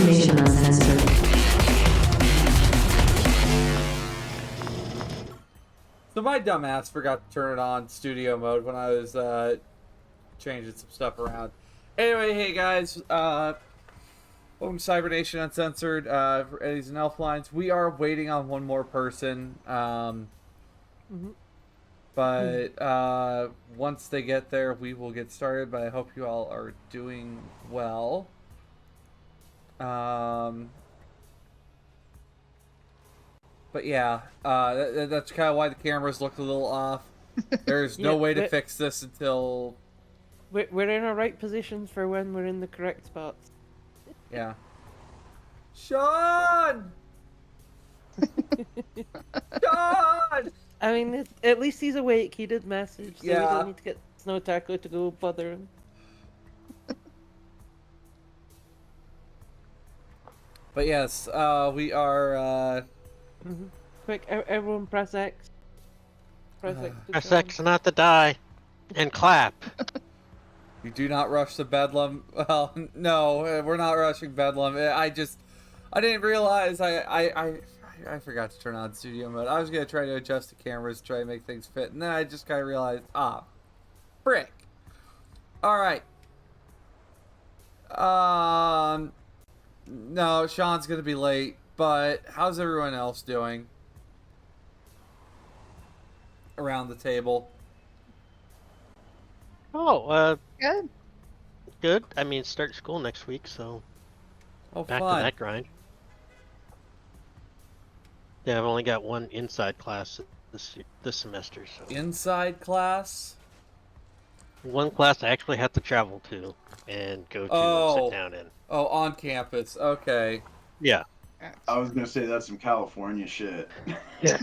Cybernation Uncensored. So my dumbass forgot to turn it on studio mode when I was changing some stuff around. Anyway, hey guys, welcome to Cybernation Uncensored, for Eddies and Elflines. We are waiting on one more person, but once they get there, we will get started, but I hope you all are doing well. But yeah, that's kind of why the cameras look a little off. There's no way to fix this until... We're in our right positions for when we're in the correct spots. Yeah. Sean! Sean! I mean, at least he's awake. He did message, so we Yeah. don't need to get Snow Taco to go bother him. But yes, we are, Quick, everyone press X. Press X. to Press join. X not to die, and clap. You do not rush the Bedlam. Well, no, we're not rushing Bedlam. I didn't realize I forgot to turn on studio mode. I was gonna try to adjust the cameras, try to make things fit, and then I just kind of realized, frick. All right. No, Sean's gonna be late, but how's everyone else doing around the table? Oh, Good. good. I mean, start school next week, so Oh, back fun. to that grind. Yeah, I've only got one inside class this semester, so Inside class? one class I actually have to travel to and go to Oh. and sit down in. Oh, on campus. Okay. Yeah. I was gonna say that's some California shit. Yeah.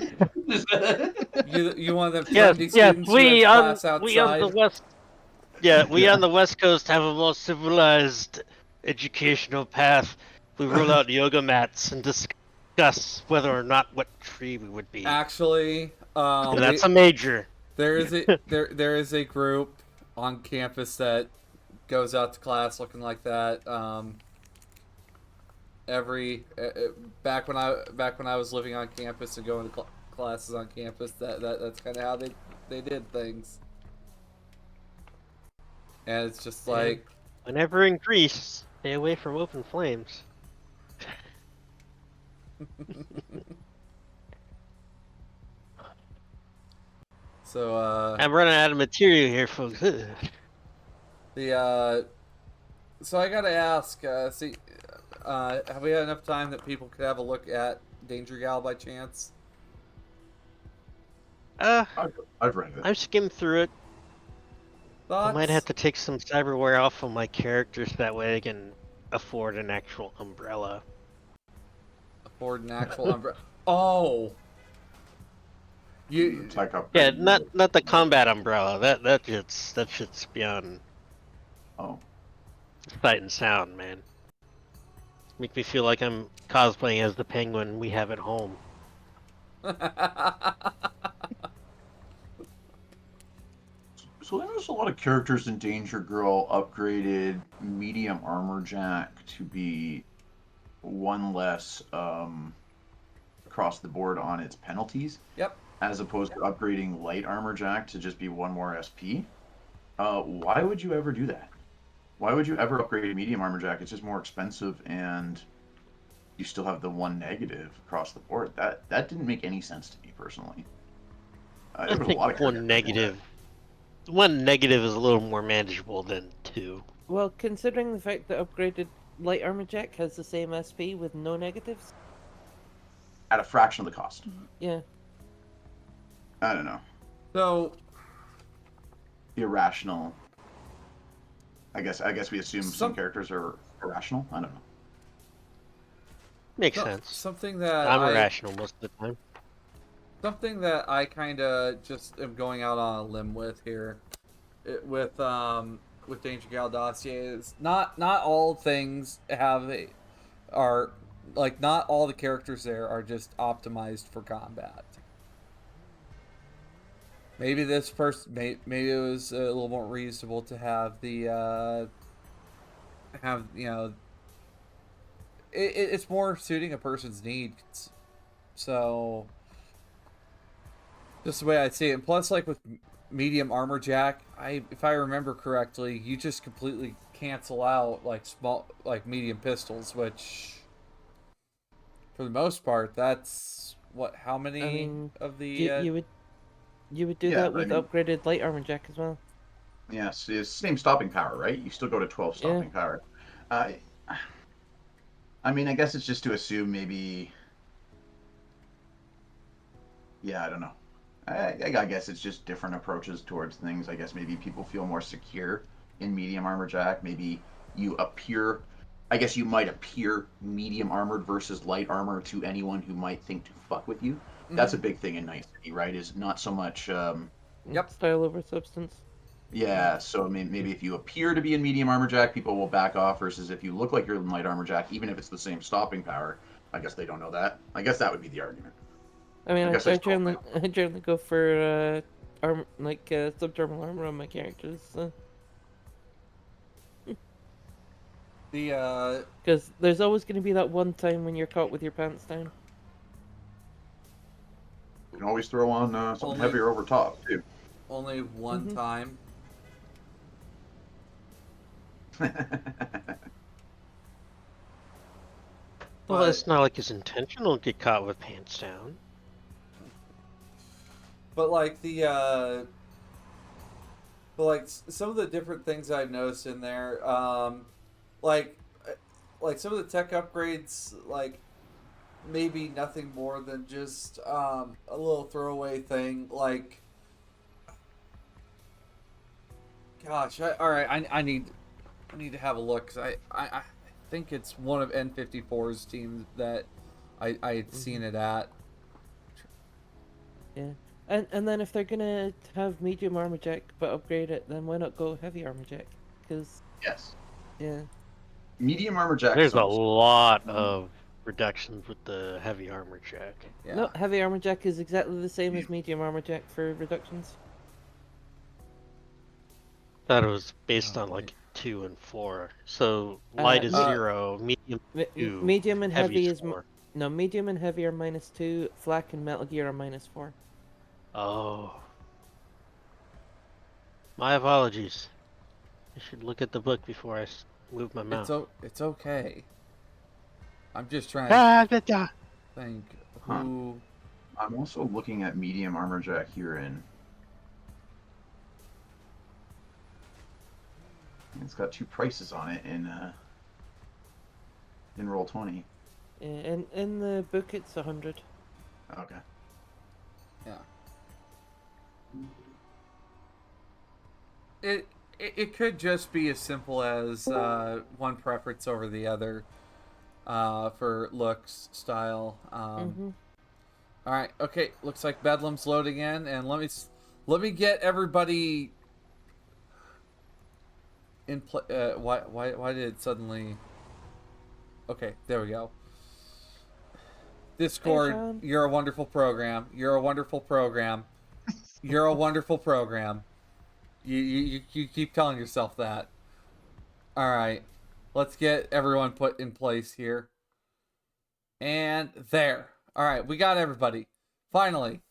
You one of them Yes, trendy yes. students who We has on class outside? we on the west. Yeah, we on the West Coast have a more civilized educational path. We roll out yoga mats and discuss whether or not what tree we would be. Actually, And that's a major. there is a group on campus that goes out to class looking like that. Back when I was living on campus and going to classes on campus, that's kind of how they did things. And it's just like, Whenever in Greece, stay away from open flames. so I'm running out of material here, folks. So I gotta ask, have we had enough time that people could have a look at Danger Gal by chance? I've read it. I've skimmed through it. Thoughts? I might have to take some cyberware off of my characters, that way I can afford an actual umbrella. Afford an actual umbrella. Oh, you. It's like a Yeah, not the combat umbrella. That shit's beyond Oh, sight and sound, man. Make me feel like I'm cosplaying as the penguin we have at home. so there's a lot of characters in Danger Girl upgraded medium armor jack to be one less across the board on its penalties. Yep. As opposed to upgrading light armor jack to just be one more SP. Why would you ever do that? Why would you ever upgrade medium armor jack? It's just more expensive, and you still have the one negative across the board. That didn't make any sense to me personally. I There was a think lot of characters one negative is a little more manageable than two. Well, considering the fact that upgraded light armor jack has the same SP with no negatives. at a fraction of the cost. Yeah. I don't know. So Irrational. I guess we assume some characters are irrational. I don't know. Makes sense. something that I'm irrational most of the time. Something that I kind of just am going out on a limb with here, with Danger Gal dossier is not all things are like, not all the characters there are just optimized for combat. Maybe this person, maybe it was a little more reasonable to have the it's more suiting a person's needs. So just the way I see it. And plus, like with medium armor jack, if I remember correctly, you just completely cancel out like medium pistols, which for the most part, that's what, how many I mean, of the you would do Yeah, that I with mean, upgraded light armor jack as well. yes, it's the same stopping power, right? You still go to 12 Yeah. stopping power. Uh, I mean, I guess it's just to assume maybe. Yeah, I don't know. I guess it's just different approaches towards things. I guess maybe people feel more secure in medium armor jack. Maybe you appear. I guess you might appear medium armored versus light armor to anyone who might think to fuck with you. That's a Mhm. big thing in Night City, right? Is not so much. Yep. Style over substance. Yeah, so I mean, maybe if you appear to be in medium armor jack, people will back off. Versus if you look like you're in light armor jack, even if it's the same stopping power, I guess they don't know that. I guess that would be the argument. I mean, I guess I, I I still. generally I generally go for subdermal armor on my characters, The because there's always going to be that one time when you're caught with your pants down. You can always throw on something Only- heavier over top too. only one Mhm. time. Well, But it's not like it's intentional to get caught with pants down. but like some of the different things I've noticed in there, like like some of the tech upgrades, like maybe nothing more than just a little throwaway thing. Like, gosh, all right, I need to have a look because I think it's one of N54's teams that I had seen it at. Yeah, and then if they're gonna have medium armor jack but upgrade it, then why not go heavy armor jack? Because Yes, yeah, medium armor jack. There's a Sounds. lot of reductions with the heavy armor jack. Yeah. no, heavy armor jack is exactly the same as medium armor jack for reductions. Thought it was based Oh, on wait. like 2 and 4. So light is me- 0, medium 2, medium and heavy heavy is is 4. no, medium and heavy are -2. Flak and Metal Gear are -4. Oh. My apologies. I should look at the book before I move my mouth. It's okay. I'm just trying to Ah. think Huh. who. I'm also looking at medium armor jack here in. It's got two prices on it in Roll20. Yeah, in the book it's 100. Okay. Yeah. It could just be as simple as one preference over the other for looks, style. Mhm. All right, okay. Looks like Bedlam's loading in, and let me get everybody in play. Why did it suddenly? Okay, there we go. Discord, Sean. you're a wonderful program. You're a wonderful program. You're a wonderful program. You keep telling yourself that. All right, let's get everyone put in place here. And there. All right, we got everybody. Finally.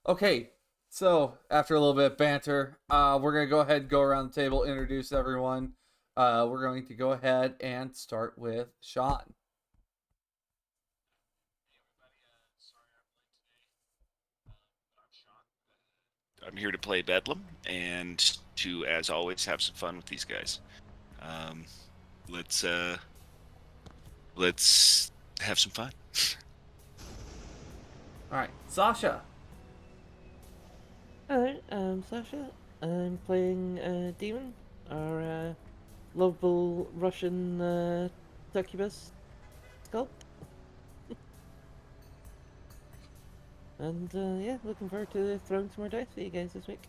Okay, so after a little bit of banter, we're going to go ahead and go around the table, introduce everyone. We're going to go ahead and start with Sean. I'm here to play Bedlam and to, as always, have some fun with these guys. Let's have some fun. All right, Sasha. Hello, I'm Sasha. I'm playing Demon, our lovable Russian succubus sculpt. And yeah, looking forward to throwing some more dice for you guys this week.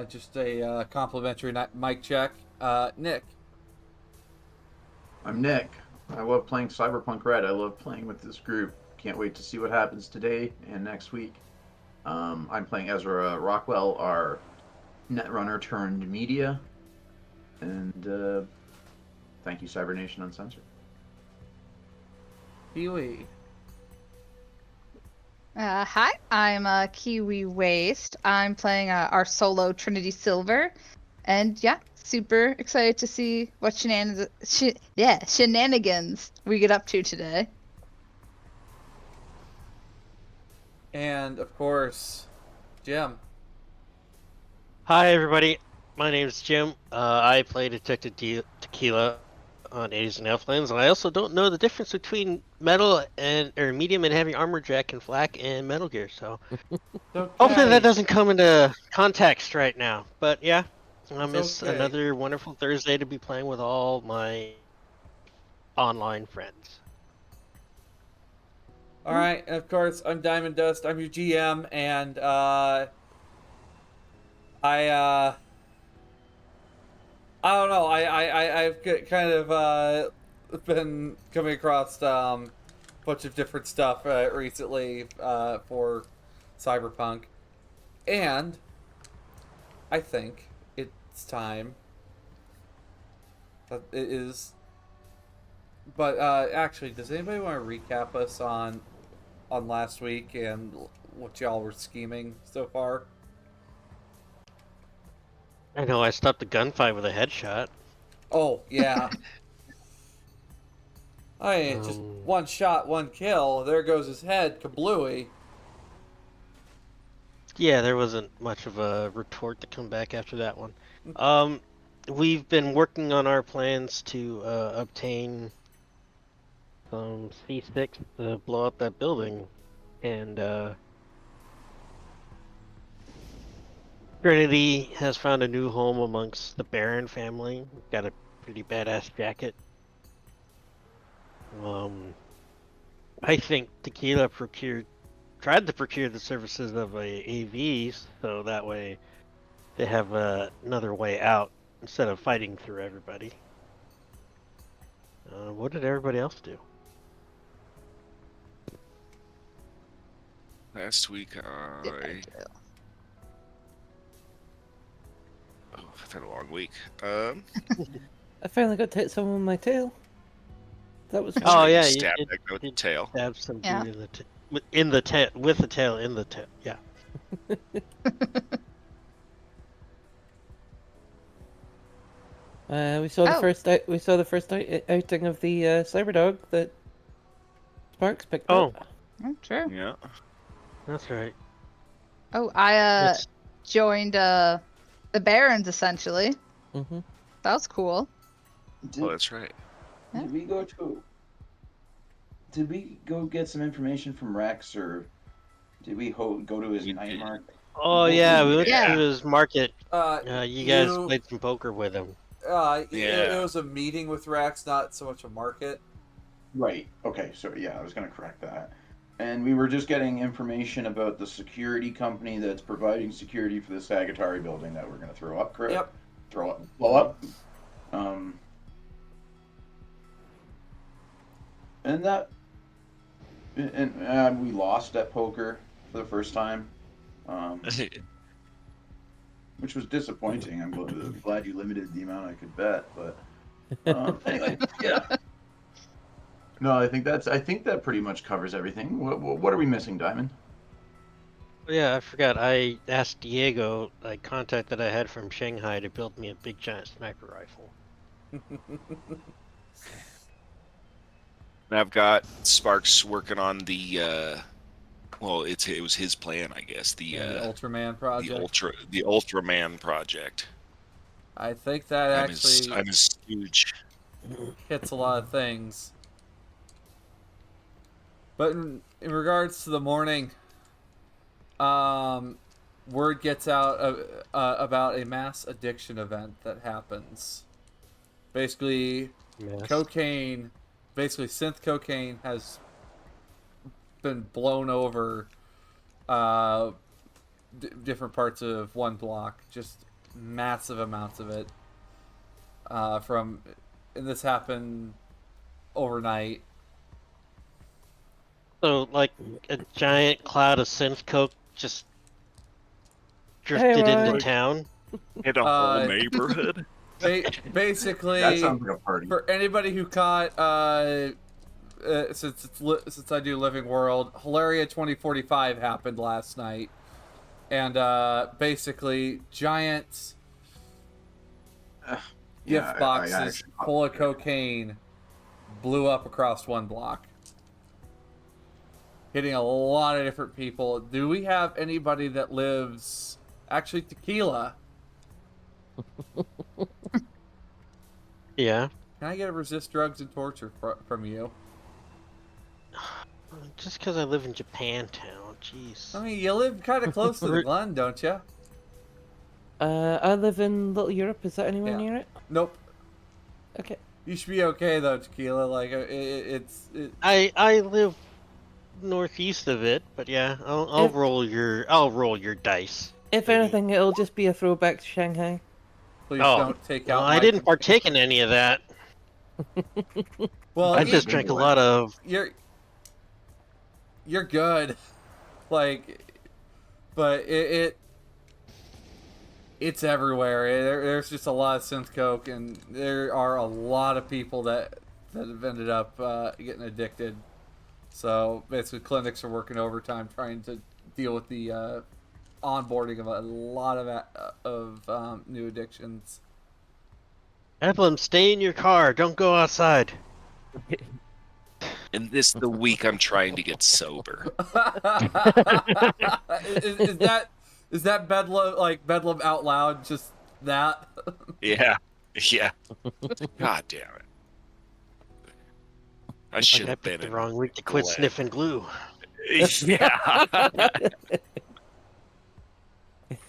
Just a complimentary mic check. Nick. I'm Nick. I love playing Cyberpunk Red. I love playing with this group. Can't wait to see what happens today and next week. I'm playing Ezra Rockwell, our netrunner turned media. And thank you, Cybernation Uncensored. Kiwi. Hi, I'm Kiwi Waste. I'm playing our solo Trinity Silver, and yeah, super excited to see what shenanigans we get up to today. And of course, Jim. Hi, everybody. My name is Jim. I play Detective Tequila on 80s and Elflines, and I also don't know the difference between metal or medium and heavy armor jack and flak and Metal Gear. So Okay. hopefully that doesn't come into context right now. But yeah, it's okay. another wonderful Thursday to be playing with all my online friends. All right, and of course, I'm Diamond Dust. I'm your GM, and I don't know. I've kind of been coming across a bunch of different stuff recently for Cyberpunk, and I think it's time that it is. But actually, does anybody want to recap us on last week and what y'all were scheming so far? I know I stopped the gunfight with a headshot. Oh yeah. I just one shot, one kill. There goes his head, kablooey. Yeah, there wasn't much of a retort to come back after that one. We've been working on our plans to obtain some C6 to blow up that building, and Trinity has found a new home amongst the Baron family. Got a pretty badass jacket. I think Tequila tried to procure the services of a AV, so that way they have another way out instead of fighting through everybody. What did everybody else do? Last week, I've had a long week. I finally got to hit someone with my tail. That was That's Oh right, you yeah, stabbed you that guy with the did tail. stab some dude Yeah. in the tail with the tail in the tail. Yeah. We saw the Oh. first outing of the Cyberdog that Sparks picked Oh, up. Oh, true. Yeah. that's right. Oh, I It's joined the Barons essentially. Mm-hmm. That was cool. Oh, that's right. Did we go to? Did we go get some information from Rex, or did we go to his We night did. market? Oh yeah, we went Yeah. to his market. Uh, You guys you played some poker with him. it was a meeting with Rex, not so much a market. Right. Okay. So yeah, I was gonna correct that. And we were just getting information about the security company that's providing security for the Sagatari building that we're gonna throw up. Correct. Yep. Blow up. And that, and we lost at poker for the first time, which was disappointing. I'm glad you limited the amount I could bet, but anyway, yeah. No, I think that pretty much covers everything. What are we missing, Diamond? Yeah, I forgot. I asked Diego, a contact that I had from Shanghai, to build me a big giant sniper rifle. And I've got Sparks working on the well, it was his plan, I guess. The Ultraman project. the Ultraman project. I think that actually I'm a stooge. hits a lot of things. But in regards to the morning, word gets out about a mass addiction event that happens. Basically, Yes. synth cocaine has been blown over different parts of one block. Just massive amounts of it. And this happened overnight. So, like, a giant cloud of synth coke just drifted into Ryan. town. Hit a whole neighborhood. Basically, That sounds like a party. for anybody who caught since I do Living World, Hilaria 2045 happened last night, and basically giant gift boxes actually caught full of that. cocaine blew up across one block, hitting a lot of different people. Do we have anybody that lives actually Tequila? Yeah. Can I get a resist drugs and torture from you? Just because I live in Japantown, jeez. I mean, you live kind of close to the Glen, don't you? I live in Little Europe. Is that anywhere Yeah. near it? Nope. Okay. You should be okay though, Tequila. Like it's. I live northeast of it, but yeah, I'll If- roll your dice. If Maybe. anything, it'll just be a throwback to Shanghai. Please Oh, don't take Well, out. I my didn't partake in any of that. Well, I just drank a lot of. You're good. Like, but it's everywhere. There's just a lot of synth coke, and there are a lot of people that have ended up getting addicted. So basically, clinics are working overtime trying to deal with the onboarding of a lot of new addictions. Evelyn, stay in your car. Don't go outside. And this the week I'm trying to get sober. is that Bedlam, like Bedlam out loud? Just that? Yeah. Yeah. God damn it. I should I have been picked the in wrong week to quit Glen. sniffing glue. Yeah.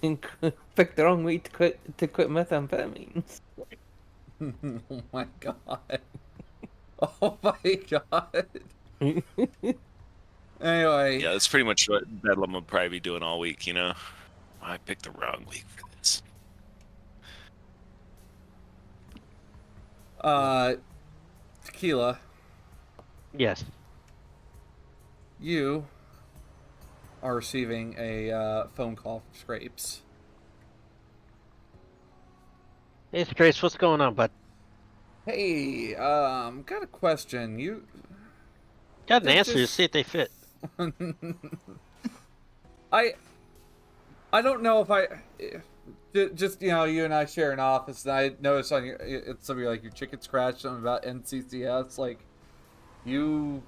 Picked the wrong week to quit methamphetamines. Oh my god. Oh my god. Anyway. Yeah, that's pretty much what Bedlam will probably be doing all week, you know? I picked the wrong week for this. Tequila, Yes. you are receiving a phone call from Scrapes. Hey, Trace, what's going on, bud? Hey, got a question. You Got an They're answer. just- See if they fit. I don't know if just you and I share an office, and I noticed on it's something like your chicken scratch something about NCCS. Like, you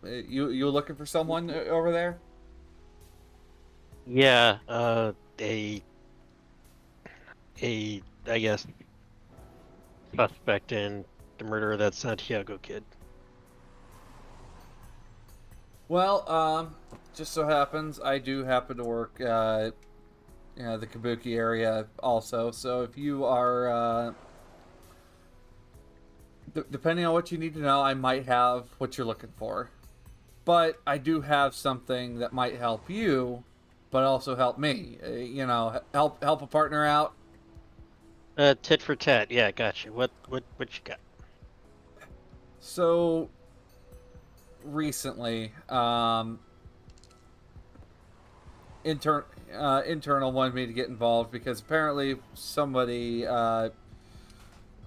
looking for someone over there? Yeah. I guess suspect in the murder of that Santiago kid. Well, just so happens I do happen to work, the Kabuki area also. So if you are, depending on what you need to know, I might have what you're looking for. But I do have something that might help you, but also help me. Help a partner out. Tit for tat. Yeah, gotcha. What you got? So recently, internal wanted me to get involved because apparently somebody,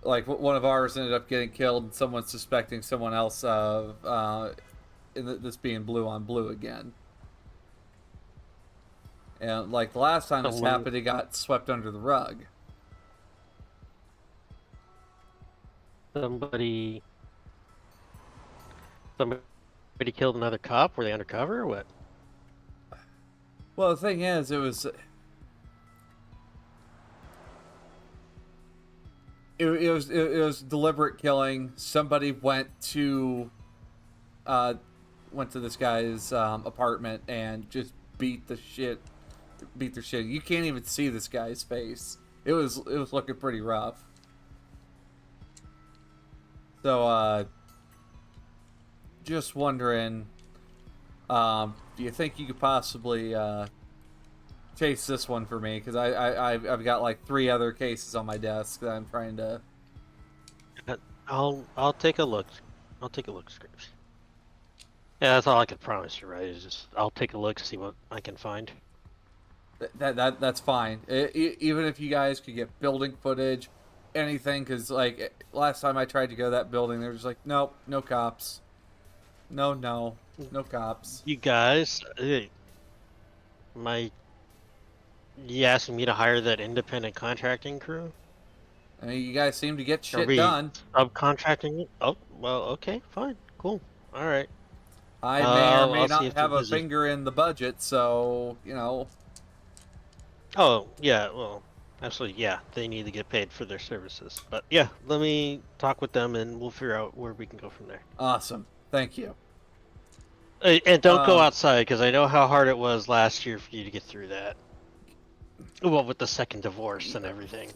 like one of ours, ended up getting killed, and someone's suspecting someone else of this being blue on blue again. And like the last time this happened, it got swept under the rug. Somebody killed another cop? Were they undercover or what? Well, the thing is, it was deliberate killing. Somebody went to this guy's apartment and just beat their shit. You can't even see this guy's face. It was looking pretty rough. So, just wondering, do you think you could possibly chase this one for me? Because I've got like 3 other cases on my desk that I'm trying to. I'll take a look. I'll take a look, Scripps. Yeah, that's all I can promise you, right? Is just I'll take a look, see what I can find. That's fine. Even if you guys could get building footage, anything because like last time I tried to go to that building, they were just like, nope, no cops, no cops. You guys, you asking me to hire that independent contracting crew? I mean, you guys seem to get Are shit we done. subcontracting it? Oh, well, okay, fine, cool, all right. I may or may I'll see not if they're have a busy. finger in the budget, so Oh, yeah, well, absolutely, yeah, they need to get paid for their services. But yeah, let me talk with them and we'll figure out where we can go from there. awesome. Thank you. And don't go Um, outside because I know how hard it was last year for you to get through that. Well, with the second divorce and everything.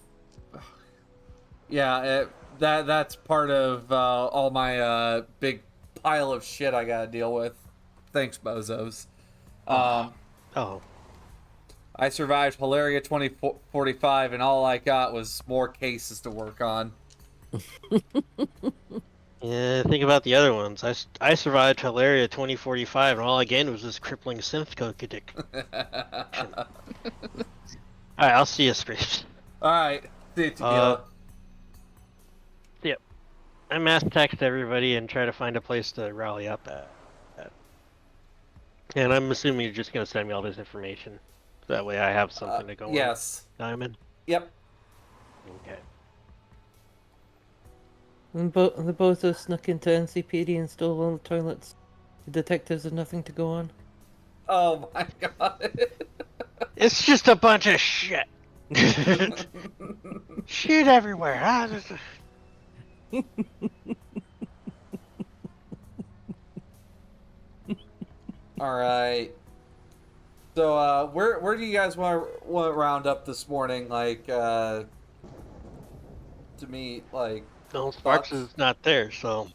Yeah, that's part of all my big pile of shit I gotta deal with. Thanks, bozos. Oh. I survived Hilaria 2045, and all I got was more cases to work on. Yeah, think about the other ones. I survived Hilaria 2045, and all I gained was this crippling synth coke addiction. Alright, I'll see you, Screech. Alright, see you, Tequila. Yep. I mass text everybody and try to find a place to rally up at. And I'm assuming you're just going to send me all this information. So that way I have something to go on. Yes. Diamond? Yep. Okay. And the bozos snuck into NCPD and stole all the toilets. The detectives had nothing to go on. Oh my god. It's just a bunch of shit. Shit everywhere. Huh? All right. So, where do you guys want to round up this morning? Like, to meet, like. No, Sparks thoughts? is not there, so.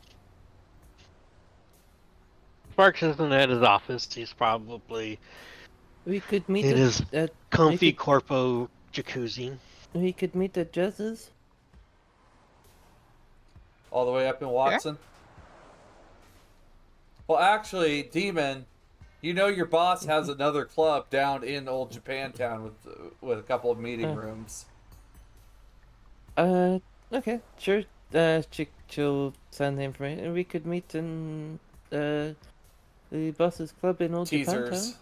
Sparks isn't at his office. He's probably We could meet in his at comfy corpo jacuzzi. we could meet at Jazz's. All the way up in Watson. Well, actually, Demon, you know your boss has another club down in Old Japantown with a couple of meeting rooms. Okay, sure. She'll send the information, and we could meet in the boss's club in Old Teasers. Japantown.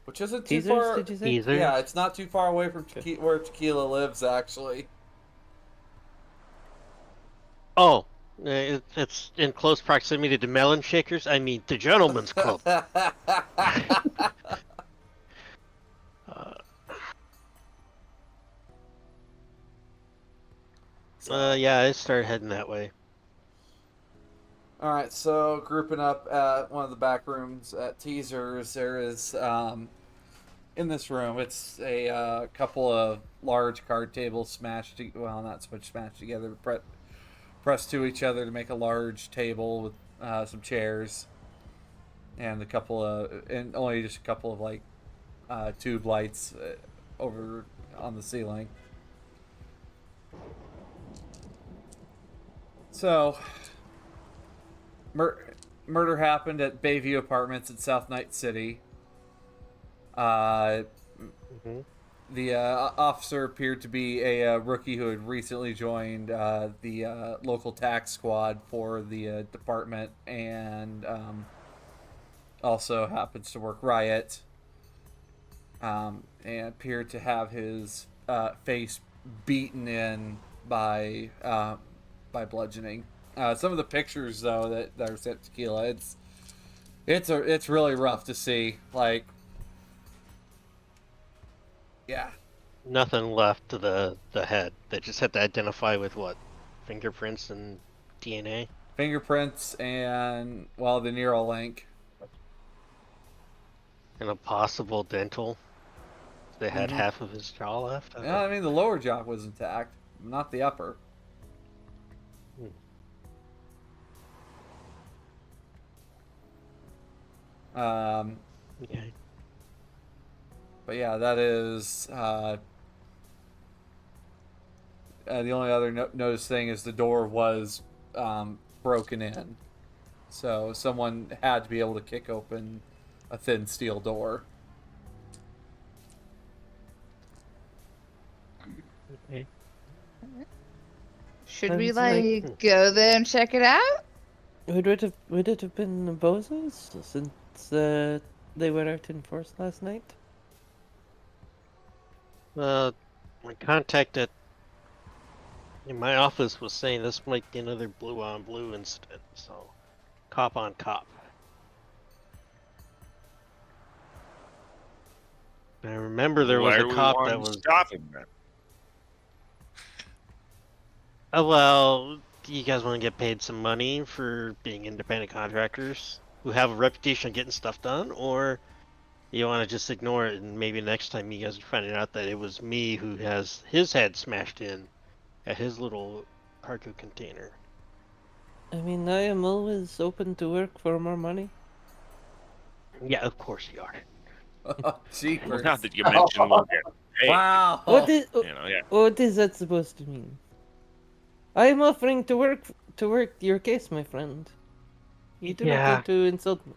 Which isn't too Teasers, far. did you say? Teasers? Yeah, it's not too far away from where Tequila lives, actually. Oh, it's in close proximity to Melon Shakers. I mean, the Gentleman's Club. Yeah, I started heading that way. All right, so grouping up at one of the back rooms at Teasers, there is in this room. It's a couple of large card tables smashed. Well, not so much smashed together, but pressed to each other to make a large table with some chairs and only just a couple of like tube lights over on the ceiling. So, murder happened at Bayview Apartments in South Night City. The officer appeared to be a rookie who had recently joined the local tax squad for the department, and also happens to work riot. And appeared to have his face beaten in by bludgeoning. Some of the pictures though that are sent to Tequila, it's really rough to see. Like, yeah. Nothing left to the head. They just had to identify with what? Fingerprints and DNA? Fingerprints and, well, the neural link. And a possible dental. They had half of his jaw left. Yeah, I mean, the lower jaw was intact, not the upper. Okay. But yeah, that is the only other notice thing is the door was broken in, so someone had to be able to kick open a thin steel door. Okay. Should I we was like, like go there and check it out? would it have been the bozos since they were out in force last night? My contact in my office was saying this might be another blue on blue incident, so cop on cop. I remember there was Why a are we cop wanting that to was. stop him then? Oh, well, do you guys want to get paid some money for being independent contractors who have a reputation of getting stuff done, or you want to just ignore it and maybe next time you guys are finding out that it was me who has his head smashed in at his little cargo container? I mean, I am always open to work for more money. Yeah, of course you are. Oh, Well, jeepers. now that you mention we'll get paid. Wow. What Yeah. what is that supposed to mean? I am offering to work your case, my friend. You do not Yeah. need to insult me.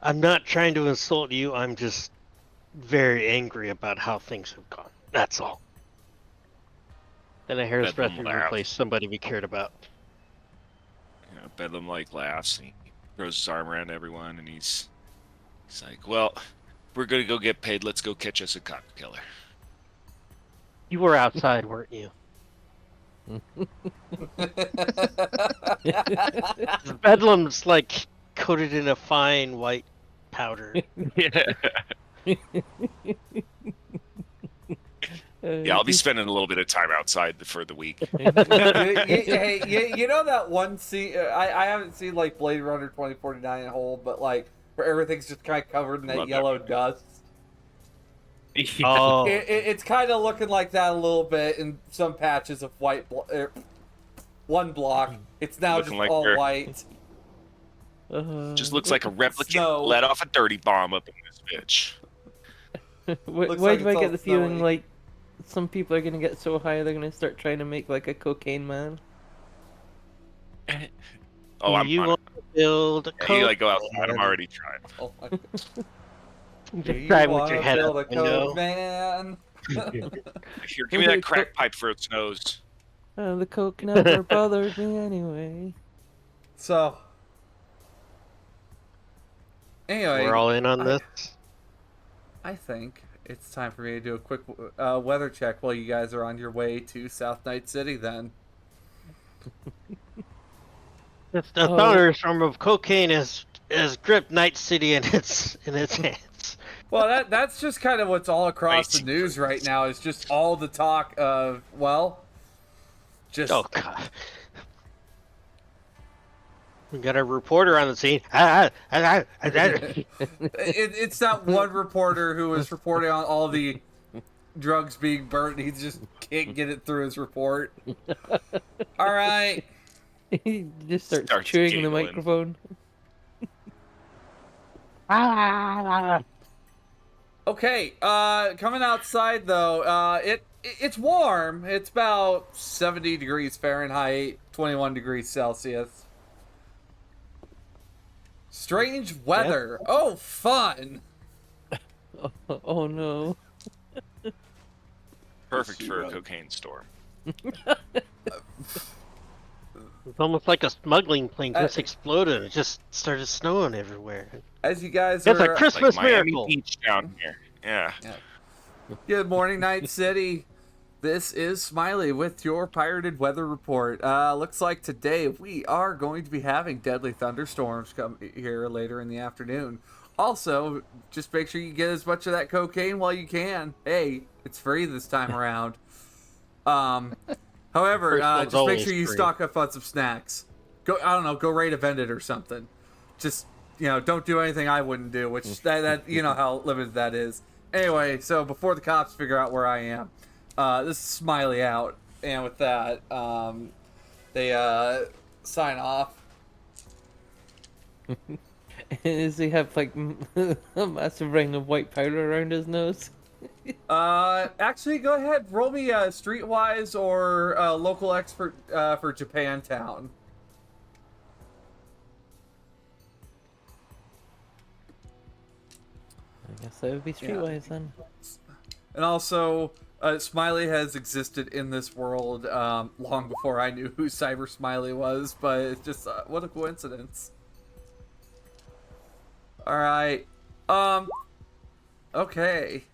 I'm not trying to insult you. I'm just very angry about how things have gone. That's all. Then a hair's breadth Bedlam we laughs. replaced somebody we cared about. You know, Bedlam laughs and he throws his arm around everyone and he's like, well, we're gonna go get paid. Let's go catch us a cop killer. You were outside, weren't you? Bedlam's like coated in a fine white powder. Yeah. Yeah, I'll be spending a little bit of time outside for the week. Hey, you know that one scene? I haven't seen like Blade Runner 2049 in whole, but like where everything's just kind of covered in that Love that yellow movie. dust. Oh, It's kind of looking like that a little bit in some patches of white. One block. It's now Looking just like all they're- white. Just looks like a replicant Snow. let off a dirty bomb up in this bitch. Why Looks why like do I it's get all the feeling snowy. like some people are gonna get so high they're gonna start trying to make like a cocaine man? Oh, I'm you on it. want to build a Yeah, you like coat? go outside. I'm already trying. Oh my Just drive with wanna your head build out a the window. code, man. Here, give me that crack pipe for its nose. The coke never bothered me anyway. So, anyway, We're all in on this. I think it's time for me to do a quick weather check while you guys are on your way to South Night City. Then, The thunderstorm of cocaine has gripped Night City in its hands. well, that's just kind of what's all across the Icy news right now. Is just all the talk of just Oh god. We got a reporter on the scene. it's that one reporter who was reporting on all the drugs being burnt. He just can't get it through his report. All right. He just starts Starts chewing the giggling. microphone. Okay, coming outside though, it's warm. It's about 70 degrees Fahrenheit, 21 degrees Celsius. Strange weather. Oh, fun. Oh no. Perfect for a cocaine storm. It's almost like a smuggling plane just exploded. It just started snowing everywhere. As you guys It's a are Christmas Like Miami miracle. Beach down here. Yeah. Good morning, Night City. This is Smiley with your pirated weather report. Looks like today we are going to be having deadly thunderstorms come here later in the afternoon. Also, just make sure you get as much of that cocaine while you can. Hey, it's free this time around. However, First one's just make always sure you free. stock up on some snacks. Go raid a vendor or something. Just, don't do anything I wouldn't do, which that you know how limited that is. Anyway, so before the cops figure out where I am, this is Smiley out, and with that, they sign off. Does he have like a massive ring of white powder around his nose? Actually, go ahead, roll me Streetwise or local expert for Japantown. so it would be Streetwise then. And also, Smiley has existed in this world long before I knew who Cyber Smiley was, but it's just what a coincidence. All right. Okay.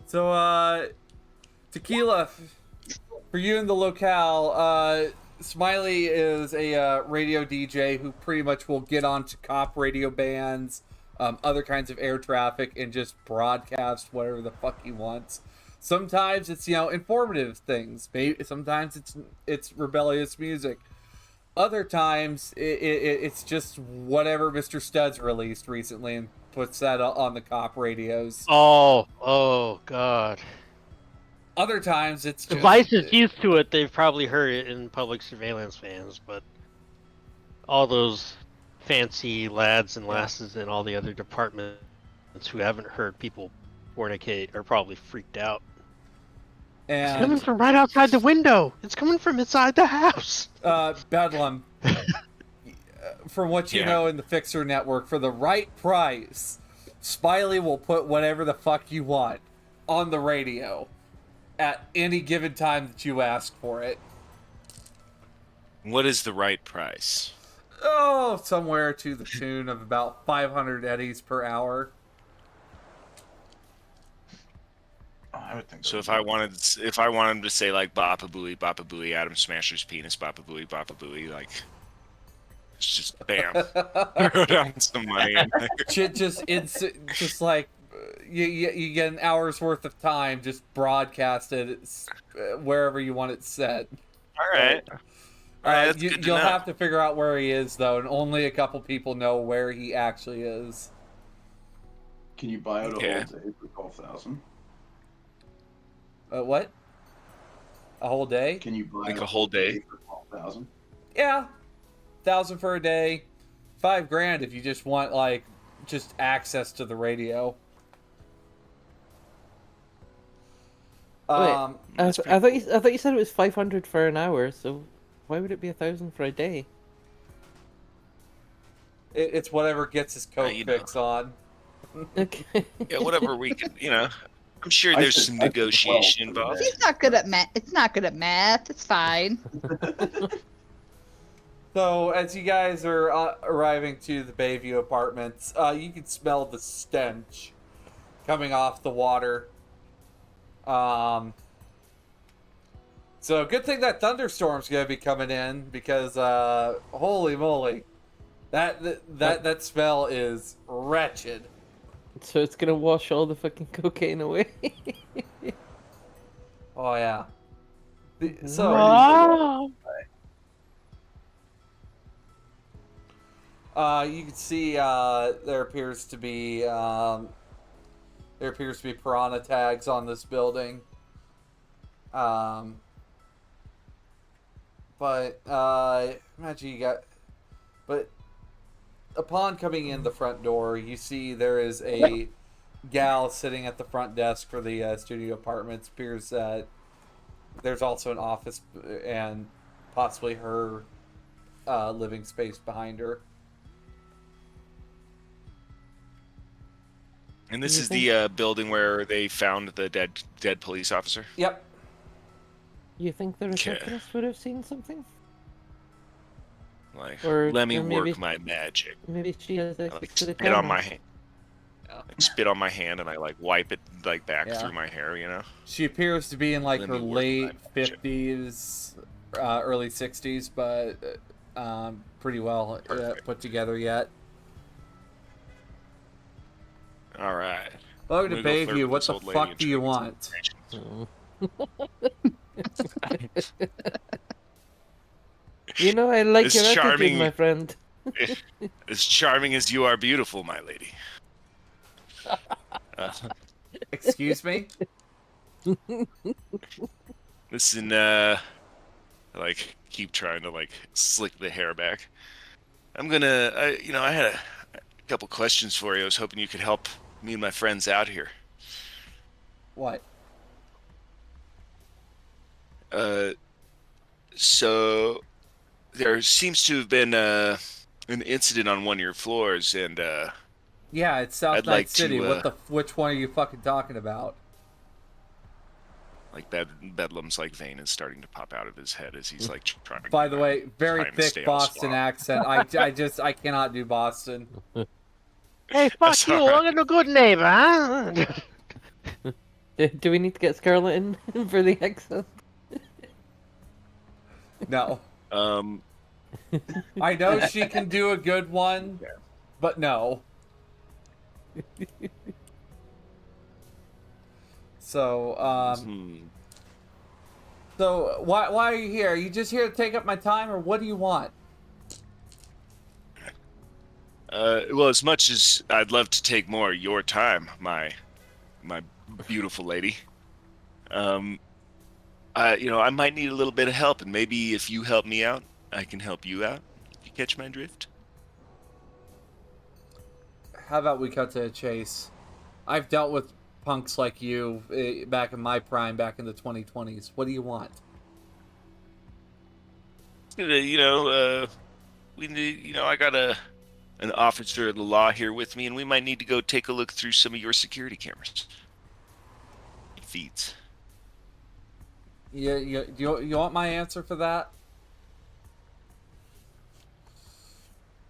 So, Tequila, for you in the locale, Smiley is a radio DJ who pretty much will get onto cop radio bands, other kinds of air traffic, and just broadcast whatever the fuck he wants. Sometimes it's informative things. Sometimes it's rebellious music. Other times it's just whatever Mr. Studs released recently and puts that on the cop radios. Oh, God. Other times it's just... If Vice is used to it, they've probably heard it in public surveillance fans, but all those fancy lads and lasses in all the other departments who haven't heard people fornicate are probably freaked out. It's coming And from right outside the window. It's coming from inside the house. Bedlam, from what you Yeah. know in the Fixer Network, for the right price, Smiley will put whatever the fuck you want on the radio at any given time that you ask for it. What is the right price? Oh, somewhere to the tune of about 500 eddies per hour. Oh, I would think So if I wanted him to say like Bapa Booey, Adam Smasher's penis, Bapa Booey, like it's just bam, throw down some money. Just like you get an hour's worth of time just broadcasted wherever you want it set. All right, that's good to You'll know. have to figure out where he is though, and only a couple people know where he actually is. Can you buy out Okay. a whole day for 12,000? What? A whole day? Can you buy Like out a whole day? for 12,000? Yeah, 1,000 for a day, $5,000 if you just want like just access to the radio. I thought you said it was 500 for an hour. So why would it be 1,000 for a day? It's whatever gets his coke you know. fix on. Okay. Yeah, whatever we can, I'm sure I there's said- some I said negotiation 12 for involved. the day. He's not good at math. It's not good at math. It's fine. So, as you guys are arriving to the Bayview apartments, you can smell the stench coming off the water. So, good thing that thunderstorm's gonna be coming in because, holy moly, that smell is wretched. So it's gonna wash all the fucking cocaine away. Oh yeah. So. Wow. You can see there appears to be piranha tags on this building. But imagine you got. But upon coming in the front door, you see there is a gal sitting at the front desk for the studio apartments. Appears that there's also an office and possibly her living space behind her. And this is the building where they found the dead police officer. Yep. You think the receptionist would have seen something? Like, Or- let me or maybe- work my magic. Maybe she has I, access like, to the spit on my cameras. hand. Like, spit on my hand and I like wipe it like back Yeah. through my hair. She appears to be in like Let her me work late my magic. 50s, early 60s, but pretty well Perfect. put together yet. All right. Welcome to I'm gonna go flirt Bayview. with What this the old lady fuck and do you try to get want? some information. You know, I like It's your attitude, charming. my friend. As charming as you are beautiful, my lady. Excuse me? Listen, I like keep trying to like slick the hair back. I had a couple questions for you. I was hoping you could help me and my friends out here. What? So there seems to have been a an incident on one of your floors, and Yeah, it's South I'd Night like City. to Which one are you fucking talking about? like Bedlam's like vein is starting to pop out of his head as he's like By the way, very trying to thick stay on Boston swamp. accent. I cannot do Boston. Hey, fuck That's you! all right. I'm a good neighbor, huh? Do we need to get Scarlet in for the accent? No. Um, I know she can do a good one, but no. So, so why are you here? Are you just here to take up my time, or what do you want? well, as much as I'd love to take more of your time, my beautiful lady, I might need a little bit of help, and maybe if you help me out, I can help you out. You catch my drift? How about we cut to a chase? I've dealt with punks like you back in my prime, back in the 2020s. What do you want? We need, I got an officer of the law here with me, and we might need to go take a look through some of your security cameras. Feeds. You want my answer for that?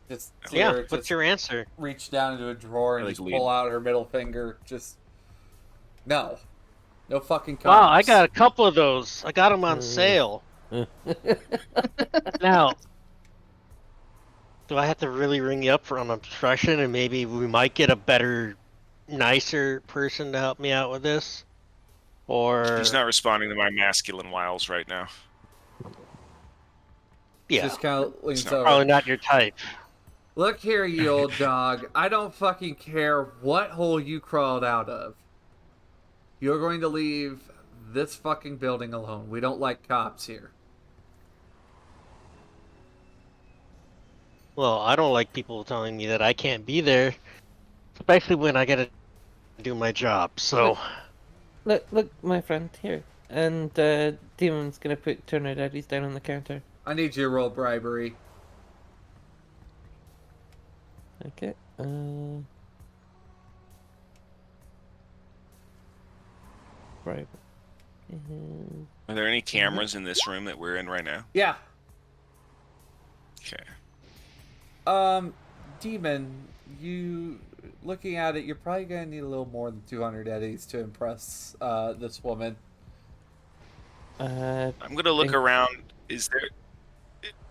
Just Yeah, what's your answer? Reach down into a drawer and Like just lean. pull out her middle finger. Just no fucking. Wow, I condoms. got a couple of those. I got them on sale. Now, do I have to really ring you up for an obstruction, and maybe we might get a better, nicer person to help me out with this? Or He's not responding to my masculine wiles right now. yeah, Just kind of leans over. probably not your type. Look here, you old dog. I don't fucking care what hole you crawled out of. You're going to leave this fucking building alone. We don't like cops here. Well, I don't like people telling me that I can't be there, especially when I gotta do my job. So, Look, my friend, here. And Demon's gonna turn her daddies down on the counter. I need you to roll bribery. Okay. Right. Are there any cameras in this room that we're in right now? Yeah. Okay. Demon, you looking at it, you're probably gonna need a little more than 200 eddies to impress this woman. I'm gonna look around. Is there?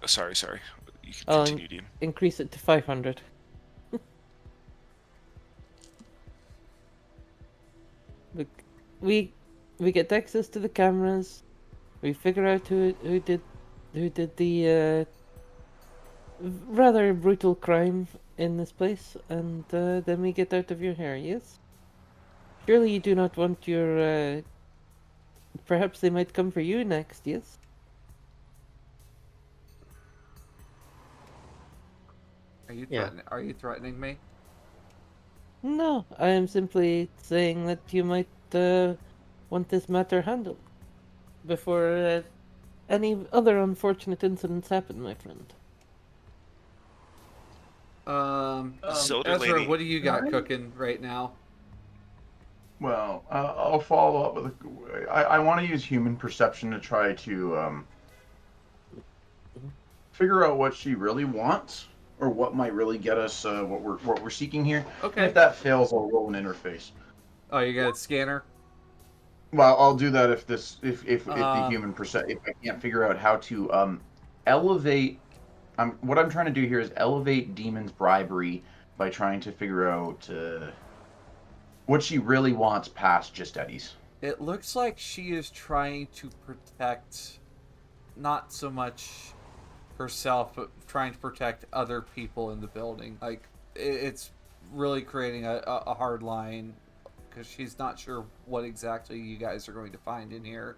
Sorry. You can continue, Dean. Increase it to 500. Look, we get access to the cameras. We figure out who did the rather brutal crime in this place, and then we get out of your hair. Yes. Surely you do not want your. Perhaps they might come for you next. Yes. Are you threatening me? No, I am simply saying that you might want this matter handled before any other unfortunate incidents happen, my friend. Soda Ezra, lady. what do you got cooking right now? Well, I'll follow up with. I want to use human perception to try to figure out what she really wants, or what might really get us what we're seeking here. Okay. And if that fails, I'll roll an interface. Oh, you got a scanner? Well, I'll do that if the human if I can't figure out how to elevate. What I'm trying to do here is elevate Demon's bribery by trying to figure out what she really wants past just Eddie's. It looks like she is trying to protect not so much herself, but trying to protect other people in the building. Like, it's really creating a hard line because she's not sure what exactly you guys are going to find in here.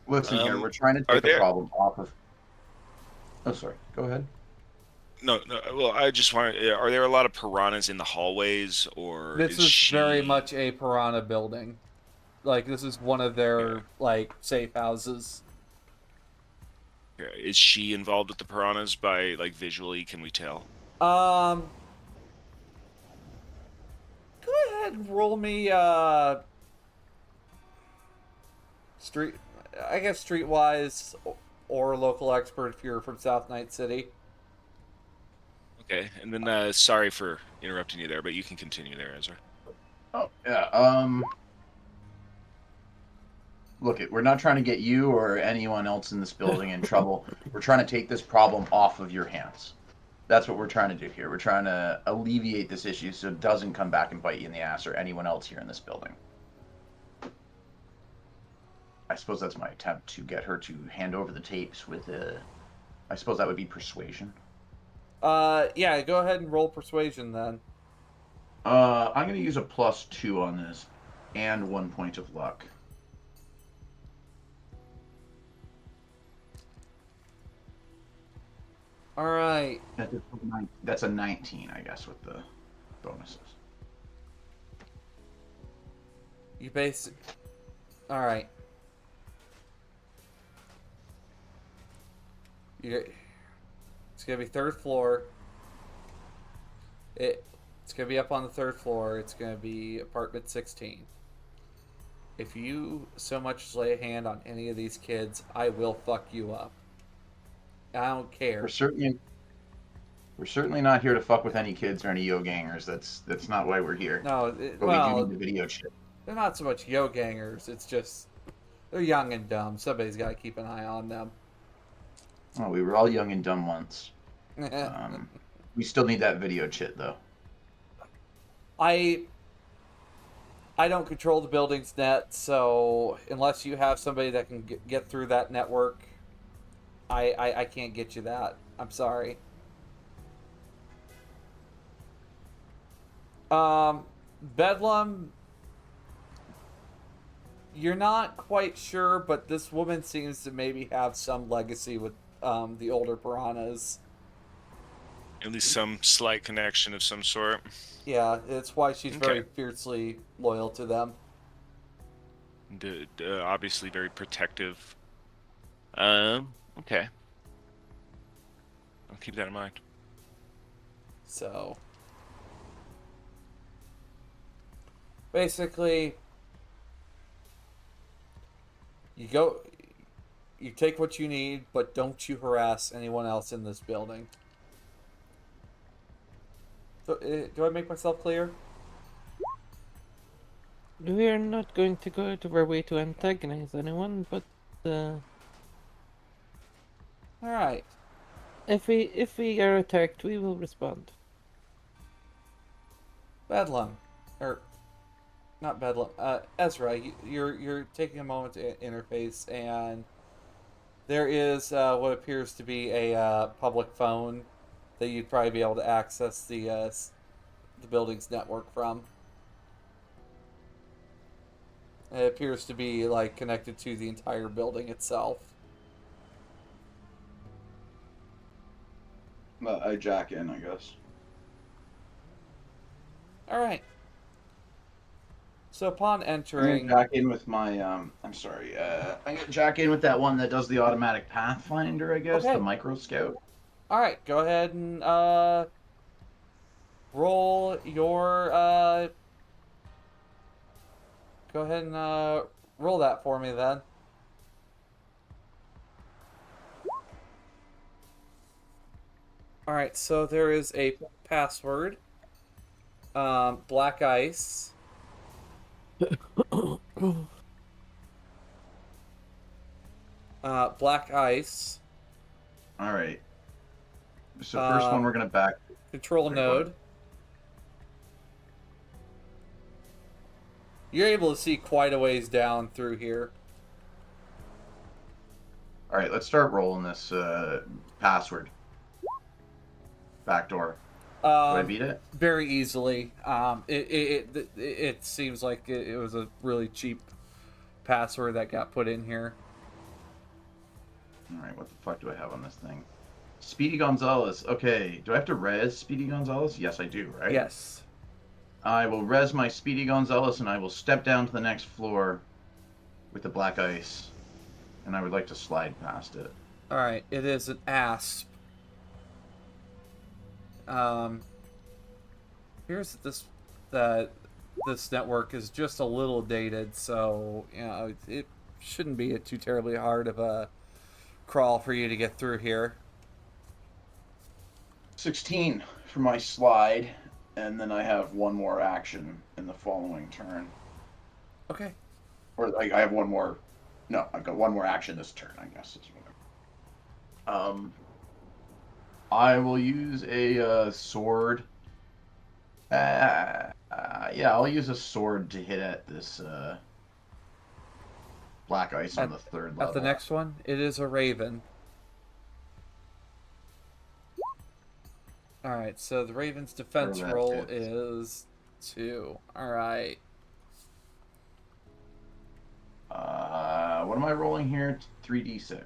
Listen here, we're trying to take the problem off of. Oh, sorry. Go ahead. No. Well, I just want. Are there a lot of piranhas in the hallways, or This is she... very much a piranha building. Like, this is one of their like safe houses. Is she involved with the piranhas by like visually? Can we tell? Go ahead and roll me street. I guess streetwise or local expert if you're from South Night City. Okay, and then sorry for interrupting you there, but you can continue there, Ezra. Oh yeah. Look, we're not trying to get you or anyone else in this building in trouble. We're trying to take this problem off of your hands. That's what we're trying to do here. We're trying to alleviate this issue so it doesn't come back and bite you in the ass or anyone else here in this building. I suppose that's my attempt to get her to hand over the tapes with I suppose that would be persuasion. Yeah, go ahead and roll persuasion then. I'm going to use a +2 on this and 1 point of luck. All right. That's a 19, I guess, with the bonuses. You base. All right. It's gonna be third floor. It's gonna be up on the third floor. It's gonna be apartment 16. If you so much as lay a hand on any of these kids, I will fuck you up. I don't care. We're certainly not here to fuck with any kids or any yo gangers. That's not why we're here. No, But we do need the video chip. they're not so much yo gangers. It's just they're young and dumb. Somebody's got to keep an eye on them. Oh, we were all young and dumb once. We still need that video chip though. I don't control the building's net, so unless you have somebody that can get through that network, I can't get you that. I'm sorry. Bedlam, you're not quite sure, but this woman seems to maybe have some legacy with the older piranhas. At least some slight connection of some sort. Yeah, it's why she's very Okay. fiercely loyal to them. Obviously very protective. Okay. I'll keep that in mind. So basically, you take what you need, but don't you harass anyone else in this building. So, do I make myself clear? We are not going to go out of our way to antagonize anyone, but All right. if we are attacked, we will respond. Bedlam, or not Bedlam. Ezra, you're taking a moment to interface, and there is what appears to be a public phone that you'd probably be able to access the building's network from. It appears to be like connected to the entire building itself. I jack in, I guess. All right. So upon I'm gonna entering, jack in with my I'm sorry. I'm gonna jack in with that one that does the automatic pathfinder, I guess, Okay. the micro scout. all right, go ahead and roll your go ahead and roll that for me then. All right, so there is a password. Black ice. Black ice. All right. So first one we're gonna back. Control Wait, node. You're able to see quite a ways down through here. All right, let's start rolling this password. Backdoor. Did I beat it? Very easily. It seems like it was a really cheap password that got put in here. All right, what the fuck do I have on this thing? Speedy Gonzalez. Okay, do I have to res Speedy Gonzalez? Yes, I do, right? Yes. I will res my Speedy Gonzalez and I will step down to the next floor with the black ice. And I would like to slide past it. All right, it is an asp. Um, here's that this network is just a little dated, so it shouldn't be too terribly hard of a crawl for you to get through here. 16 for my slide, and then I have one more action in the following turn. Okay. Or I have one more. No, I've got one more action this turn, I guess. Is whatever. I will use a sword. Yeah, I'll use a sword to hit at this black ice on the third level. At the next one, it is a raven. All right, so the raven's defense roll is 2. All right. What am I rolling here? 3d6.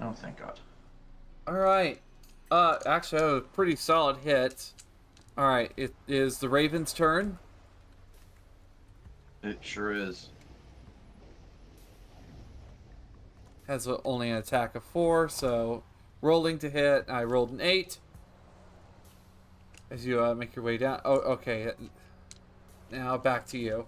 Oh, thank God. All right. Actually, that was a pretty solid hit. All right, it is the raven's turn. It sure is. Has only an attack of 4, so rolling to hit. I rolled an 8. As you make your way down. Oh, okay. Now back to you.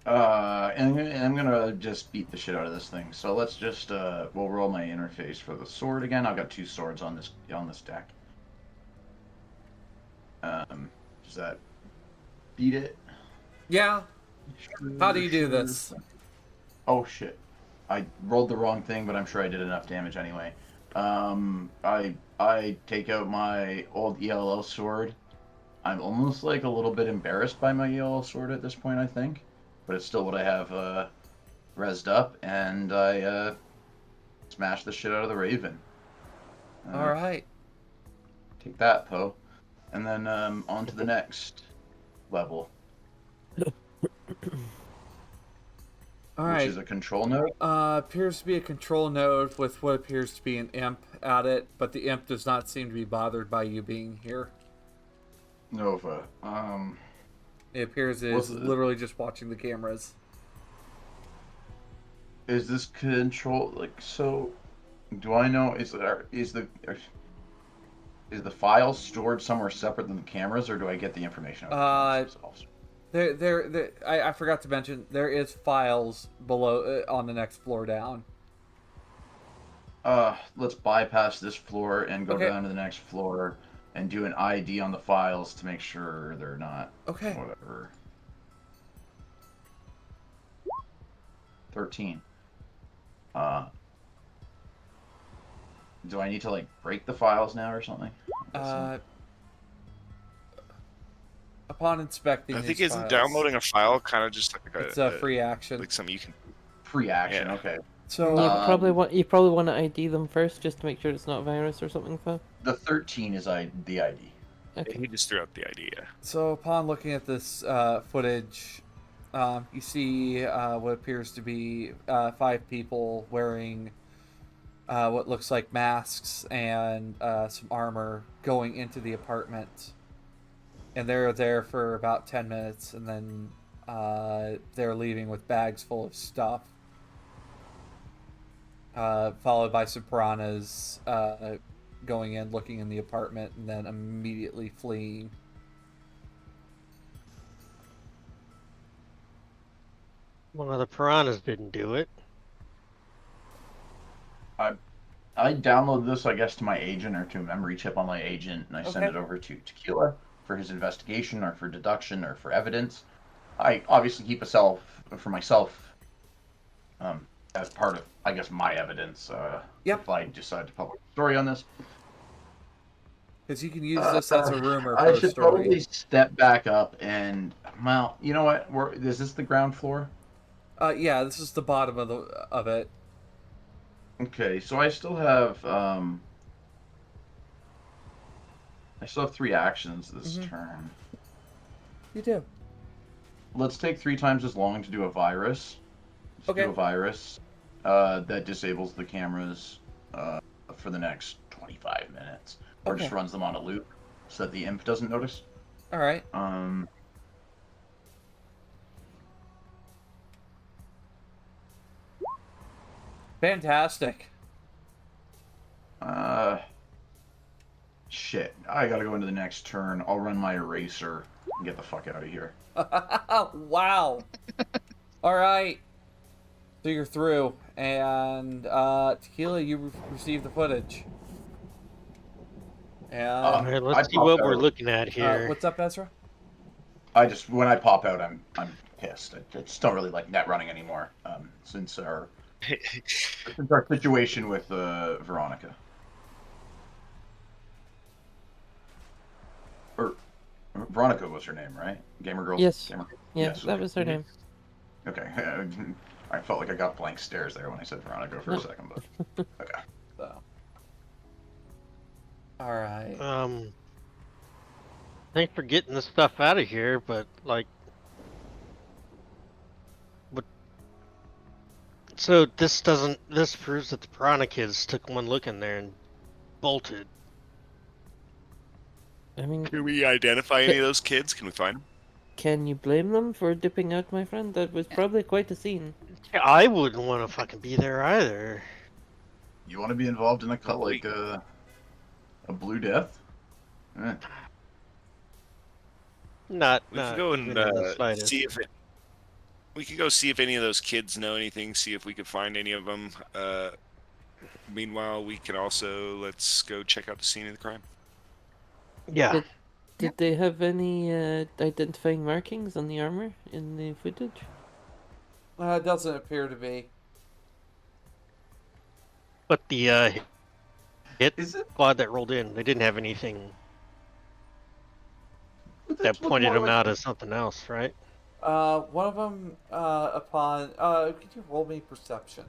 And I'm gonna just beat the shit out of this thing. So let's just we'll roll my interface for the sword again. I've got 2 swords on this deck. Does that beat it? Yeah. How do you do this? Oh shit! I rolled the wrong thing, but I'm sure I did enough damage anyway. I take out my old ELL sword. I'm almost like a little bit embarrassed by my ELL sword at this point, I think. But it's still what I have rezzed up, and I smash the shit out of the Raven. All right. Take that, Poe. And then on to the next level. All right. Which is a control node? Appears to be a control node with what appears to be an imp at it, but the imp does not seem to be bothered by you being here. Nova. It appears it is literally just watching the cameras. Is this control so? Do I know is the file stored somewhere separate than the cameras, or do I get the information out of the cameras themselves? I forgot to mention there is files below on the next floor down. Let's bypass this floor and go Okay. down to the next floor and do an ID on the files to make sure they're not. Okay. Whatever. 13. Do I need to break the files now or something? Upon inspecting, I think these isn't files, downloading a file kind of just like it's a free action. like something you can. Free action. Yeah. Okay. So You probably want to ID them first, just to make sure it's not a virus or something. Though. The 13 is the ID. Okay. He just threw out the idea. So upon looking at this footage, you see what appears to be 5 people wearing what looks like masks and some armor going into the apartment. And they're there for about 10 minutes, and then they're leaving with bags full of stuff. Followed by some piranhas going in, looking in the apartment, and then immediately fleeing. Well, the piranhas didn't do it. I download this, I guess, to my agent or to a memory chip on my agent, and I send it over to Tequila for his investigation or for deduction or for evidence. I obviously keep for myself as part of, I guess, my evidence. If I decide to publish a story on this. Because you can use this as a rumor for I a should story. probably step back up and, well, you know what? Is this the ground floor? Yeah, this is the bottom of it. Okay, so I still have 3 actions this turn. You do. Let's take 3 times as long to do a virus. Let's do a virus that disables the cameras for the next 25 minutes. Or just runs them on a loop so that the imp doesn't notice. All right. Fantastic. Shit. I gotta go into the next turn. I'll run my eraser and get the fuck out of here. Wow. All right. So you're through, and Tequila, you receive the footage. And All right, I let's see pop what we're out. looking at here. what's up, Ezra? When I pop out, I'm pissed. I just don't really like net running anymore. Since our situation with Veronica. Or Veronica was her name, right? Gamer girl. Yes. Gamer. Yeah, Yes, that okay. was her name. Okay. I felt like I got blank stares there when I said Veronica for a second, but okay. So. All right. Thanks for getting the stuff out of here, but like, what? So this doesn't. This proves that the Piranha kids took one look in there and bolted. I mean, Can we identify any of those kids? Can we find them? can you blame them for dipping out, my friend? That was probably quite a scene. I wouldn't want to fucking be there either. You want to be involved in a cut Well, like a Blue Death? Eh. Not We could not go even and in the slightest. see if it. We could go see if any of those kids know anything. See if we could find any of them. Meanwhile, we can also let's go check out the scene of the crime. Yeah. Did they have any identifying markings on the armor in the footage? It doesn't appear to be. But the hit Is it? squad that rolled in, they didn't have anything that That look pointed more them like- out as something else, right? One of them, could you roll me perception?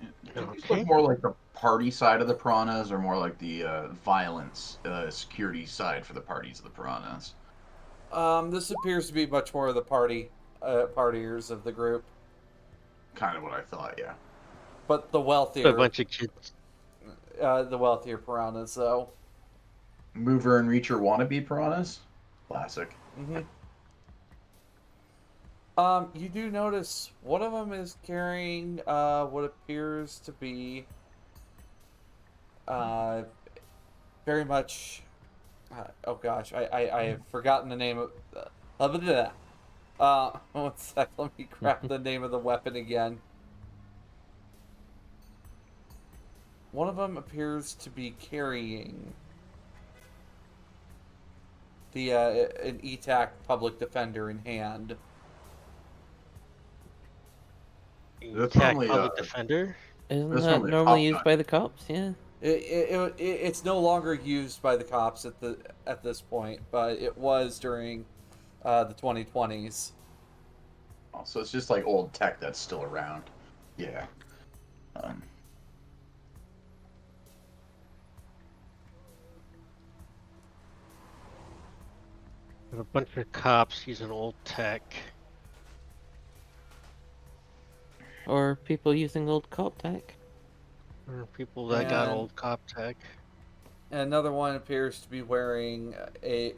Do these Okay. look more like the party side of the piranhas, or more like the violence security side for the parties of the piranhas? This appears to be much more of the partiers of the group, Kind of what I thought. Yeah. but the A wealthier, bunch of kids. the wealthier piranhas, though. Mover and Reacher wannabe piranhas. Classic. You do notice one of them is carrying what appears to be very much. Oh gosh, I have forgotten the name of. One sec. Let me grab the name of the weapon again. One of them appears to be carrying the an ETAC public defender in hand. That's Attack normally, public defender. Isn't That's that normally a normally cop used gun. by the cops? Yeah. It's no longer used by the cops at this point, but it was during the 2020s. Oh, so it's just like old tech that's still around. Yeah. A bunch of cops using old tech. Or people using old cop tech. Or people that got And- old cop tech. Another one appears to be wearing a.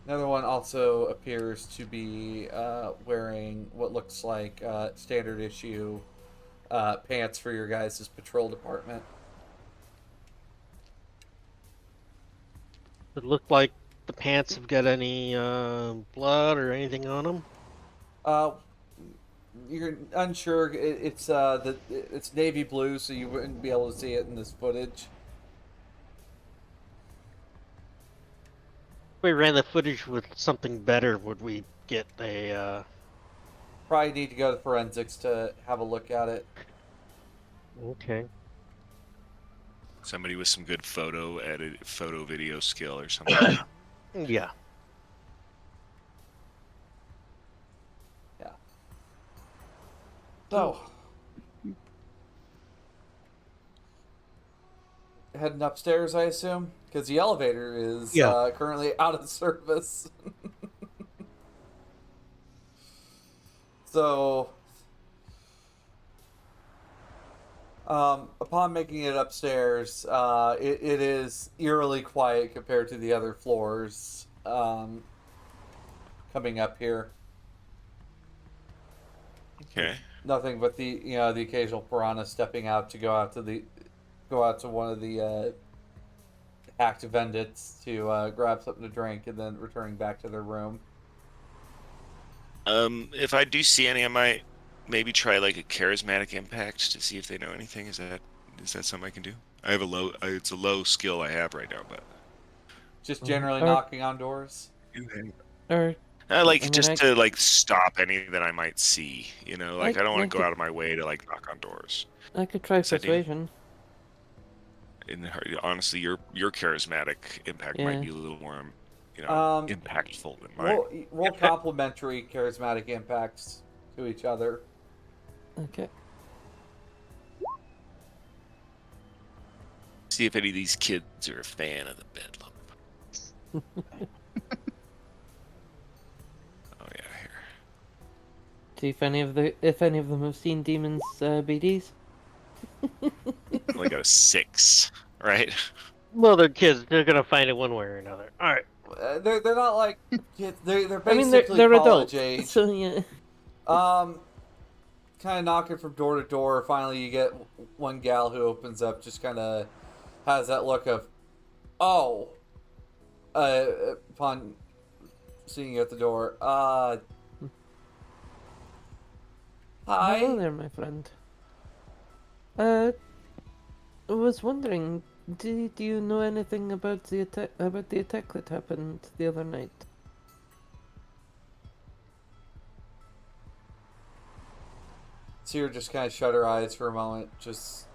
Another one also appears to be wearing what looks like standard issue pants for your guys' patrol department. It looked like the pants have got any blood or anything on them. You're unsure. It's it's navy blue, so you wouldn't be able to see it in this footage. If we ran the footage with something better, would we get a? Probably need to go to forensics to have a look at it. Okay. Somebody with some good photo video skill or something. Yeah. Yeah. So, heading upstairs, I assume, because the elevator is Yeah. currently out of service. So, upon making it upstairs, it is eerily quiet compared to the other floors coming up here. Okay. nothing but the occasional piranha stepping out to go out to one of the hacked vendits to grab something to drink and then returning back to their room. If I do see any, I might maybe try like a charismatic impact to see if they know anything. Is that something I can do? I have it's a low skill I have right now, but Just generally Or knocking on doors. or I like I mean, just to like stop any that I might see. I Like I don't I want to go could out of my way to like knock on doors. I could try Yes, I do. persuasion. Honestly, your charismatic impact might Yeah. be a little more, Um, impactful than mine. roll complementary charismatic impacts to each other. Okay. See if any of these kids are a fan of the bedlam. Oh yeah, here. See if any of them have seen demons BDs. Only got a 6, right? Well, they're kids. They're gonna find it one way or another. All right. They're not like kids. They're I mean, basically they're college adults, age. so yeah. Kind of knocking from door to door. Finally, you get one gal who opens up. Just kind of has that look of, oh, upon seeing you at the door. Hi. Hello there, my friend. I was wondering, do you know anything about the attack that happened the other night? Seer just kind of shut her eyes for a moment. Just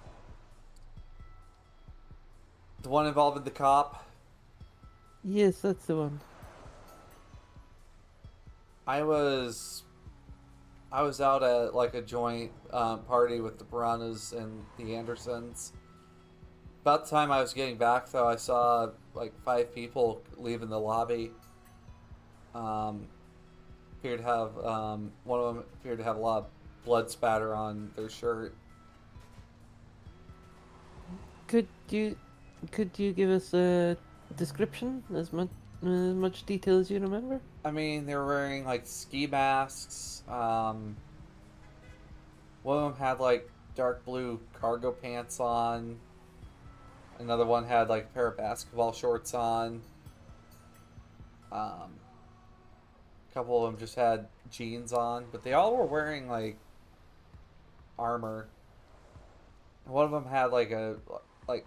the one involving the cop. Yes, that's the one. I was out at like a joint party with the Piranhas and the Andersons. About the time I was getting back, though, I saw like 5 people leaving the lobby. Appeared to have one of them appeared to have a lot of blood spatter on their shirt. Could you give us a description, as much detail as you remember? I mean, they were wearing like ski masks. One of them had like dark blue cargo pants on. Another one had like a pair of basketball shorts on. A couple of them just had jeans on, but they all were wearing like armor. One of them had like like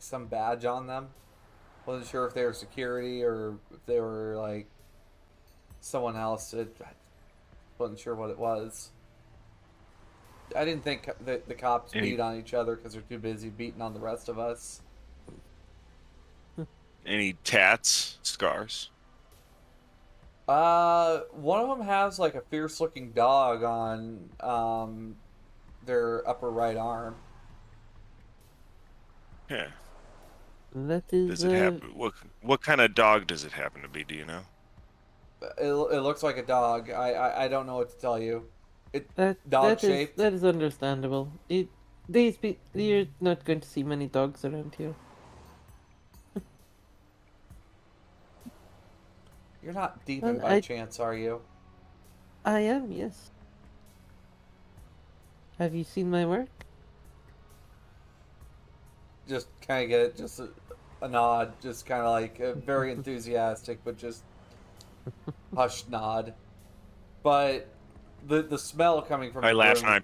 some badge on them. Wasn't sure if they were security or if they were like someone else. Wasn't sure what it was. I didn't think the cops beat on each other because they're too busy beating on the rest of us. Any tats, scars? One of them has like a fierce-looking dog on their upper right arm. Yeah. That is. Does it happen? What kind of dog does it happen to be? Do you know? It looks like a dog. I don't know what to tell you. Dog that shaped. that is understandable. You're not going to see many dogs around here. You're not demon Well, by chance, are you? I am, yes. Have you seen my work? Just kind of get just a nod, just kind of like very enthusiastic, but just hushed nod. But the smell coming from I the laugh room.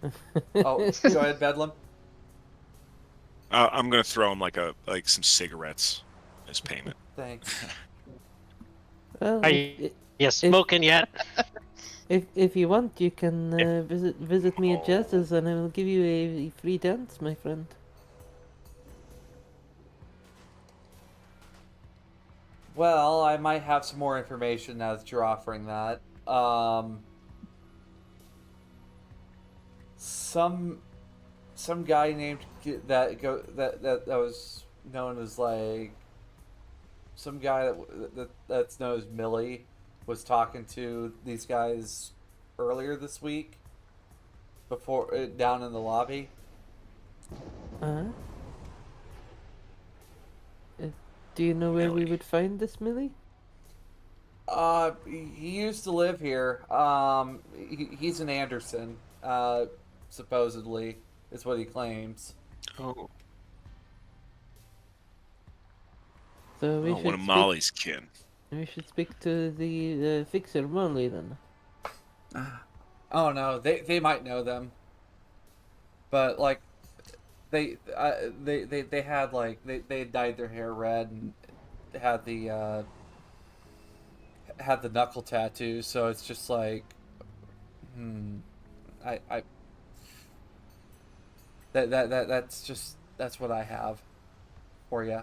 and Oh, go ahead, Bedlam. I'm gonna throw him like some cigarettes as payment. Thanks. Well, Are you smoking yet? if you want, you can visit me at Jazz's, and I will give you a free dance, my friend. Well, I might have some more information now that you're offering that. Some guy named that was known as like some guy that's known as Millie was talking to these guys earlier this week before down in the lobby. Uh-huh. Do you know where we Millie. would find this Millie? He used to live here. He's an Anderson. Supposedly, is what he claims. Oh, So we oh, one should of speak. Molly's kin. We should speak to the fixer Molly then. Oh no, they might know them, but like they had like they had dyed their hair red and had the knuckle tattoo, so it's just like, hmm, I that's what I have for you.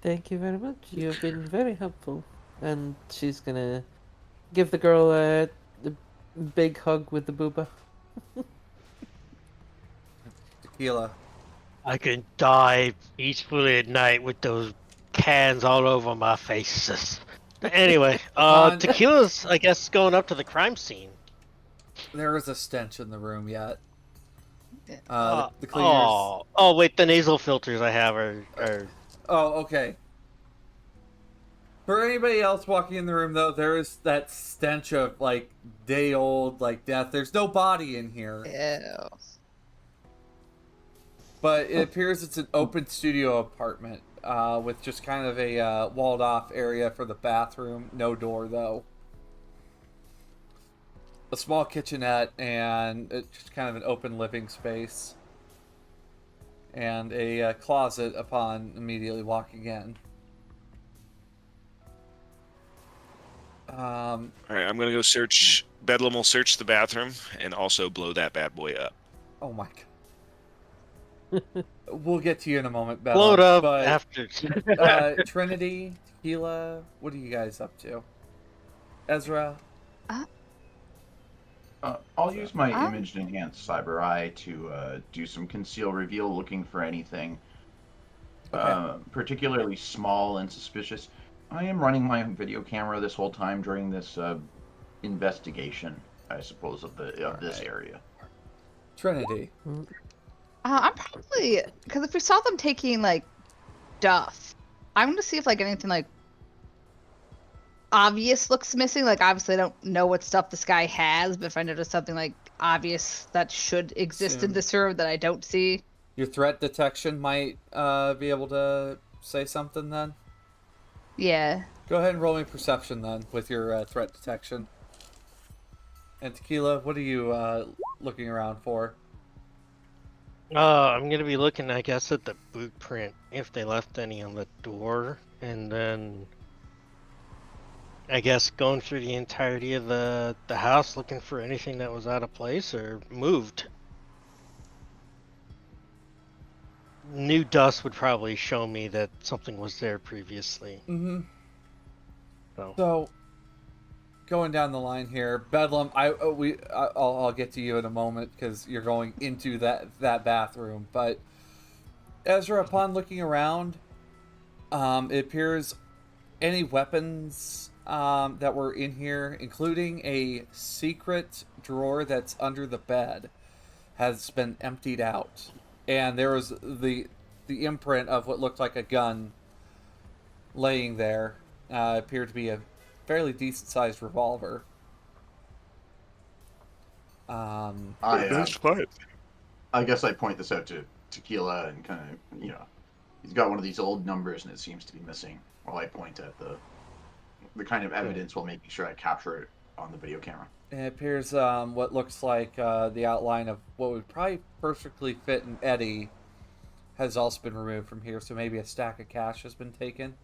Thank you very much. You have been very helpful. And she's gonna give the girl the big hug with the booba. Tequila. I can die peacefully at night with those cans all over my faces. Anyway, Upon tequila's, I guess, going up to the crime scene. there is a stench in the room yet. Yeah. The cleaners. Oh, wait, the nasal filters I have are Oh, okay. For anybody else walking in the room, though, there is that stench of like day old, like death. There's no body in here, Ew. but it appears it's an open studio apartment with just kind of a walled off area for the bathroom. No door, though. A small kitchenette and just kind of an open living space. And a closet upon immediately walking in. All right, I'm gonna go search. Bedlam will search the bathroom and also blow that bad boy up. Oh my god. We'll get to you in a moment, Bella. blown up But after. Trinity, Tequila, what are you guys up to? Ezra? I'll use my Um, image enhanced cyber eye to do some conceal reveal, looking for anything Okay. particularly small and suspicious. I am running my video camera this whole time during this investigation, I suppose, of this Alright. area. Trinity. I'm probably because if we saw them taking like stuff, I'm gonna see if like anything like obvious looks missing. Like obviously I don't know what stuff this guy has, but if I notice something like obvious that should exist in Soon. this room that I don't see, Your threat detection might be able to say something then. yeah. Go ahead and roll me perception then with your threat detection. And Tequila, what are you looking around for? I'm gonna be looking, I guess, at the boot print if they left any on the door, and then I guess going through the entirety of the house looking for anything that was out of place or moved. New dust would probably show me that something was there previously. Mm-hmm. So, So, going down the line here, Bedlam. I'll get to you in a moment because you're going into that bathroom. But Ezra, upon looking around, it appears any weapons that were in here, including a secret drawer that's under the bed, has been emptied out, and there was the imprint of what looked like a gun laying there. Appeared to be a fairly decent sized revolver. I fine. I guess I point this out to Tequila and kind of, he's got one of these old numbers and it seems to be missing. While I point at the kind of evidence while making sure I capture it on the video camera. It appears what looks like the outline of what would probably perfectly fit an Eddie has also been removed from here, so maybe a stack of cash has been taken.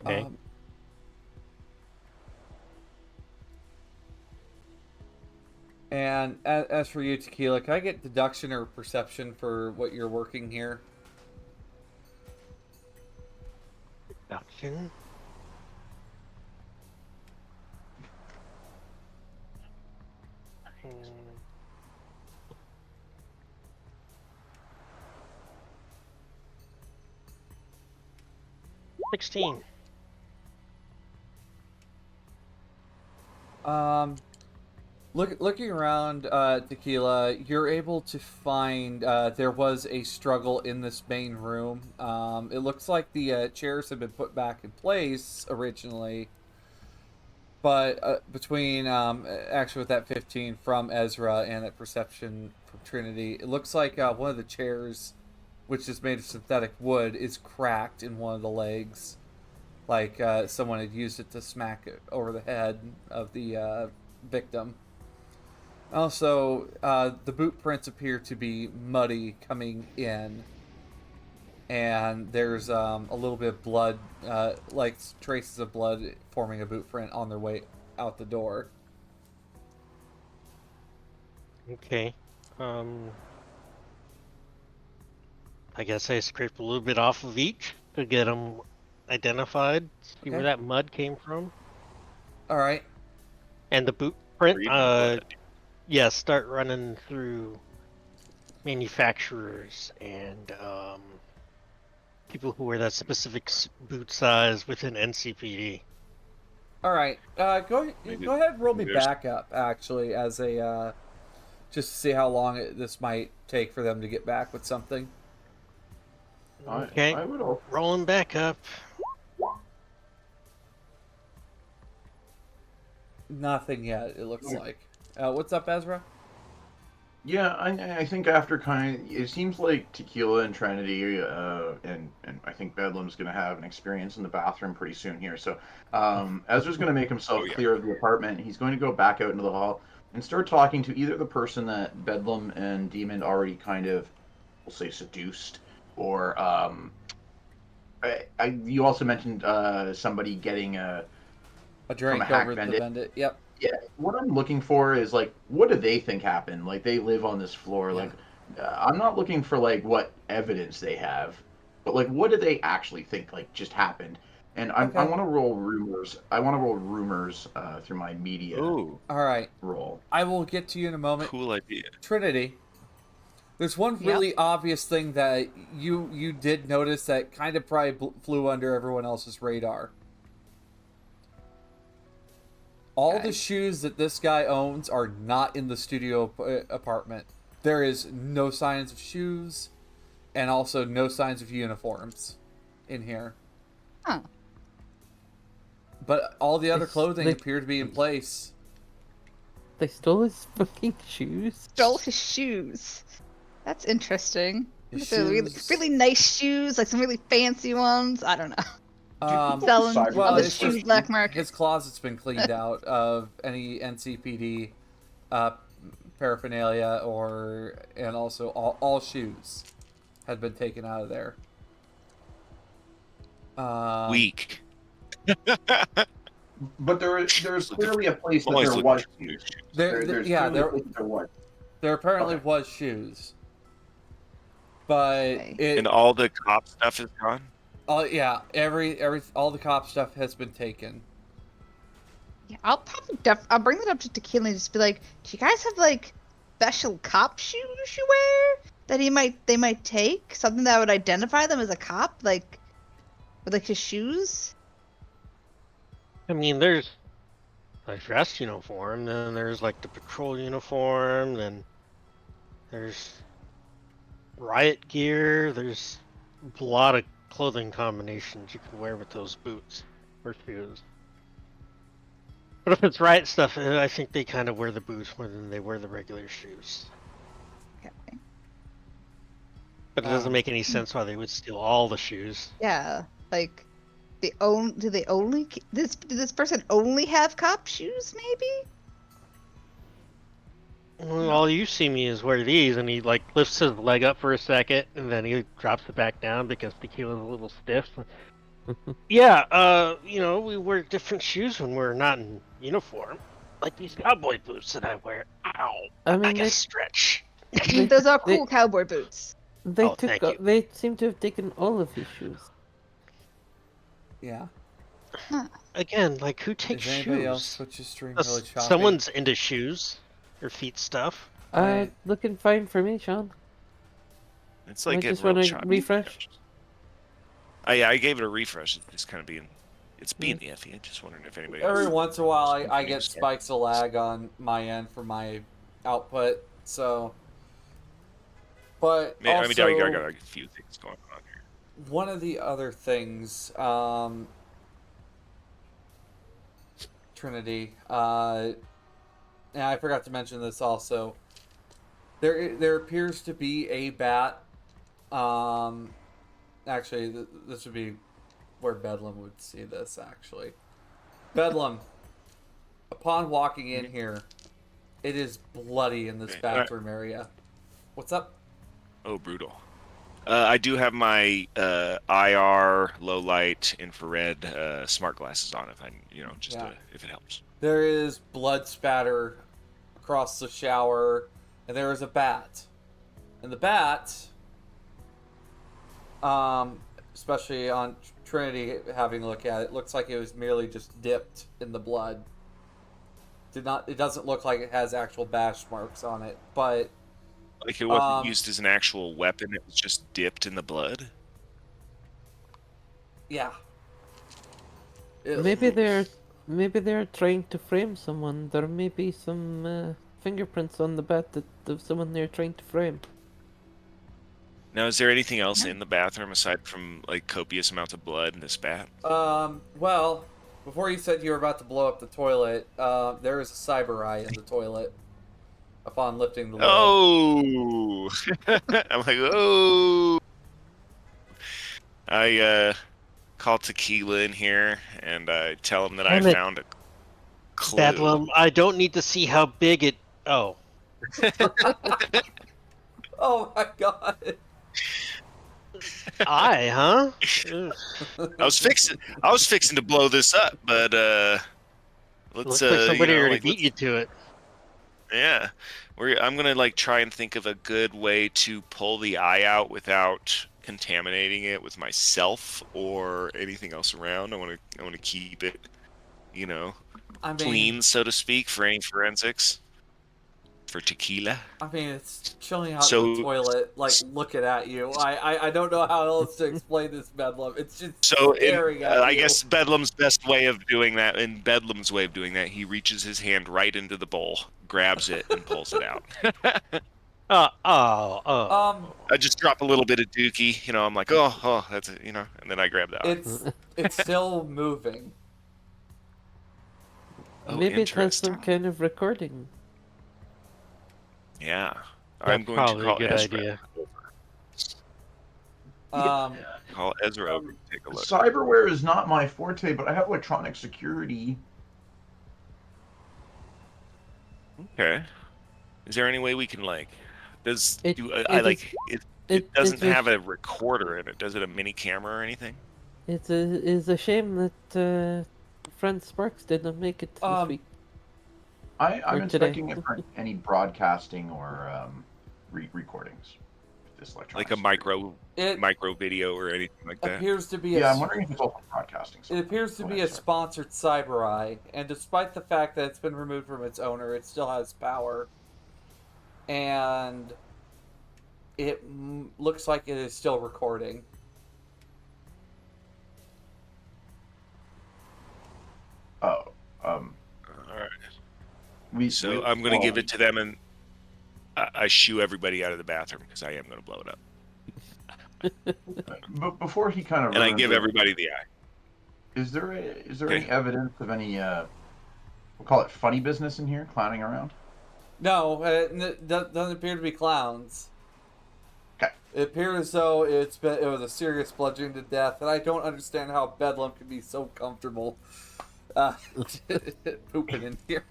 okay. And as for you, Tequila, can I get deduction or perception for what you're working here? Production. Hmm. 16. Looking around, Tequila, you're able to find there was a struggle in this main room. It looks like the chairs have been put back in place originally, but between actually with that 15 from Ezra and that perception from Trinity, it looks like one of the chairs, which is made of synthetic wood, is cracked in one of the legs, like someone had used it to smack it over the head of the victim. Also, the boot prints appear to be muddy coming in, and there's a little bit of blood, like traces of blood forming a boot print on their way out the door. Okay. I guess I scraped a little bit off of each to get them identified. See where Okay. that mud came from. All right. And the boot print, Reading blood. yeah, start running through manufacturers and people who wear that specific boot size within NCPD. All right. Go ahead and roll me maybe there's- back up, actually, as a just to see how long this might take for them to get back with something. Okay, I would also. rolling back up. Nothing yet. It looks like. What's up, Ezra? Yeah, I think after it seems like Tequila and Trinity, and I think Bedlam's going to have an experience in the bathroom pretty soon here. So, Ezra's going to make himself Oh, yeah. clear of the apartment. He's going to go back out into the hall and start talking to either the person that Bedlam and Demon already kind of, we'll say, seduced, or you also mentioned somebody getting A drink Hack over the Bandit. bandit. Yep. Yeah, what I'm looking for is like, what do they think happened? Like, they live on this floor. Yeah. Like, I'm not looking for like what evidence they have, but like, what do they actually think like just happened? And I Okay. want to roll rumors. I want to roll rumors through my media Ooh, All right. roll. I will get to you in a moment. cool idea. Trinity, there's one really obvious thing that you did notice that kind of probably flew under everyone else's radar. All the shoes that this guy owns are not in the studio apartment. There is no signs of shoes, and also no signs of uniforms in here. Huh. But all the other It's clothing like- appear to be in place. They stole his fucking shoes. Stole his shoes. That's interesting. His They're really, shoes- really nice shoes, like some really fancy ones. I don't know. Well, Selling well, other it's shoes just- black market. His closet's been cleaned out of any NCPD paraphernalia, and also all shoes had been taken out of there. Weak. But there's clearly a place that Always there looking was for new shoes. shoes. There's yeah, clearly a place that there was. there apparently Okay. was shoes, but Okay. And all the cop stuff is gone. yeah, all the cop stuff has been taken. Yeah, I'll probably I'll bring that up to Tequila and just be like, "Do you guys have like special cop shoes you wear that they might take? Something that would identify them as a cop, like with like his shoes?" I mean, there's a dress uniform, then there's like the patrol uniform, then there's riot gear, there's a lot of clothing combinations you can wear with those boots or shoes. But if it's riot stuff, I think they kind of wear the boots more than they wear the regular shoes. Okay. But it doesn't make any sense why they would steal all the shoes. Yeah, like do they only did this person only have cop shoes? Maybe. Well, all you see me is wear these, and he like lifts his leg up for a second, and then he drops it back down because Tequila's a little stiff. Yeah, we wear different shoes when we're not in uniform, like these cowboy boots that I wear. Ow! I I mean, guess stretch. Those are they- cool cowboy boots. they Oh, took. thank you. They seem to have taken all of his shoes. Yeah. Again, like who takes Is anybody shoes? else switches stream Unless really shopping? someone's into shoes or feet stuff. Right. Looking fine for me, Sean. It's like I getting just real wanna choppy. refresh. I gave it a refresh. It's just kind of being It's being the Effie. I'm just wondering if anybody Every else. once in a while, I get Names. spikes of lag on my end for my output. So, but I mean, I also got a few things going on here. one of the other things, Trinity, and I forgot to mention this also. There appears to be a bat. Actually, this would be where Bedlam would see this. Actually, Bedlam. Upon walking in here, it is bloody in this Okay, bathroom area. What's up? Oh, brutal. I do have my IR, low light, infrared smart glasses on. If I, just Yeah. if it helps. There is blood spatter across the shower, and there is a bat. And the bat, especially on Trinity having a look at it, looks like it was merely just dipped in the blood. It doesn't look like it has actual bash marks on it, but Like it wasn't used as an actual weapon; it was just dipped in the blood. yeah. Maybe they're trying to frame someone. There may be some fingerprints on the bat of someone they're trying to frame. Now, is there anything else in the bathroom aside from like copious amounts of blood in this bat? Well, before you said you were about to blow up the toilet, there is a cyber eye in the toilet. Upon lifting the lid. Oh, I'm like, oh. I call Tequila in here and I tell him that I Damn it. found a clue. Bedlam, I don't need to see how big it. Oh. Oh my god. Huh? I was fixing to blow this up, but let's Looks like somebody already like, beat you to it. yeah. I'm gonna like try and think of a good way to pull the eye out without contaminating it with myself or anything else around. I want to keep it, clean, so to speak, for any forensics. For Tequila. I mean, it's chilling out in the toilet, like looking at you. I don't know how else to explain this, Bedlam. It's just staring at you. I guess Bedlam's best way of doing that, he reaches his hand right into the bowl, grabs it, and pulls it out. I just drop a little bit of dookie, I'm like, oh, that's it, and then I grab that. It's still moving. Oh, Maybe it has some interesting. kind of recording. Yeah, That's I'm going to probably call a good Ezra. idea. Call Ezra over to take a look. Cyberware is not my forte, but I have electronic security. Okay. Is there any way we can it doesn't have a recorder in it? Does it a mini camera or anything? It's a shame that friend Sparks didn't make it this week. I'm today. expecting it for any broadcasting or recordings. This electronic Like a micro video or anything like that? Appears to be I'm wondering if it's also broadcasting. It appears to be a sponsored cyber eye, and despite the fact that it's been removed from its owner, it still has power. And it looks like it is still recording. Oh, all right. I'm going to give it to them, and I shoo everybody out of the bathroom because I am going to blow it up. But before he kind of and I give everybody the eye. Is there any evidence of any we'll call it funny business in here, clowning around? No, it doesn't appear to be clowns. Okay. It appears as though it was a serious bludgeoning to death, and I don't understand how Bedlam can be so comfortable pooping in here.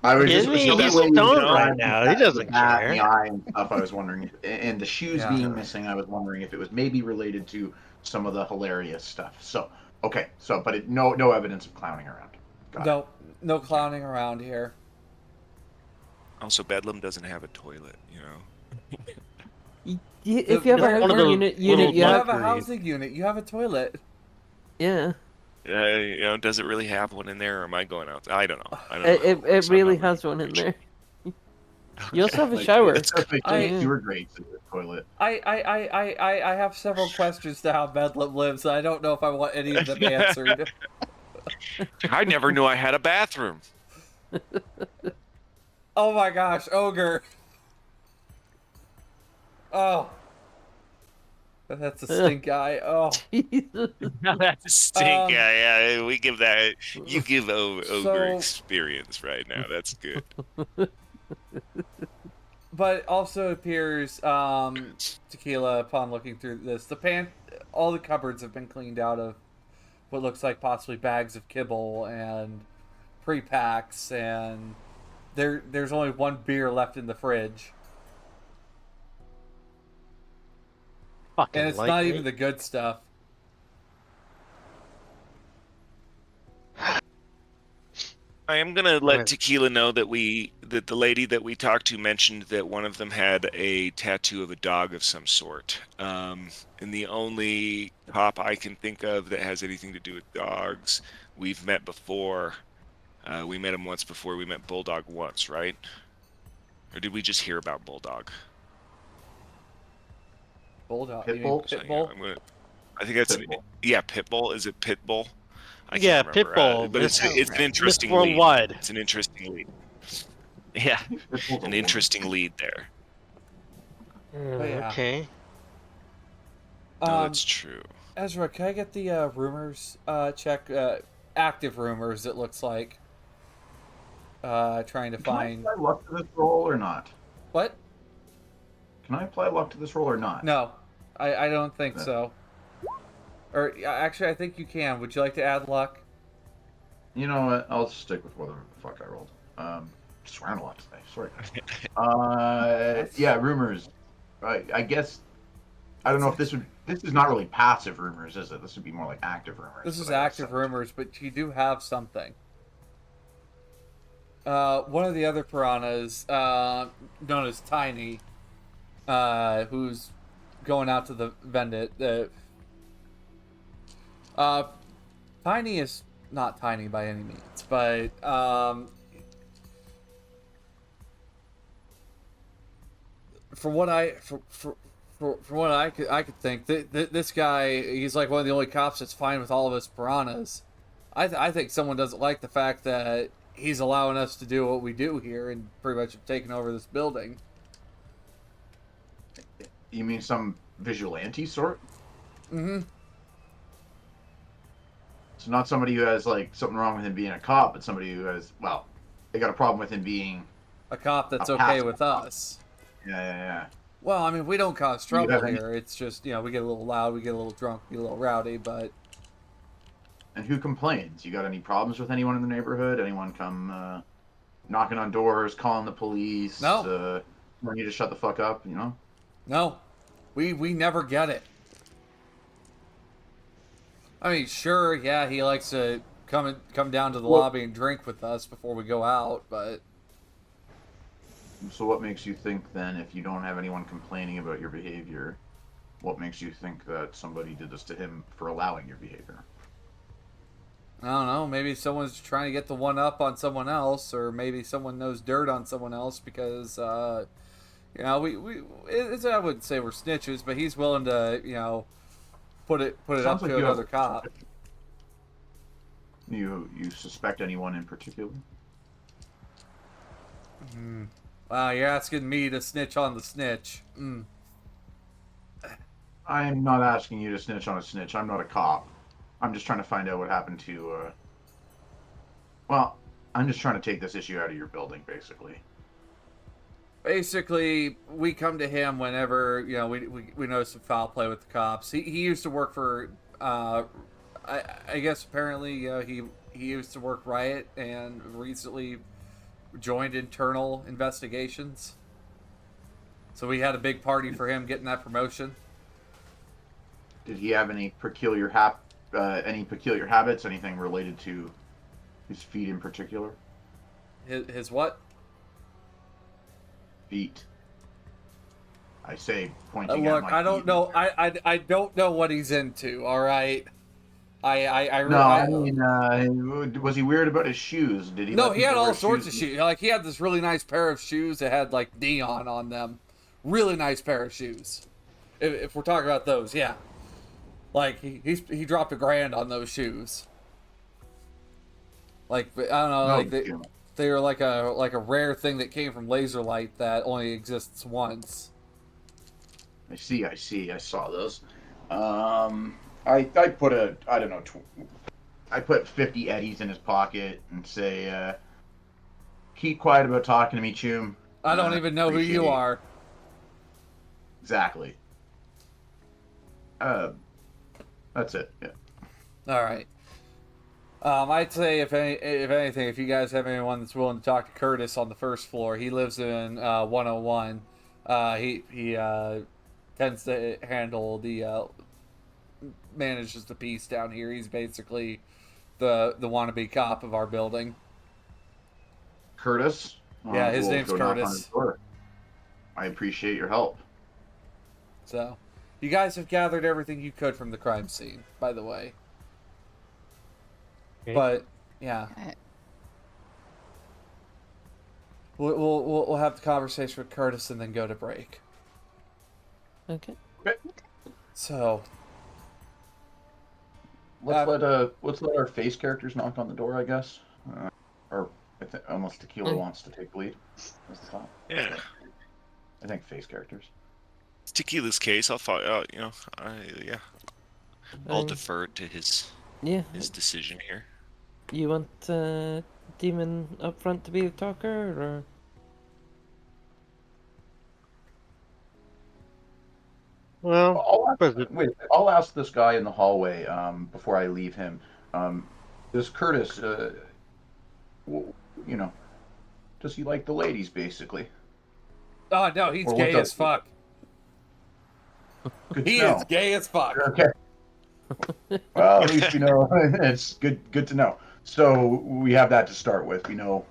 I was He's stoned right now. He doesn't care. The eye and stuff. I was wondering, and the shoes being missing. I was wondering if it was maybe related to some of the hilarious stuff. So okay, but no evidence of clowning around. No clowning around here. Also, Bedlam doesn't have a toilet, If you have a housing unit, you have a housing unit. You have a toilet. Yeah. Does it really have one in there, or am I going out? I don't know. It really has one in there. You also have a shower. You were great. toilet. I have several questions to how Bedlam lives. And I don't know if I want any of them answered. I never knew I had a bathroom. Oh my gosh, ogre. Oh. That's a stink eye. Oh. Jesus. That's a stink. Um, Yeah, we give that. You give ogre So- experience right now. That's good. But it also appears, Tequila, upon looking through this, all the cupboards have been cleaned out of what looks like possibly bags of kibble and pre-packs, and there's only one beer left in the fridge. Fucking And it's not lightweight. even the good stuff. I am gonna let Right. Tequila know that the lady that we talked to mentioned that one of them had a tattoo of a dog of some sort. And the only cop I can think of that has anything to do with dogs, we've met before. We met him once before. We met Bulldog once, right? Or did we just hear about Bulldog? Bulldog. You mean Pitbull? So, yeah, Pitbull? I think that's Pitbull. yeah, Pitbull. Is it Pitbull? I Yeah, can't remember. Pitbull. But it's Miss- an interesting Miss lead. Worldwide. It's an interesting lead. Yeah, Pitbull's a an woman. interesting lead there. yeah. Okay. No, that's true. Ezra, can I get the rumors check? Active rumors, it looks like. Trying to Can I find... apply luck to this roll or not? What? Can I apply luck to this roll or not? No, I don't think No. so. Or, actually, I think you can. Would you like to add luck? You know what? I'll stick with whatever the fuck I rolled. Swearing a lot today. Sorry. Yeah, rumors. I guess. I don't know if this would. This is not really passive rumors, is it? This would be more like active rumors. This is but I guess active that- rumors, but you do have something. One of the other piranhas, known as Tiny, who's going out to the vendit. Tiny is not tiny by any means, but from what I could think, this guy, he's like one of the only cops that's fine with all of his piranhas. I think someone doesn't like the fact that he's allowing us to do what we do here and pretty much have taken over this building. You mean some vigilante sort? Mm-hmm. So not somebody who has like something wrong with him being a cop, but somebody who has they got a problem with him being. A cop that's A okay passive with cop. us. Yeah. Well, I mean, we don't cause Do you trouble have any- here. It's just, we get a little loud, we get a little drunk, we get a little rowdy, but And who complains? You got any problems with anyone in the neighborhood? Anyone come knocking on doors, calling the police? No. Telling you to shut the fuck up? You know. no, we never get it. I mean, sure, yeah, he likes to come down to the Well- lobby and drink with us before we go out, but So what makes you think then, if you don't have anyone complaining about your behavior, what makes you think that somebody did this to him for allowing your behavior? I don't know, maybe someone's trying to get the one up on someone else, or maybe someone knows dirt on someone else because, I wouldn't say we're snitches, but he's willing to, put it Sounds up like to you have- another cop. You suspect anyone in particular? Wow, you're asking me to snitch on the snitch. I'm not asking you to snitch on a snitch. I'm not a cop. I'm just trying to find out what happened to. I'm just trying to take this issue out of your building, basically. Basically, we come to him whenever we notice some foul play with the cops. He used to work for, I guess apparently he used to work Riot and recently joined internal investigations. So we had a big party for him getting that promotion. Did he have any peculiar habits? Anything related to his feet in particular? His what? Feet. I say, pointing at Look, my I don't feet. know. I don't know what he's into. All right. No, I mean, was he weird about his shoes? Did he? No, let he had people all wear sorts of shoes. Like he had this really nice pair of shoes that had like neon on them, really nice pair of shoes. If we're talking about those, yeah. Like he dropped $1,000 on those shoes. Like I don't know, No, like they were like a rare thing that came from Laserlight that only exists once. I see. I saw those. I put I don't know. I put 50 eddies in his pocket and say, "Keep quiet about talking to me, Choom." I don't even know who you appreciate- are. Exactly. That's it. Yeah. All right. I'd say if anything, if you guys have anyone that's willing to talk to Curtis on the first floor, he lives in 101. He tends to handle the manages the peace down here. He's basically the wannabe cop of our building. Curtis. Yeah, his we'll name's go knock on Curtis. his door. I appreciate your help. So, you guys have gathered everything you could from the crime scene, by the way. Okay. But yeah, we'll have the conversation with Curtis and then go to break. Okay. So, Let's let our face characters knock on the door, I guess. Or almost Tequila wants to take the lead. That's the thought. Yeah. I think face characters. It's Tequila's case. I'll follow. I'll Um, defer to his Yeah. decision here. You want Demon up front to be the talker, or? Well, I'll ask this guy in the hallway before I leave him. This Curtis, does he like the ladies, basically? oh no, he's Or gay what's as up? fuck. Good to He know. is gay as fuck. Okay. Well, at least it's good to know. So we have that to start with. We know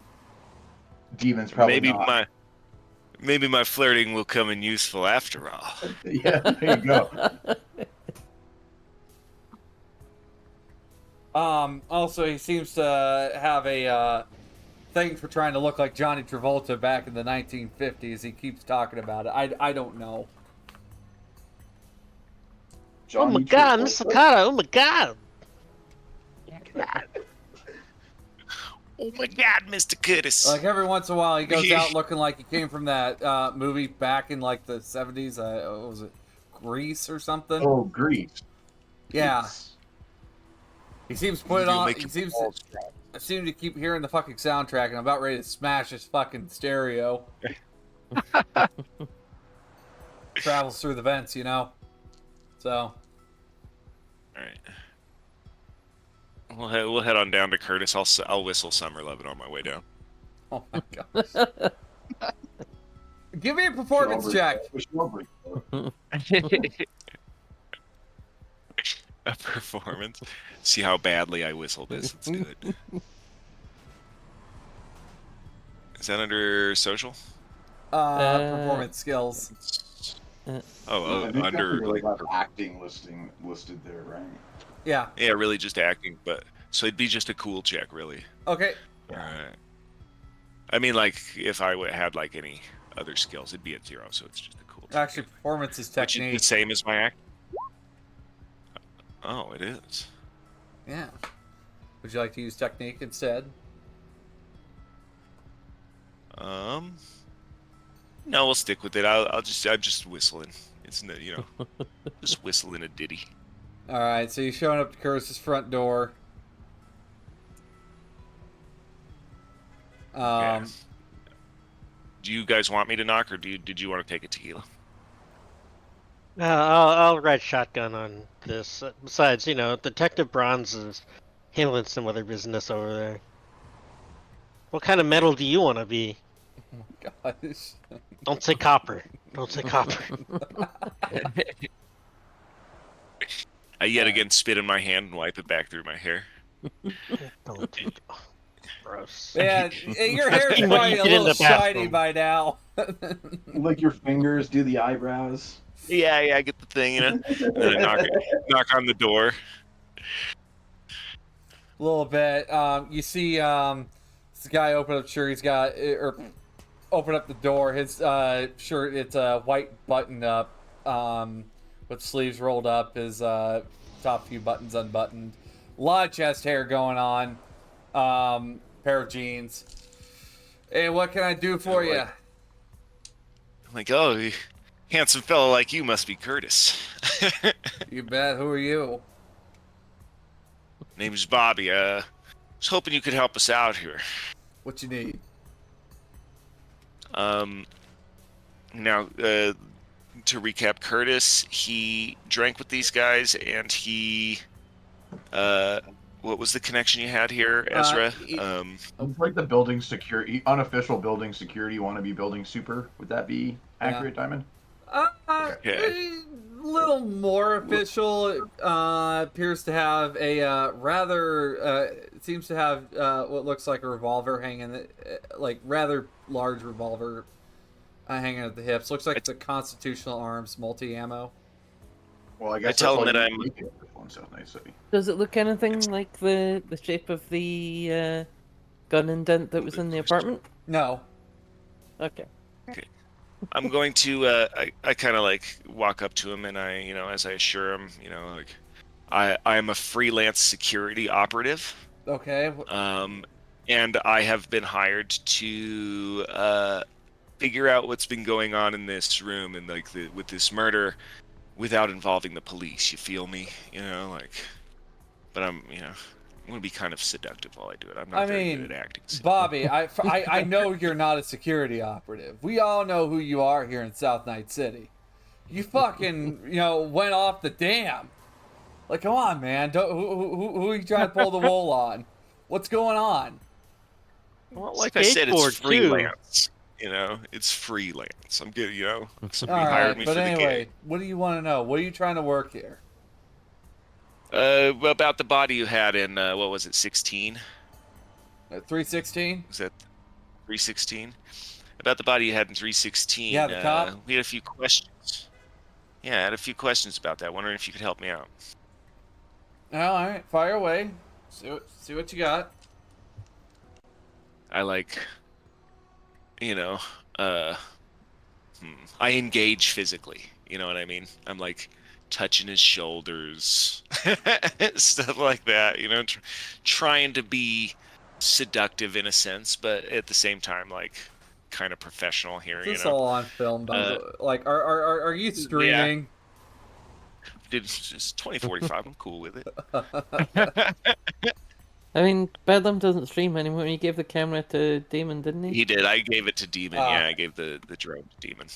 demons probably not. Maybe my flirting will come in useful after all. Yeah, there you go. Also, he seems to have a thing for trying to look like Johnny Travolta back in the 1950s. He keeps talking about it. I don't know. oh my Johnny God, Travolta. Mr. Carter! Oh my God! Oh my God, Mr. Curtis! Like every once in a while, he goes out looking like he came from that movie back in like the 70s. What was it, Grease or something? Oh, Greece. Yeah. Yes. He seems to put it You'll on. make He your seems. balls drop. I seem to keep hearing the fucking soundtrack, and I'm about ready to smash his fucking stereo. Travels through the vents, you know. So. All right. We'll head on down to Curtis. I'll whistle Summer Lovin' on my way down. Oh my gosh. Give me a performance check. A performance. See how badly I whistle this. Let's do it. Is that under social? Performance skills. Under like acting listed there, right? Yeah. yeah, really just acting, but so it'd be just a cool check, really. Okay. All right. I mean, like if I had like any other skills, it'd be at 0, so it's just a cool check. Actually, performance is Which is technique. the same as my act. Oh, it is. Yeah. Would you like to use technique instead? No, we'll stick with it. I'm just whistling. It's just whistling a ditty. All right. So you're showing up to Curtis's front door. Yeah. Do you guys want me to knock, or did you want to take a tequila? I'll ride shotgun on this. Besides, Detective Bronze is handling some other business over there. What kind of metal do you want to be? Oh my gosh. Don't say copper. Don't say copper. I yet again spit in my hand and wipe it back through my hair. Don't do that. Gross. Yeah, your hair's What probably you a did in little the bathroom. shiny by now. Lick your fingers, do the eyebrows. Yeah, I get the thing, and then I knock on the door. A little bit. You see this guy open up. Sure, he's got. open up the door. His shirt, it's a white button up, with sleeves rolled up. His top few buttons unbuttoned. A lot of chest hair going on. Pair of jeans. Hey, what can I do for you? Like, oh, handsome fellow like you must be Curtis. You bet. Who are you? Name is Bobby. Was hoping you could help us out here. What you need? Now, to recap, Curtis, he drank with these guys, and he, what was the connection you had here, Ezra? It's like the building security, unofficial building security wannabe building super. Would that be accurate, Diamond? Okay. A little more official. Appears to have a rather. Seems to have what looks like a revolver hanging, like rather large revolver, hanging at the hips. Looks like it's a constitutional arms multi-ammo. Well, I guess I tell that's him all that you I'm- need to make this one sound nice, City. Does it look anything like the shape of the gun indent that was in the apartment? No. Okay. I'm going to, I kind of like walk up to him and I, as I assure him, like, I am a freelance security operative. Okay. And I have been hired to, figure out what's been going on in this room and like with this murder without involving the police. You feel me? But I'm going to be kind of seductive while I do it. I'm not very good at acting. So. Bobby, I know you're not a security operative. We all know who you are here in South Night City. You fucking, went off the dam. Like, come on, man. Who are you trying to pull the wool on? What's going on? Well, like I said, it's Skateboard, too. freelance. It's freelance. I'm good, somebody All hired right, me but for the anyway, gig. what do you want to know? What are you trying to work here? About the body you had in, what was it, 16? 316? Was that 316? About the body you had in 316. Yeah, the cop? We had a few questions. Yeah, I had a few questions about that. Wondering if you could help me out. Oh, all right, fire away. See what you got. I I engage physically. You know what I mean? I'm like touching his shoulders, stuff like that. Trying to be seductive in a sense, but at the same time, like kind of professional here. Is this all on film? Like, are you streaming? Dude, it's just 2045. I'm cool with it. I mean, Bedlam doesn't stream anymore. He gave the camera to Damon, didn't he? He did. I gave it to Demon. Yeah, I gave the drone to Demon.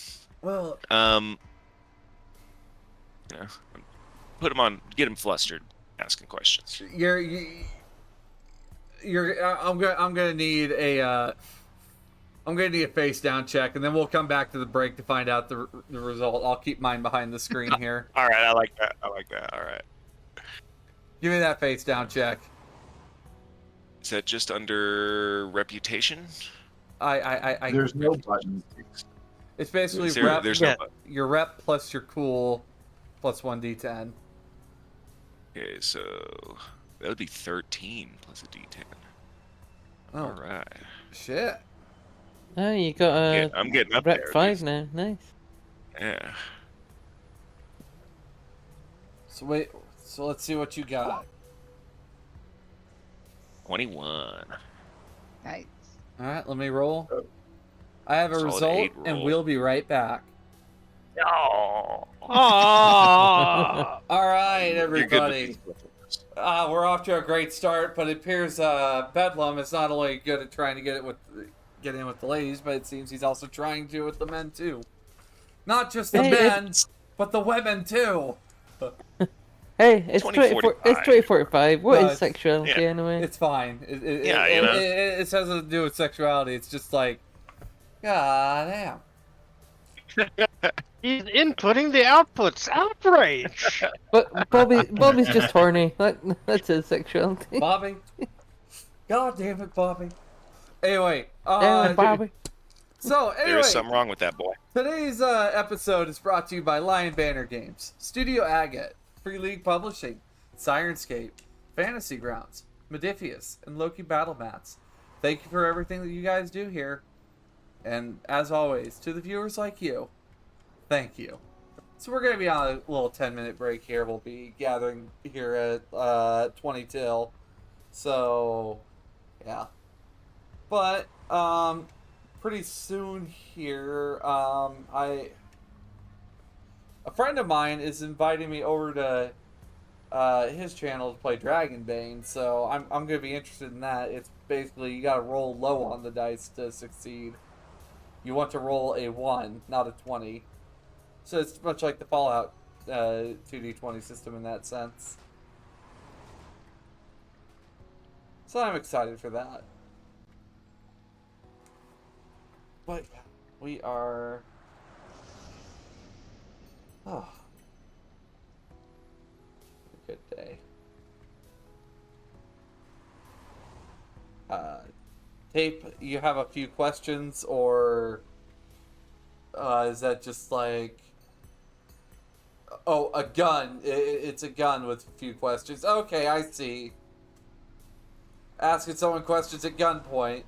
Well, put him on, get him flustered, asking questions. I'm gonna need a face down check, and then we'll come back to the break to find out the result. I'll keep mine behind the screen here. All right, I like that. All right. Give me that face down check. Is that just under reputation? There's no button. It's basically There's no button. your rep plus your cool plus 1d10. Okay, so that would be 13 plus a d10. Oh, All right. shit. Oh, you got a I'm getting up rep there. 5 now. Nice. Yeah. So let's see what you got. 21. Nice. All right, let me roll. I have a Solid result, 8 and roll. we'll be right back. Oh. Ah! All right, You're good with everybody. these buttons. We're off to a great start, but it appears Bedlam is not only good at trying to get in with the ladies, but it seems he's also trying to with the men too. Not just the Hey, men, but the women too. Hey, it's 2045. It's 2045. What No, is it's- sexuality yeah. anyway? It's fine. Yeah, it has nothing to do with sexuality. It's just like, god damn. He's inputting the outputs. Outrage! But Bobby's just horny. That's his sexuality. Bobby. God damn it, Bobby. Anyway, Bobby. So There anyway, is something wrong with that boy. today's episode is brought to you by Lion Banner Games, Studio Agate, Free League Publishing, Sirenscape, Fantasy Grounds, Modifius, and Loki Battle Mats. Thank you for everything that you guys do here. And as always, to the viewers like you, thank you. So we're going to be on a little 10-minute break here. We'll be gathering here at 20 till. So, yeah. But, pretty soon here, a friend of mine is inviting me over to his channel to play Dragonbane, so I'm going to be interested in that. It's basically, you got to roll low on the dice to succeed. You want to roll a 1, not a 20. So it's much like the Fallout 2d20 system in that sense. So I'm excited for that. But yeah, we are... Oh. Good day. Tape, you have a few questions, or is that just like... Oh, a gun. It's a gun with a few questions. Okay, I see. Asking someone questions at gunpoint.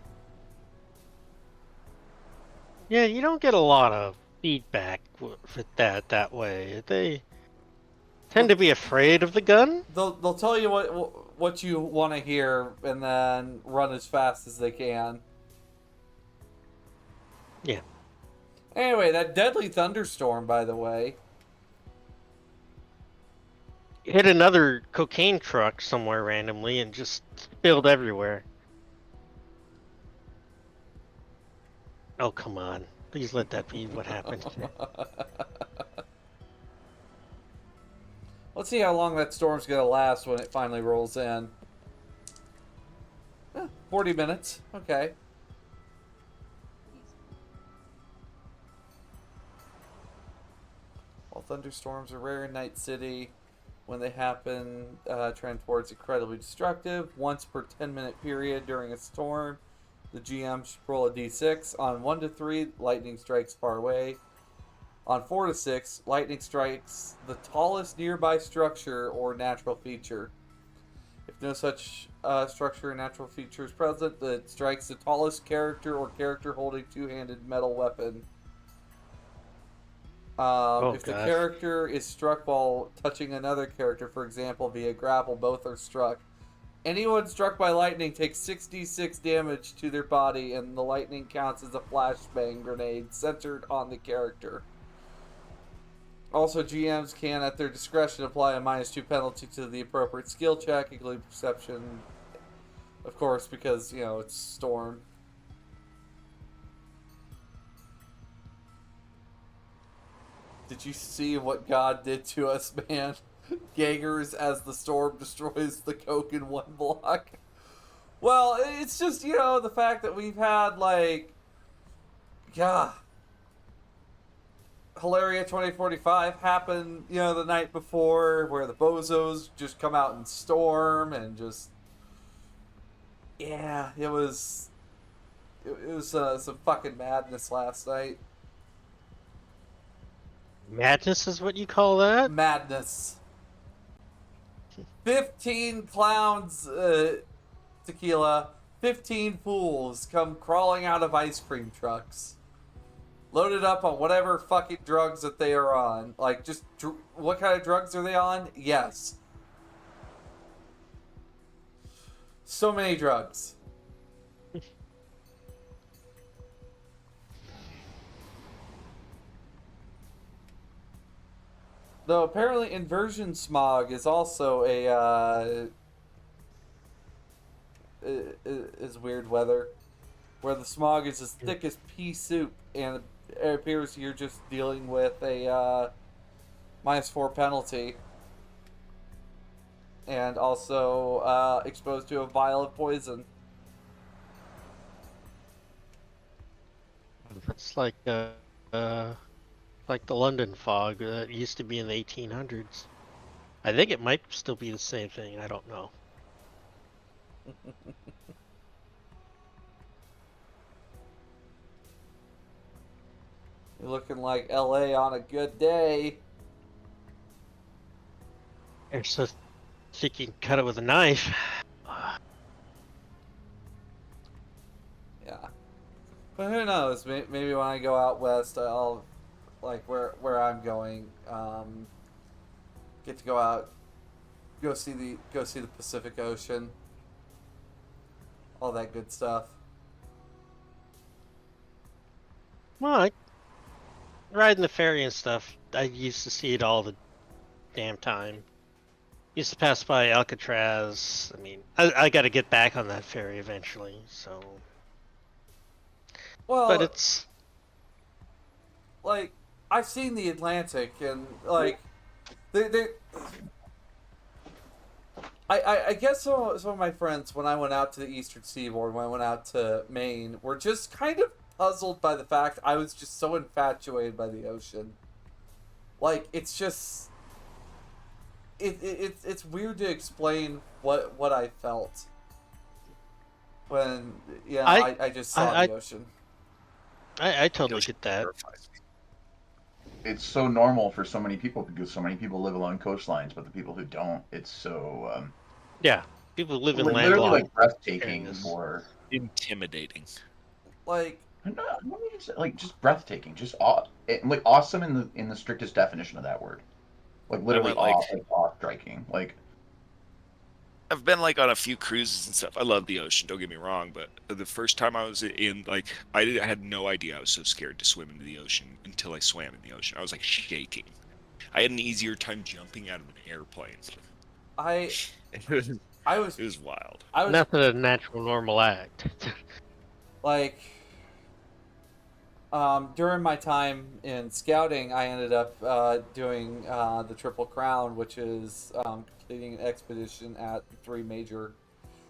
Yeah, you don't get a lot of feedback with that way. They tend to be afraid of the gun. They'll tell you what you want to hear and then run as fast as they can. Yeah. Anyway, that deadly thunderstorm, by the way. Hit another cocaine truck somewhere randomly and just spilled everywhere. Oh, come on. Please let that be what happened. Let's see how long that storm's gonna last when it finally rolls in. 40 minutes. Okay. While thunderstorms are rare in Night City, when they happen, trend towards incredibly destructive. Once per 10-minute period during a storm, the GM should roll a d6. On 1 to 3, lightning strikes far away. On 4 to 6, lightning strikes the tallest nearby structure or natural feature. If no such structure or natural feature is present, it strikes the tallest character or character holding two-handed metal weapon. If the character is struck while touching another character, for example, via grapple, both are struck. Anyone struck by lightning takes 66 damage to their body, and the lightning counts as a flashbang grenade centered on the character. Also, GMs can, at their discretion, apply a -2 penalty to the appropriate skill check, including perception, of course, because, you know, it's Storm. Did you see what God did to us, man? Gagers as the storm destroys the coke in one block. Well, it's just, you know, the fact that we've had, like, yeah, Hilaria 2045 happened, you know, the night before, where the bozos just come out and storm and just, yeah, it was some fucking madness last night. Madness is what you call that? Madness. 15 clowns, tequila. 15 fools come crawling out of ice cream trucks. Loaded up on whatever fucking drugs that they are on. Like, just, what kind of drugs are they on? Yes. So many drugs. Though apparently inversion smog is also is weird weather, where the smog is as thick as pea soup, and it appears you're just dealing with a -4 penalty, and also exposed to a vial of poison. That's like the London fog that used to be in the 1800s. I think it might still be the same thing. I don't know. You're looking like LA on a good day. You're so thick you can cut it with a knife. Yeah. But who knows? Maybe when I go out west, I'll like where I'm going. Get to go out, go see the Pacific Ocean, all that good stuff. Well, riding the ferry and stuff, I used to see it all the damn time. Used to pass by Alcatraz. I mean, I got to get back on that ferry eventually, so. But Well, it's. like I've seen the Atlantic and like they I guess some of my friends when I went out to the Eastern Seaboard, when I went out to Maine, were just kind of puzzled by the fact I was just so infatuated by the ocean. Like it's just it's weird to explain what I felt when I just saw the ocean. I totally Ocean get that. terrifies me. It's so normal for so many people because so many people live along coastlines, but the people who don't, it's so Yeah, people who live in literally landlocked like breathtaking areas. for Intimidating. Like I'm not even say, like just breathtaking, just like awesome in the strictest definition of that word. Like literally went, like- awe striking. Like I've been like on a few cruises and stuff. I love the ocean, don't get me wrong, but the first time I was in, like, I had no idea I was so scared to swim into the ocean until I swam in the ocean. I was like shaking. I had an easier time jumping out of an airplane. I It was, I was it was wild. I was Not a natural, normal act. like during my time in scouting, I ended up doing the Triple Crown, which is completing an expedition at the three major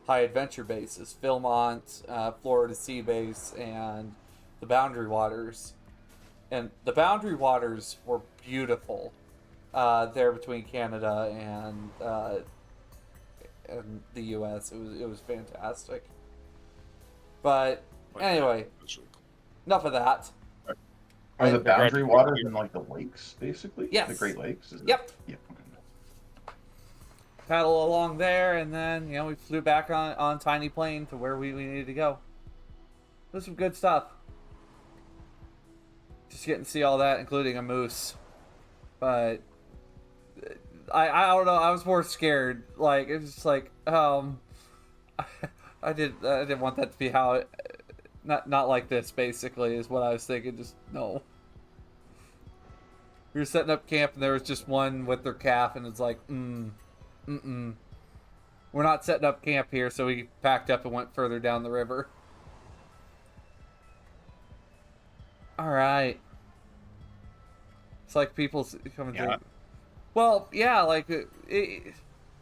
high adventure bases: Philmont, Florida Sea Base, and the Boundary Waters. And the Boundary Waters were beautiful there between Canada and the U.S. It was fantastic. But anyway, It was really cool. enough of that. are the Right. boundary waters in like the lakes, basically? Yes. The Great Lakes? Is it? Yep. Yeah. Okay. Paddle along there, and then we flew back on tiny plane to where we needed to go. It was some good stuff. Just getting to see all that, including a moose. But I don't know. I was more scared. Like it was just like I didn't want that to be how it. Not like this. Basically, is what I was thinking. Just no. We were setting up camp, and there was just one with their calf, and it's like, we're not setting up camp here, so we packed up and went further down the river. All right. It's like people coming Yeah. through. Well, yeah, like the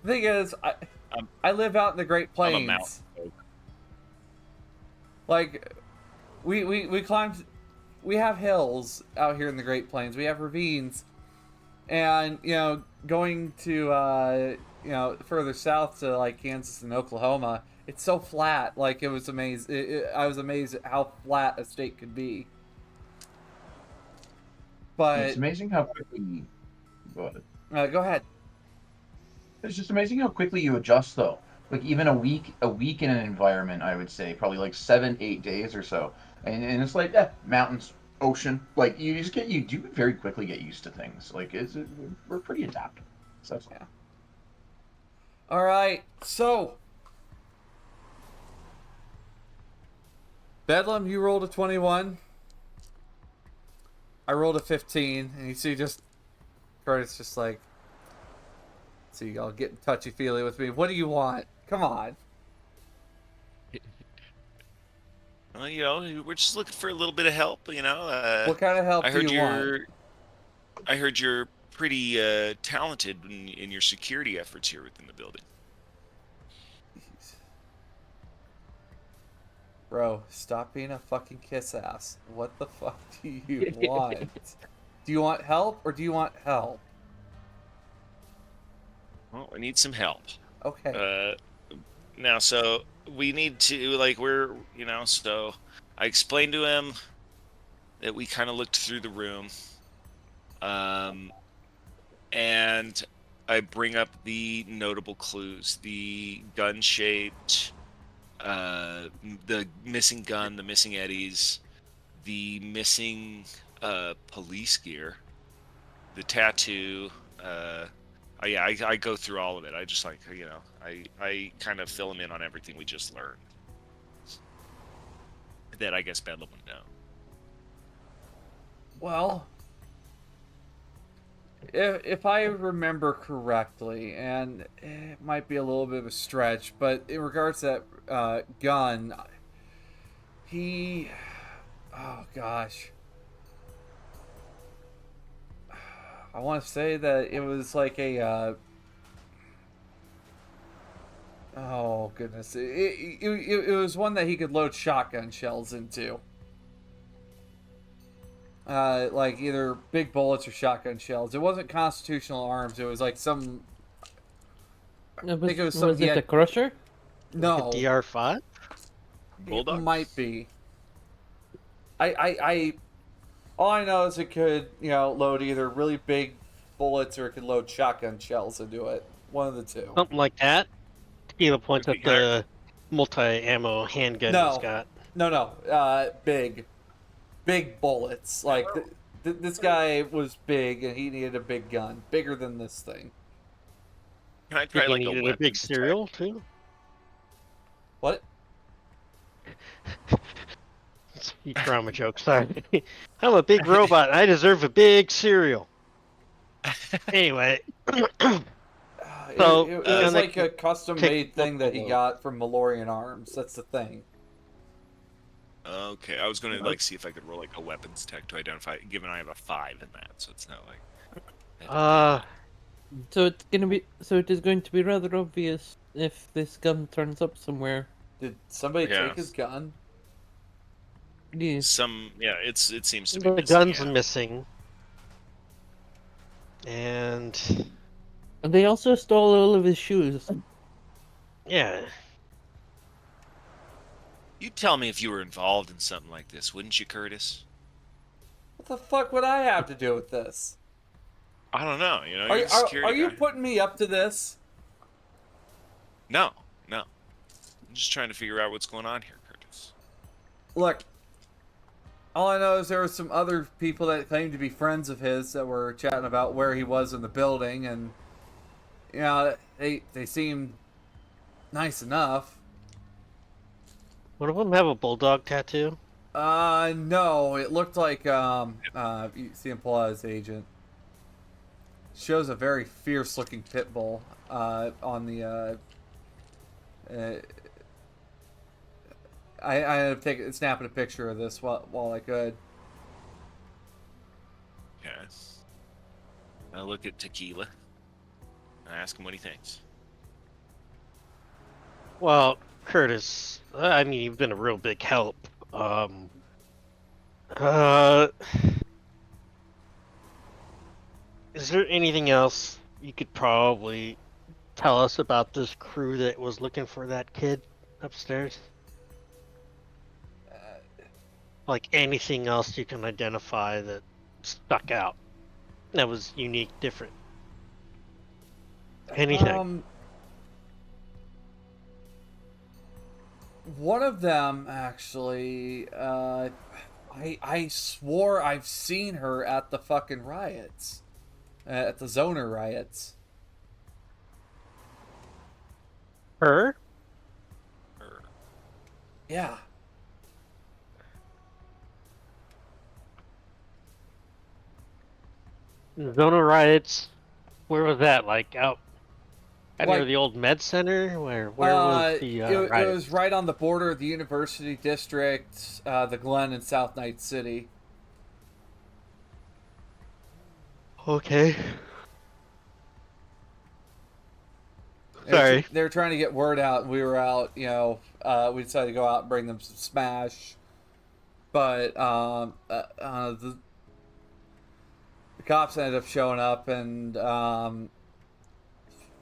thing is, I live out in the Great I'm a Plains. mountain folk. Like, we climbed. We have hills out here in the Great Plains. We have ravines, and going to further south to like Kansas and Oklahoma, it's so flat. Like it was amazing. I was amazed at how flat a state could be. But It's amazing how quickly. Go ahead. go ahead. It's just amazing how quickly you adjust, though. Like even a week in an environment, I would say probably like 7-8 days or so, and it's like mountains, ocean. Like you do very quickly get used to things. Like we're pretty adaptable. So that's Yeah. All right, so Bedlam, you rolled a 21. I rolled a 15, and you see just Curtis just like, see y'all getting touchy feely with me. What do you want? Come on. Well, we're just looking for a little bit of help. What kind of help I do heard you want? I heard you're pretty talented in your security efforts here within the building. Bro, stop being a fucking kiss ass. What the fuck do you want? Do you want help or do you want help? Well, I need some help. Okay. Now, so we need to so I explained to him that we kind of looked through the room, and I bring up the notable clues: the gun-shaped, the missing gun, the missing eddies, the missing police gear, the tattoo. Yeah, I go through all of it. I just like, I kind of fill them in on everything we just learned. That I guess Bedlam would know. Well, if I remember correctly, and it might be a little bit of a stretch, but in regards to that gun, he, oh gosh, I want to say that it was like a, oh goodness, it was one that he could load shotgun shells into. Like either big bullets or shotgun shells. It wasn't constitutional arms. It was like some. I think it was some. Was it the Crusher? No, DR5? it Bulldog? might be. All I know is it could, load either really big bullets or it could load shotgun shells into it. One of the two. Something like that. To give a point Would that be hard. the multi-ammo handgun has No, got. no. Big bullets. Like this guy was big and he needed a big gun, bigger than this thing. Can I Think try he like a needed a big weapons cereal too. What? Drama joke. Sorry. I'm a big robot. I deserve a big cereal. Anyway, So, it was and they like a custom-made thing that he multiple- got from Malorian Arms. That's the thing. Okay, I was gonna like see if I could roll like a weapons tech to identify. Given I have a 5 in that, so it's not like. So it is going to be rather obvious if this gun turns up somewhere. Did somebody Yeah. take his gun? Yes. It seems to be the missing, gun's yeah. missing. And And they also stole all of his shoes. yeah, You'd tell me if you were involved in something like this, wouldn't you, Curtis? What the fuck would I have to do with this? I don't know. Are, You're a security are you guy. putting me up to this? No. I'm just trying to figure out what's going on here, Curtis. Look, all I know is there were some other people that claimed to be friends of his that were chatting about where he was in the building, and they seemed nice enough. one of them have a bulldog tattoo. No, it looked like you see him pull out his agent. Shows a very fierce-looking pit bull on the. I ended up snapping a picture of this while I could. Okay. I look at Tequila and ask him what he thinks. Well, Curtis, I mean, you've been a real big help. Is there anything else you could probably tell us about this crew that was looking for that kid upstairs? Like anything else you can identify that stuck out, that was unique, different? Anything? One of them actually, I swore I've seen her at the fucking riots, at the Zoner riots. Her? Yeah. Zona riots. Where was that? Like out near Like- the old med center? Where was the it riot? was right on the border of the University District, the Glen, and South Night City. Okay. Sorry. They were trying to get word out, and we were out. We decided to go out and bring them some Smash, but the cops ended up showing up, and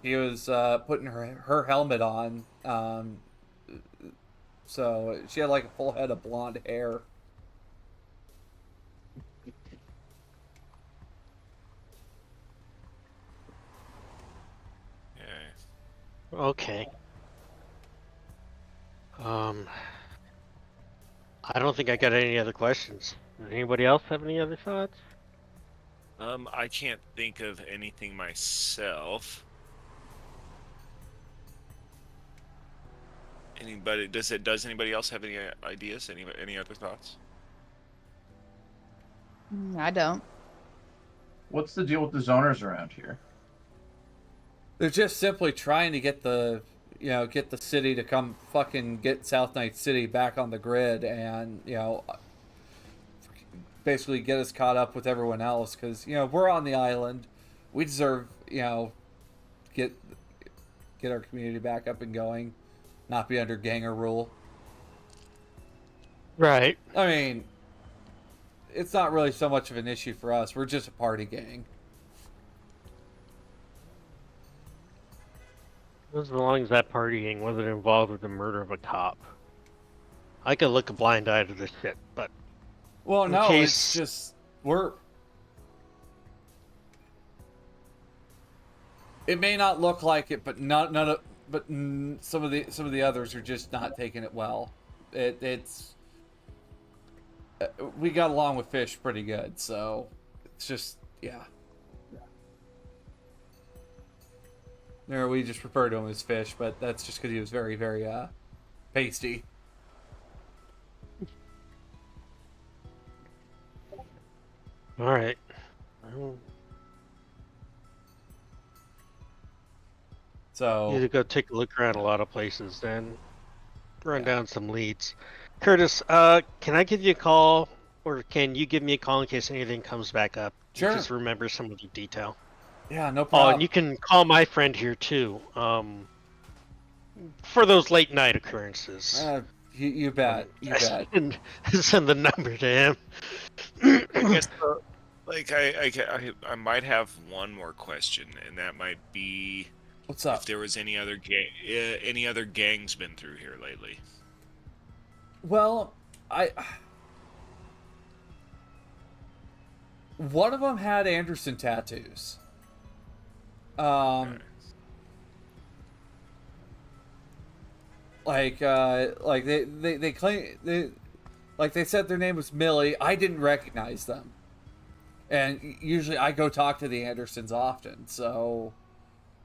he was putting her helmet on. So she had like a full head of blonde hair. Yeah. Okay. I don't think I got any other questions. Anybody else have any other thoughts? I can't think of anything myself. Anybody? Does anybody else have any ideas? Any other thoughts? I don't. What's the deal with the zoners around here? They're just simply trying to get the city to come fucking get South Night City back on the grid, and basically get us caught up with everyone else, because we're on the island. We deserve get our community back up and going, not be under ganger rule. Right. I mean, it's not really so much of an issue for us. We're just a party gang. As long as that partying wasn't involved with the murder of a cop. I could look a blind eye to this shit, but Well, In no, it's case- just we're. It may not look like it, but some of the others are just not taking it well. It's we got along with Fish pretty good, so it's just yeah. There, we just refer to him as Fish, but that's just because he was very, very pasty. all right. So Need to go take a look around a lot of places, then run down some leads. Curtis, can I give you a call, or can you give me a call in case anything comes back up? Sure. Just remember some of the detail. yeah, no Oh, problem. and you can call my friend here too. For those late night occurrences. You bet. You bet. And send the number to him. I guess, like, I might have one more question, and that might be What's up? if there was any other gangs been through here lately. Well, one of them had Anderson tattoos. Like they claim they said their name was Millie. I didn't recognize them, and usually I go talk to the Andersons often, so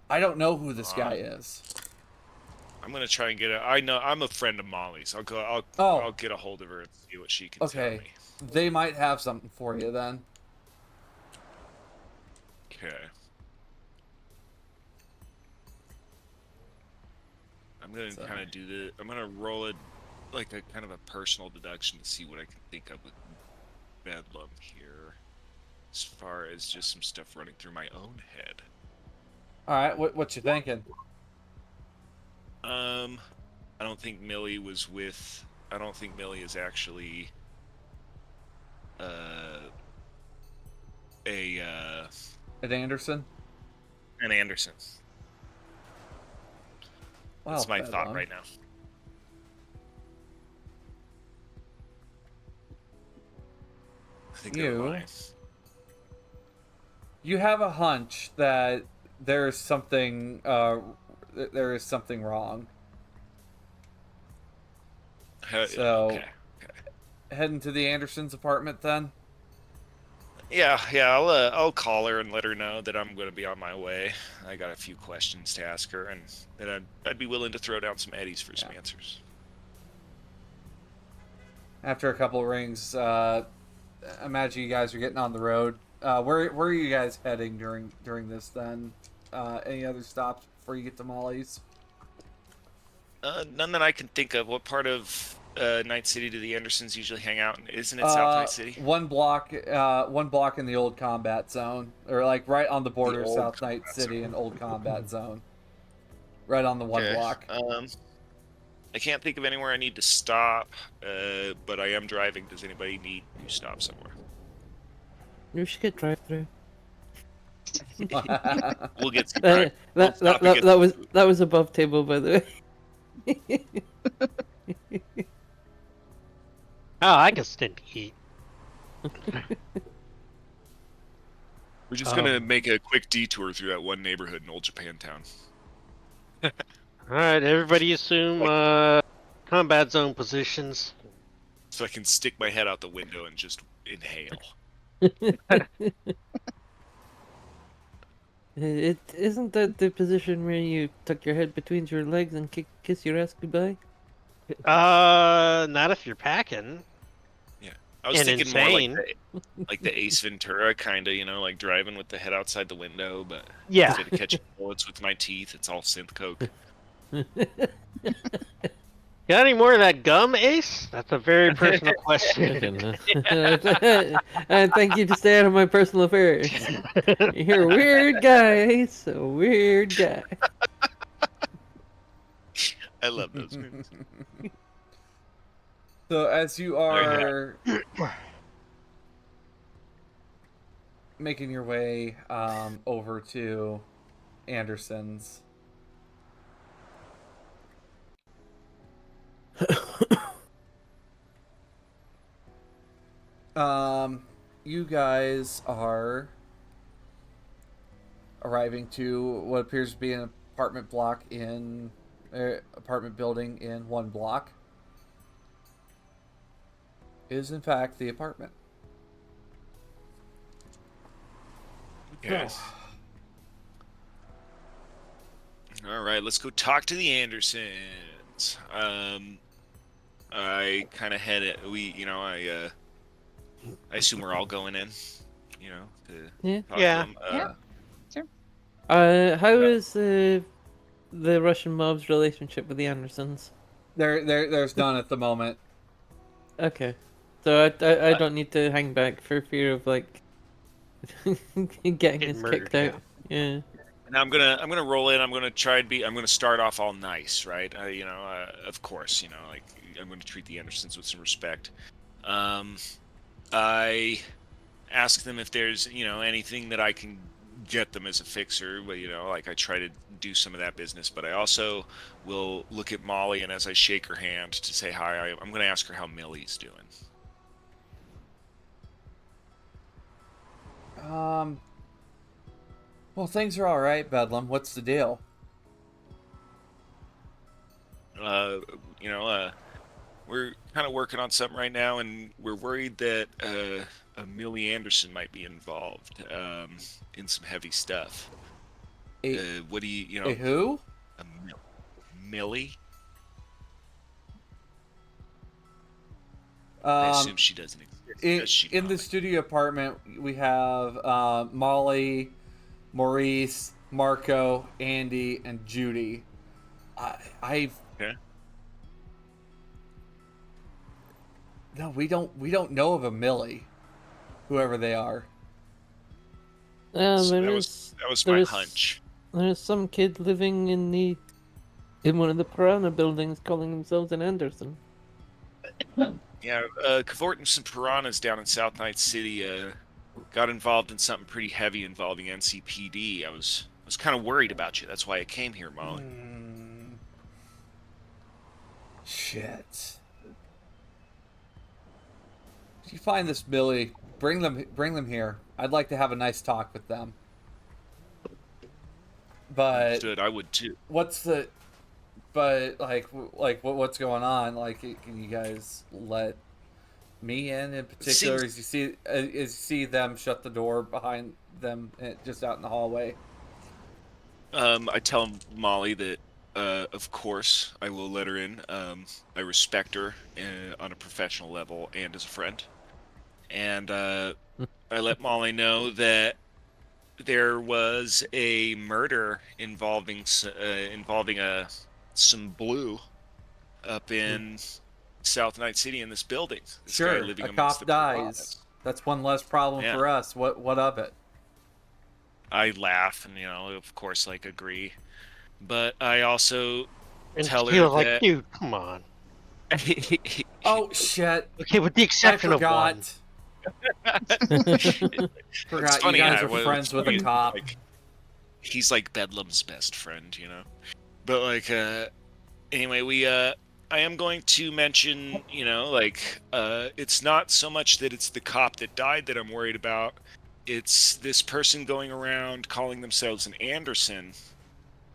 I don't know who this guy is. I'm gonna try and I know I'm a friend of Molly's. I'll Oh. get a hold of her and see what she can tell Okay, me. they might have something for you then. Okay. I'm gonna So- kind of I'm gonna roll a kind of a personal deduction to see what I can think of with Bedlam here, as far as just some stuff running through my own head. All right, what you thinking? I don't think Millie was with. I don't think Millie is actually At Anderson? an Anderson. That's Well, my thought Bedlam. right now. I think they're You- lying. You have a hunch that there is something wrong. So- Okay. Heading to the Andersons' apartment then? Yeah. I'll call her and let her know that I'm going to be on my way. I got a few questions to ask her, and that I'd be willing to throw down some eddies for some answers. After a couple of rings, imagine you guys are getting on the road. Where are you guys heading during this then? Any other stops before you get to Molly's? None that I can think of. What part of Night City do the Andersons usually hang out in? Isn't it South Night City? One block in the old combat zone, or like right on the border of old South Night combat City zone. and old combat zone. Right on the one Okay. block. I can't think of anywhere I need to stop, but I am driving. Does anybody need to stop somewhere? You should get drive through. We'll get some drive. We'll stop and get some food. That was above table, by the way. Oh, I can stand to eat. We're just gonna make a quick detour through that one neighborhood in Old Japantown. All right, everybody assume combat zone positions. so I can stick my head out the window and just inhale. It isn't that the position where you tuck your head between your legs and kiss your ass goodbye? Not if you're packing. Yeah, I was And thinking more insane. like the Ace Ventura kind of, like driving with the head outside the window, but Yeah. instead of catching bullets with my teeth, it's all synth coke. Got any more of that gum, Ace? That's a very personal question. And thank you to stay out of my personal affairs. You're a weird guy, Ace. A weird guy. I love those movies. So as you are making your way over to Anderson's, you guys are arriving to what appears to be an apartment building in one block. It is in fact the apartment. Yes. All right, let's go talk to the Andersons. I kind of had it. I assume we're all going in. To Yeah. talk Yeah. to them. Yeah. How is the Russian mob's relationship with the Andersons? There's none at the moment. Okay, so I don't need to hang back for fear of like getting us murdered, kicked out. Yeah. And I'm gonna roll in. I'm gonna start off all nice, right? Of course, like I'm gonna treat the Andersons with some respect. I ask them if there's anything that I can get them as a fixer, but like I try to do some of that business. But I also will look at Molly, and as I shake her hand to say hi, I'm gonna ask her how Millie's doing. Well, things are all right, Bedlam. What's the deal? Uh, we're kind of working on something right now, and we're worried that a Millie Anderson might be involved in some heavy stuff. What do A who? A Millie? I assume she doesn't exist. Does she, In the Molly? studio apartment, we have Molly, Maurice, Marco, Andy, and Judy. I've Okay. No, we don't know of a Millie, whoever they are. So There that is was there my is- hunch. there's some kid living in one of the Piranha buildings calling themselves an Anderson. Yeah, cavorting some piranhas down in South Night City. Got involved in something pretty heavy involving NCPD. I was kind of worried about you. That's why I came here, Molly. Shit. If you find this Millie, bring them here. I'd like to have a nice talk with them. But Understood. I would too. what's going on? Like, can you guys let me in particular? Seems- As you see them shut the door behind them, just out in the hallway. I tell Molly that, of course, I will let her in. I respect her on a professional level and as a friend. And I let Molly know that there was a murder involving some blue up in South Night City in this building. This guy Sure, living a amongst cop the dies. piranhas. That's one less problem Yeah. for us. What of it? I laugh and of course, like agree. But I also And tell her Teal's like, that dude, come on. Oh shit! Okay, with the I exception of one. forgot. It's Forgot you funny guys how are friends with a cop. He's like Bedlam's best friend, But like, anyway, I am going to mention, it's not so much that it's the cop that died that I'm worried about. It's this person going around calling themselves an Anderson.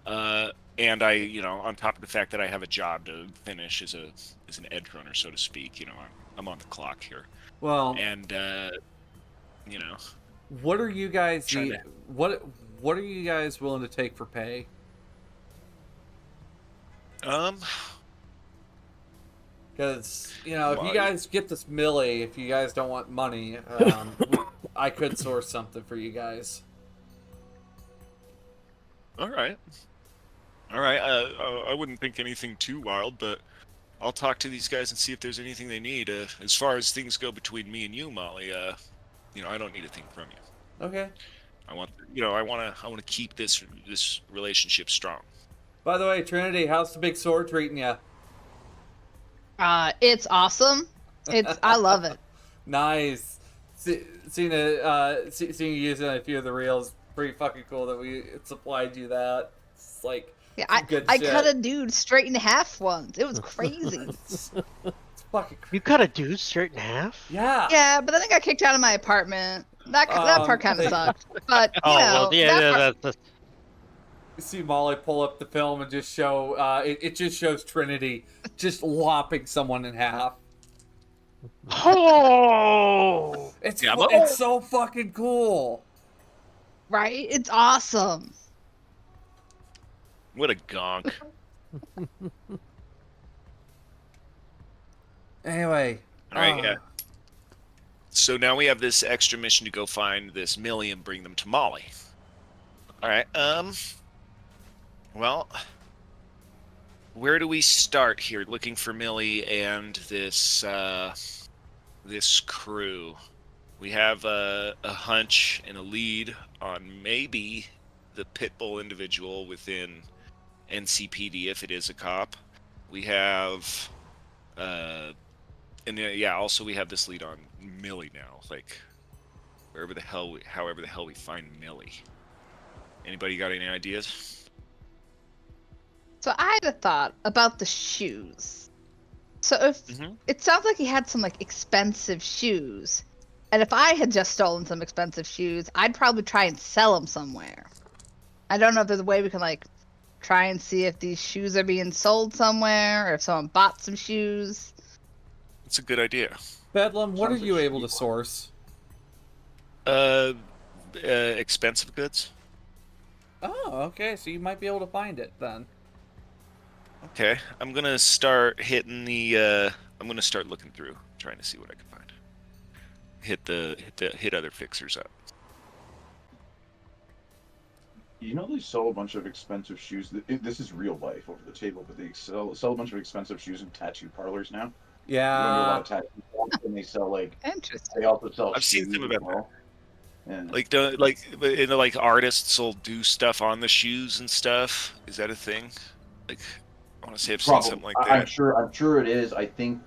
And I, on top of the fact that I have a job to finish as an edge runner, so to speak, I'm on the clock here, Well, and you know, what are you guys Trying to- what are you guys willing to take for pay? um, Because if you well, guys get this Millie, if you guys don't want money, I could source something for you guys. all right, all right. I wouldn't think anything too wild, but I'll talk to these guys and see if there's anything they need. As far as things go between me and you, Molly, I don't need a thing from you. Okay. I want, I want to keep this relationship strong. By the way, Trinity, how's the big sword treating you? It's awesome. I love it. Nice. Seeing you using a few of the reels, pretty fucking cool that we supplied you that. It's like Yeah, good I shit. cut a dude straight in half once. It was crazy. It's fucking You cut a dude straight in half? yeah. Yeah, but then I got kicked out of my apartment. That part kind of they- sucked. But you Oh, know, well, yeah, that part- that's You see Molly pull up the film and just show it just shows Trinity just lopping someone in half. Oh! It's Yeah, it's so fucking cool. right? It's awesome. What a gonk. Anyway, All right, yeah. So now we have this extra mission to go find this Millie and bring them to Molly. All right. Well, where do we start here? Looking for Millie and this this crew. We have a hunch and a lead on maybe the Pitbull individual within NCPD if it is a cop. We have also we have this lead on Millie now. Like however the hell we find Millie. Anybody got any ideas? So I had a thought about the shoes. So if it sounds like he had some like expensive shoes, and if I had just stolen some expensive shoes, I'd probably try and sell them somewhere. I don't know if there's a way we can like try and see if these shoes are being sold somewhere, or if someone bought some shoes. It's a good idea. Bedlam, what are Sounds you like able to shitty. source? Expensive goods. Oh, okay, so you might be able to find it then. Okay, I'm gonna start hitting the. I'm gonna start looking through, trying to see what I can find. Hit other fixers up. You know they sell a bunch of expensive shoes. This is real life over the table, but they sell a bunch of expensive shoes in tattoo parlors now. You go to a lot Yeah. of tattoo parlors, and they sell like Interesting. they also sell. I've seen shoes some as about well. Yeah. Like artists will do stuff on the shoes and stuff. Is that a thing? Like, I want to say I've seen Probably. something like I'm that. sure it is. I think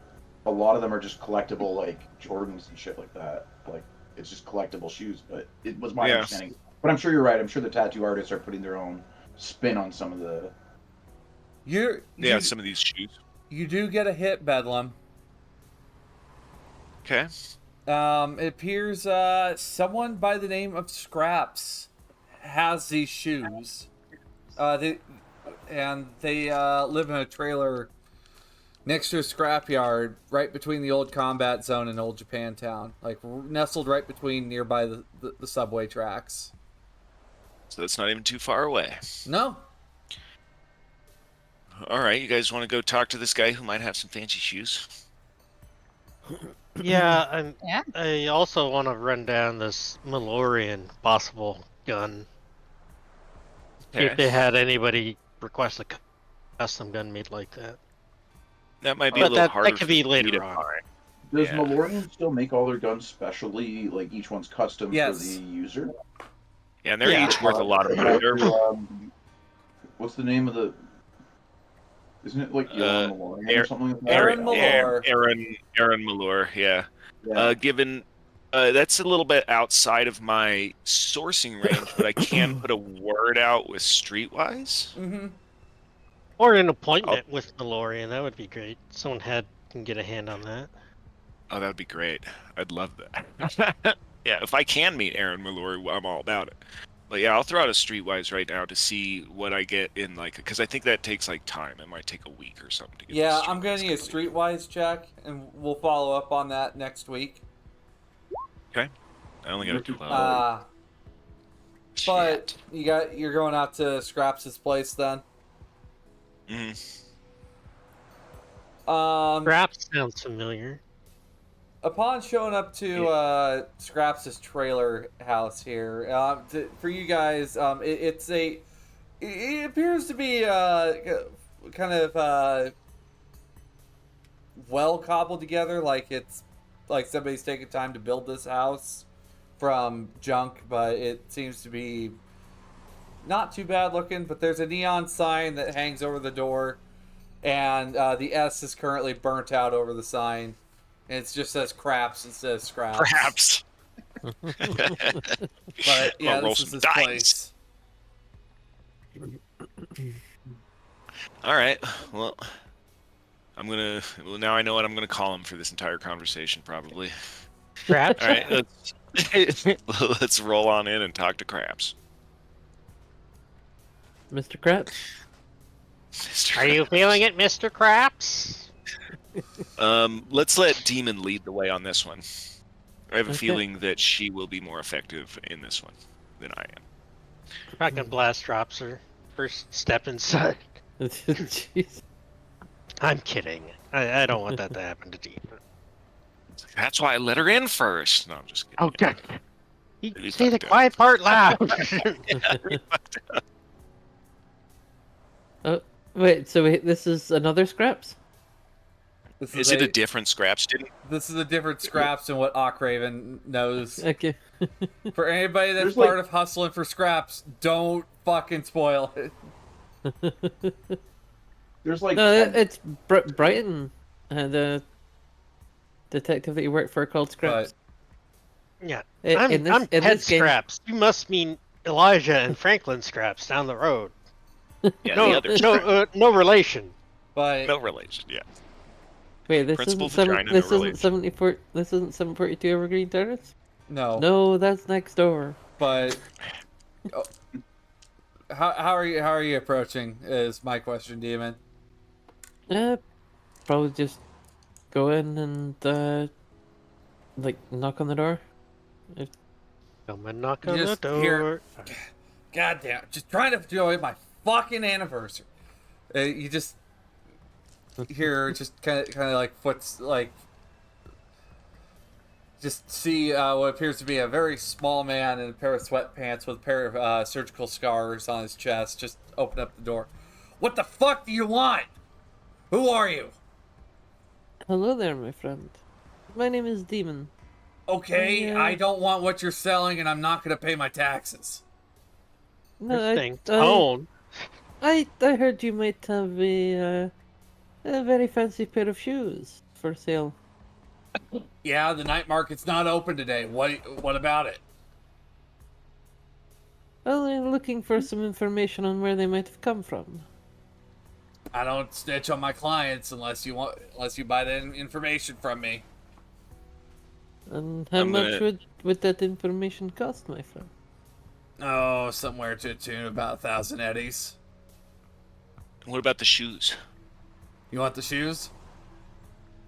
a lot of them are just collectible, like Jordans and shit like that. Like it's just collectible shoes. But it was my Yeah. understanding. But I'm sure you're right. I'm sure the tattoo artists are putting their own spin on some of the. Some of these shoes. You do get a hit, Bedlam. Okay. It appears someone by the name of Scraps has these shoes. They live in a trailer next to a scrapyard, right between the old combat zone and old Japantown, like nestled right between nearby the subway tracks. So that's not even too far away. No. All right, you guys want to go talk to this guy who might have some fancy shoes? Yeah, and Yeah. I also want to run down this Malorian possible gun. See if they had anybody request a custom gun made like that. That might be a But little that harder. could be for me to later on. find. Does Yeah. Malorian still make all their guns specially, like each one's custom Yes. for the user? Yeah, and they're Yeah. each worth a lot of money. They're, What's the name of the? Isn't it like Yoram Malorian or something like that? Aaron Malor. Aaron Malor, yeah. Yeah. Given that's a little bit outside of my sourcing range, but I can put a word out with Streetwise. Mm-hmm. Or an appointment with Malorian, that would be great. Someone can get a hand on that. Oh, that would be great. I'd love that. Yeah, if I can meet Aaron Mallory, I'm all about it. But yeah, I'll throw out a streetwise right now to see what I get in like, because I think that takes like time. It might take a week or something to get. Yeah, this I'm gonna streetwise need a completed. streetwise check, and we'll follow up on that next week. Okay. I only got a Rookie 12. card. But Shit. you're going out to Scraps' place then. hmm Perhaps sounds familiar. Upon showing up to Scraps' trailer house here, for you guys, it appears to be kind of well cobbled together, like it's like somebody's taking time to build this house from junk, but it seems to be not too bad looking. But there's a neon sign that hangs over the door, and the S is currently burnt out over the sign. And it just says craps instead of scraps. Perhaps. But yeah, I'll roll this is some his dice. place. All right. Well, Well, now I know what I'm gonna call him for this entire conversation, probably. Perhaps. All right. Let's roll on in and talk to Craps. Mr. Krabs? Mr. Are you Krabs. feeling it, Mr. Craps? Let's let Demon lead the way on this one. I have a Okay. feeling that she will be more effective in this one than I am. Fucking blast drops her. First step inside. Jeez. I'm kidding. I don't want that to happen to Dean. That's why I let her in first. No, I'm just kidding. Oh, God. You Really say the fucked up. quiet part loud. Wait, this is another Scraps? This Is it a different Scraps? This is a different Scraps than what Ockraven knows. Okay. For anybody that's There's, part like- of hustling for Scraps, don't fucking spoil it. There's like No, 10 it's Brighton, the detective that you work for called Scraps. Yeah. In I'm this Ted game, Scraps. You must mean Elijah and Franklin Scraps down the road. Yeah, No, the other no, Scraps. no relation. But No relation. Yeah. wait, this Principal isn't vagina, this no isn't relation. 74. This isn't 742 Evergreen Terrace. no. No, that's next door. But oh, how are you approaching? Is my question, Demon. Probably just go in and like knock on the door. Come and knock You on the just door. hear- God damn! Just trying to enjoy my fucking anniversary. You just hear just kind of like foot's like. Just see what appears to be a very small man in a pair of sweatpants with a pair of surgical scars on his chest. Just open up the door. What the fuck do you want? Who are you? Hello there, my friend. My name is Demon. Okay, Yeah. I don't want what you're selling, and I'm not gonna pay my taxes. No, Interesting tone. I heard you might have a very fancy pair of shoes for sale. Yeah, the night market's not open today. What about it? Well, I'm looking for some information on where they might have come from. I don't snitch on my clients unless you buy the information from me. And how I'm much gonna- would that information cost, my friend? Oh, somewhere to the tune of about 1,000 eddies. What about the shoes? You want the shoes?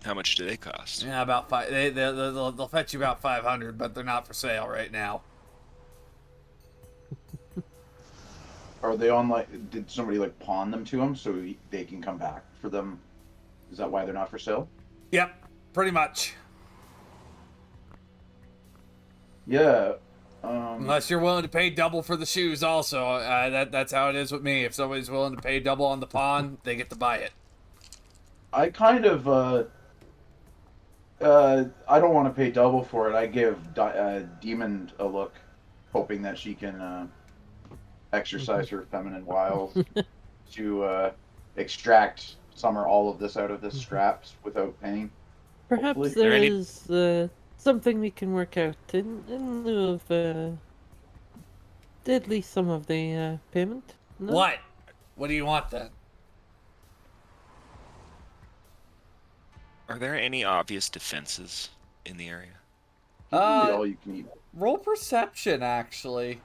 How much do they cost? Yeah, about five. They'll fetch you about 500, but they're not for sale right now. Are they on like? Did somebody like pawn them to him so they can come back for them? Is that why they're not for sale? Yep, pretty much. Yeah. Unless you're willing to pay double for the shoes, also. That's how it is with me. If somebody's willing to pay double on the pawn, they get to buy it. I kind of I don't want to pay double for it. I give Demon a look, hoping that she can exercise her feminine wiles to extract some or all of this out of this scraps without paying. Perhaps Hopefully. there Are any- is something we can work out in lieu of at least some of the payment. No? What? What do you want then? Are there any obvious defenses in the area? Really all you can eat. Roll perception, actually.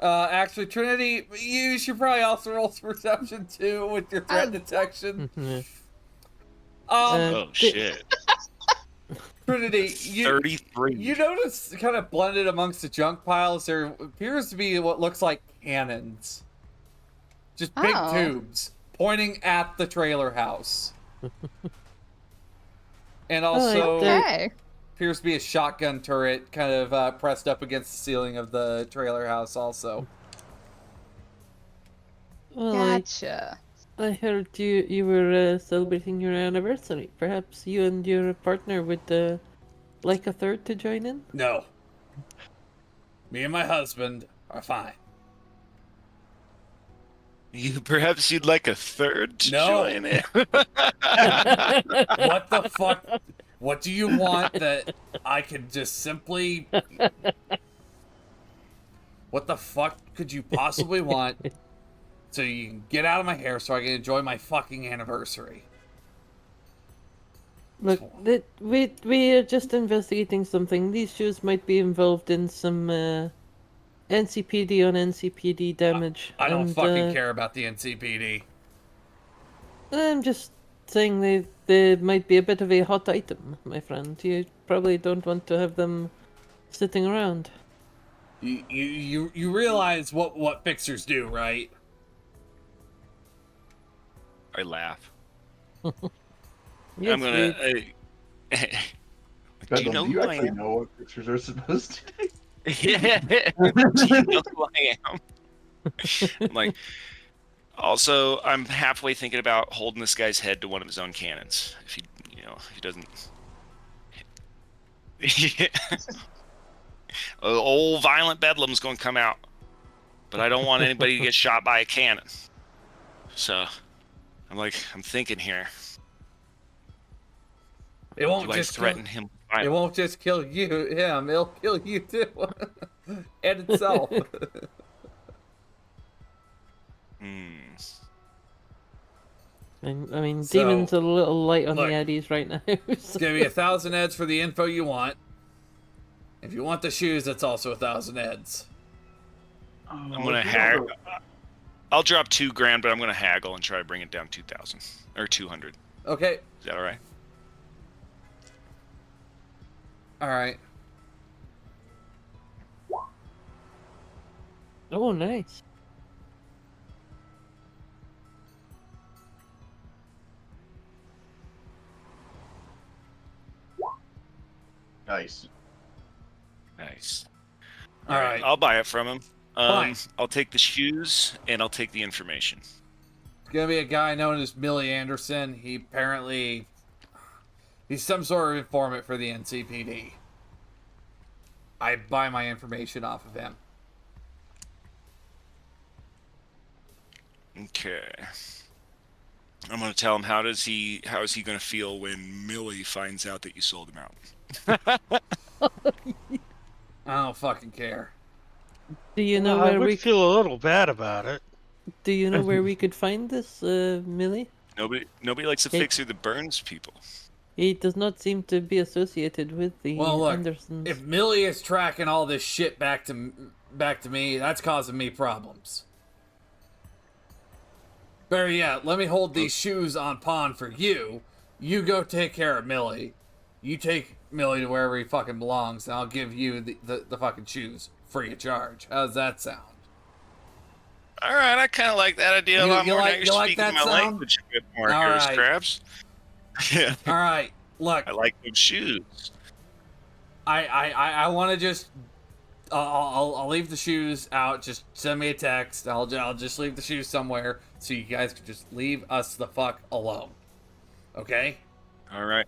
Actually, Trinity, you should probably also roll perception too with your threat Oh. detection. Yeah. Oh Di- shit. Trinity, you 33. notice kind of blended amongst the junk piles, there appears to be what looks like cannons. Just big Oh. tubes pointing at the trailer house. And like also the- Okay. appears to be a shotgun turret kind of pressed up against the ceiling of the trailer house also. Well, Gotcha. I heard you were celebrating your anniversary. Perhaps you and your partner would like a third to join in? No. Me and my husband are fine. Perhaps you'd like a third to No. join in. What the fuck? What do you want that I could just simply... What the fuck could you possibly want so you can get out of my hair so I can enjoy my fucking anniversary? Look, we are just investigating something. These shoes might be involved in some NCPD on NCPD damage. I don't and, fucking care about the NCPD. I'm just saying they might be a bit of a hot item, my friend. You probably don't want to have them sitting around. You realize what fixers do, right? I laugh. Yes, I'm gonna. do you Bedlam, know do you who I actually am? know what pictures are supposed to do? Yeah. Do you know who I am? I'm like. Also, I'm halfway thinking about holding this guy's head to one of his own cannons. If if he doesn't. Old violent bedlam's gonna come out, but I don't want anybody to get shot by a cannon. So, I'm thinking here. It won't Do I just threaten him? It won't just kill him. It'll kill you too, and itself. I mean, So, Demon's a little light on look, the eddies right now. It's So. gonna be 1,000 eds for the info you want. If you want the shoes, that's also 1,000 eds. I'm gonna haggle. I'll drop $2,000, but I'm gonna haggle and try to bring it down 2,000 or 200. Okay. Is that all right? All right. Oh, nice. Nice. Nice. All right. I'll buy it from him. Fine. I'll take the shoes and I'll take the information. It's gonna be a guy known as Millie Anderson. He's some sort of informant for the NCPD. I buy my information off of him. Okay. I'm gonna tell him how is he gonna feel when Millie finds out that you sold him out? I don't fucking care. Do you know I where would we feel a little bad about it. do you know where we could find this, Millie? Nobody likes a Hey. fixer that burns people. He does not seem to be associated with the Well, look, Andersons. if Millie is tracking all this shit back to me, that's causing me problems. Better yet, let me hold these shoes on pawn for you. You go take care of Millie. You take Millie to wherever he fucking belongs, and I'll give you the fucking shoes free of charge. How's that sound? All right, I kind of like that idea a You- lot you more. like- Now you're you like speaking that my sound? language a bit more, All Harris right. Crabs. Yeah, All right, look, I like those shoes. I want to just. I'll leave the shoes out. Just send me a text. I'll just leave the shoes somewhere so you guys can just leave us the fuck alone. Okay? All right,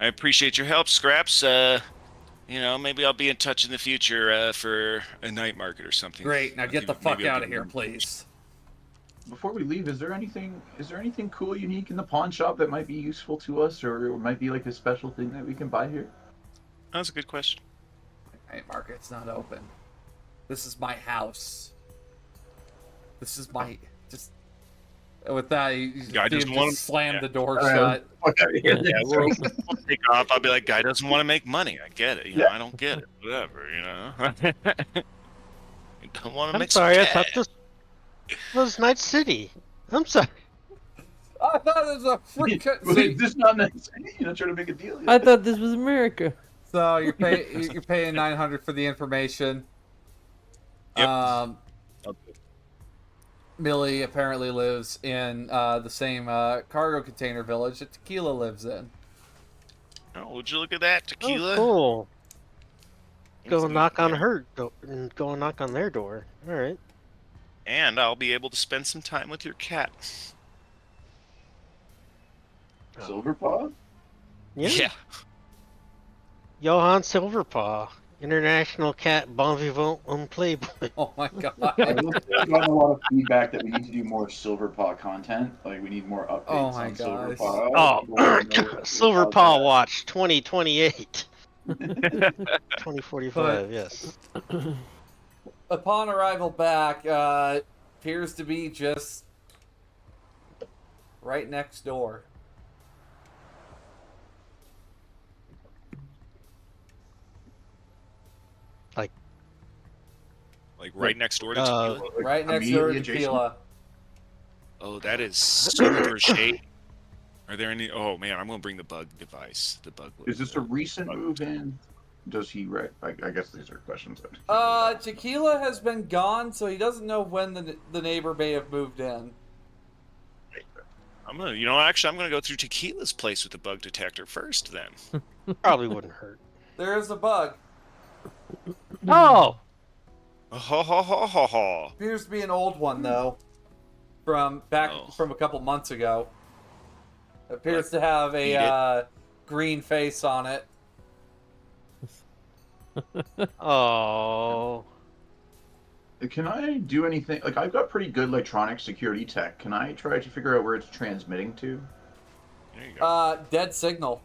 I appreciate your help, Scraps. Maybe I'll be in touch in the future for a night market or something. Great. Now get the Maybe fuck I'll out give of here, you- please. Before we leave, is there anything cool, unique in the pawn shop that might be useful to us, or might be like a special thing that we can buy here? That's a good question. Night market's not open. This is my house. This is my With that, you Guy see him doesn't want just to. slam Yeah. the door All right, shut. fuck out of here. Yeah, we'll take off. I'll be like, guy doesn't want to make money. I get it. Yeah. I don't get it. Whatever. You don't want to I'm make some sorry, I cash. thought this was Night City. I'm sorry. I thought it was a freak. Wait, this is not nice. You're not trying to make a deal. I thought this was America. So you're paying $900 for the information. Yep. Millie apparently lives in the same cargo container village that Tequila lives in. Oh, would you look at that, tequila? Oh, cool. Go It's- knock on yeah. her door and go knock on their door. All right. And I'll be able to spend some time with your cat. Silverpaw? Yeah. Johann Silverpaw, international cat bon vivant on Playboy. Oh my god. I've gotten a lot of feedback that we need to do more Silverpaw content. Like, we need more updates Oh my on gosh. Silverpaw. Oh, Silverpaw Watch 2028. 2045, yes. Upon arrival back, appears to be just right next door. Like right next door to Uh, tequila. Right next door to immediately adjacent? Tequila. Oh, that is super shady. Are there any? Oh man, I'm gonna bring the bug device. The bug. Is this a recent move in? Does he I guess these are questions. Tequila has been gone, so he doesn't know when the neighbor may have moved in. I'm gonna, actually, I'm gonna go through Tequila's place with the bug detector first. Then. Probably wouldn't hurt. There is a bug. Oh! Ho ho ho ho ho. Appears to be an old one though, from a couple months ago. Appears to have Eat a green face on it. Oh. Can I do anything? Like, I've got pretty good electronic security tech. Can I try to figure out where it's transmitting to? There you go. Dead signal.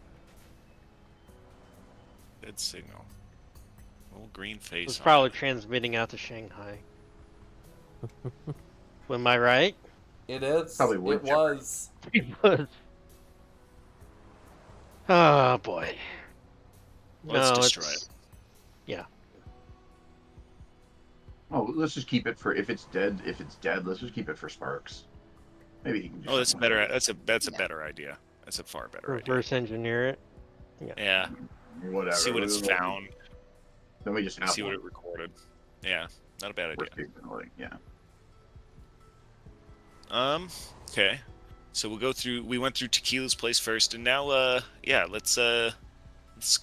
Dead signal. Little green face. It's on probably it. transmitting out to Shanghai. Am I right? It is. Probably would It was. Oh boy. Let's No, destroy it's- Yeah. Oh, let's just keep it for if it's dead. If it's dead, let's just keep it for Sparks. Maybe he can. Do Oh, that's something better. with That's a better idea. That's a far better idea. Reverse engineer it. Yeah. it. Whatever. See what it's found. Then we just have See what one. it recorded. Yeah, not a bad idea. Worst case scenario, yeah. Okay. So we went through Tequila's place first, and now yeah, let's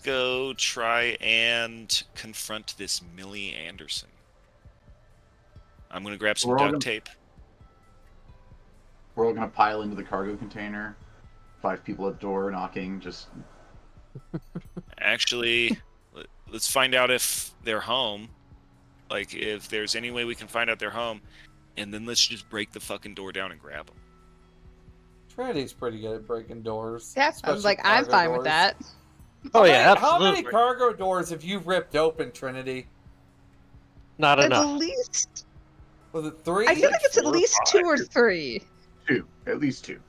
go try and confront this Millie Anderson. I'm gonna grab some We're all duct gonna- tape. We're all gonna pile into the cargo container. 5 people at the door knocking. Just Actually, let's find out if they're home. Like, if there's any way we can find out they're home, and then let's just break the fucking door down and grab them. Trinity's pretty good at breaking doors. Yeah, I was especially like, I'm cargo fine with doors. that. Oh yeah, How many absolutely. cargo doors have you ripped open, Trinity? Not At enough. Was least, it 3? I feel like it's at 4 or least 5. 2 or 3. 2. At least 2.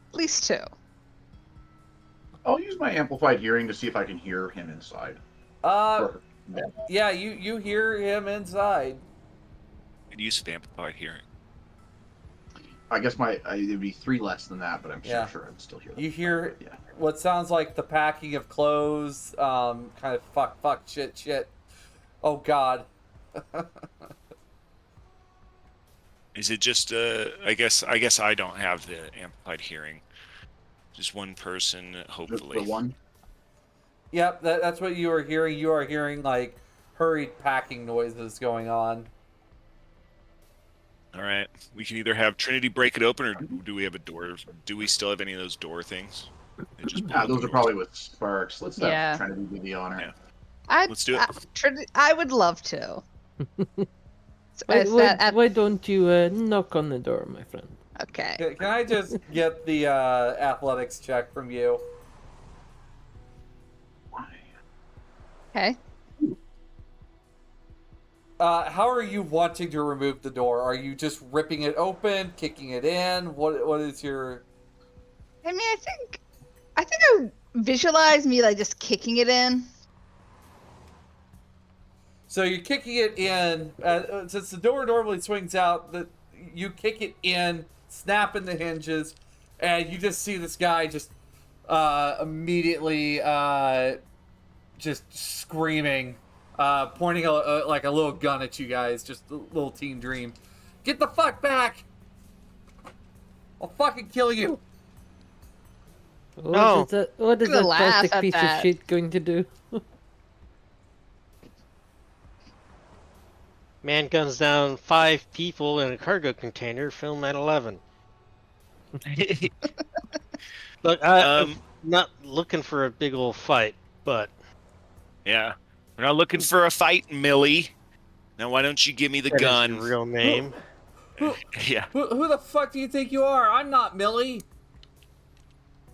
At least 2. I'll use my amplified hearing to see if I can hear him inside. Or- Yeah, you hear him inside. Good use of amplified hearing. I guess it'd be 3 less than that, but I'm Yeah. sure I'd still hear that. You hear Yeah. what sounds like the packing of clothes, kind of fuck, shit. Oh god. Is it just I guess I don't have the amplified hearing. Just one person, Just hopefully. the one. Yep, that's what you are hearing. You are hearing like hurried packing noises going on. All right. We can either have Trinity break it open, or do we have a door? Do we still have any of those door things? They just blow Those the are probably doors. with Sparks. Let's Yeah. try to do the honor. Yeah. Let's do it. I would love to. So Why, is that at- why don't you knock on the door, my friend? okay. Can I just get the athletics check from you? Why? Okay. How are you wanting to remove the door? Are you just ripping it open, kicking it in? What is your? I mean, I visualize me like just kicking it in. So you're kicking it in. Since the door normally swings out, you kick it in, snapping the hinges, and you just see this guy just immediately just screaming, pointing like a little gun at you guys, just a little teen dream. Get the fuck back! I'll fucking kill you! What is I'm gonna that laugh plastic at piece that. of shit going to do? Man guns down 5 people in a cargo container. Film at 11. Look, I'm not looking for a big old fight, but Yeah. We're not looking for a fight, Millie. Now, why don't you give me the that is gun? your real name. Yeah. Who the fuck do you think you are? I'm not Millie.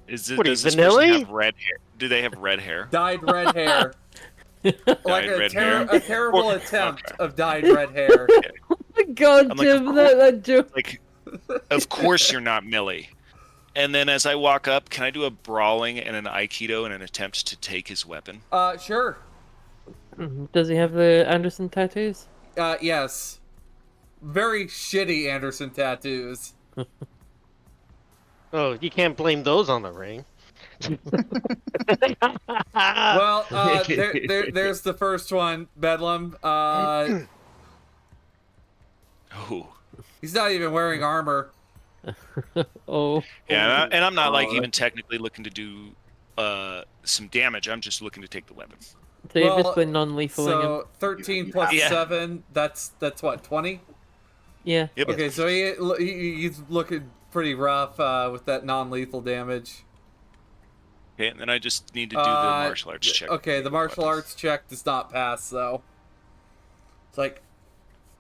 What are you, Does this person Vanilla? have red hair? Do they have red hair? Dyed red hair. Like Dyed red hair? a terrible Or- attempt okay. of dyed red hair. Oh my god, I'm like, Jim, of that joke. Like, of course you're not Millie. And then as I walk up, can I do a brawling and an Aikido in an attempt to take his weapon? Sure. Does he have the Anderson tattoos? Yes. Very shitty Anderson tattoos. Oh, you can't blame those on the ring. Well, there's the first one, Bedlam. Oh. He's not even wearing armor. Oh. Yeah, and I'm not like even technically looking to do some damage. I'm just looking to take the weapon. So you're Well, basically non-lethaling him. So 13 plus Yeah. 7, that's what, 20? Yeah. Yep. Okay, so he's looking pretty rough with that non-lethal damage. Okay, and then I just need to do the martial arts check. Okay, the martial arts check does not pass, though. It's like,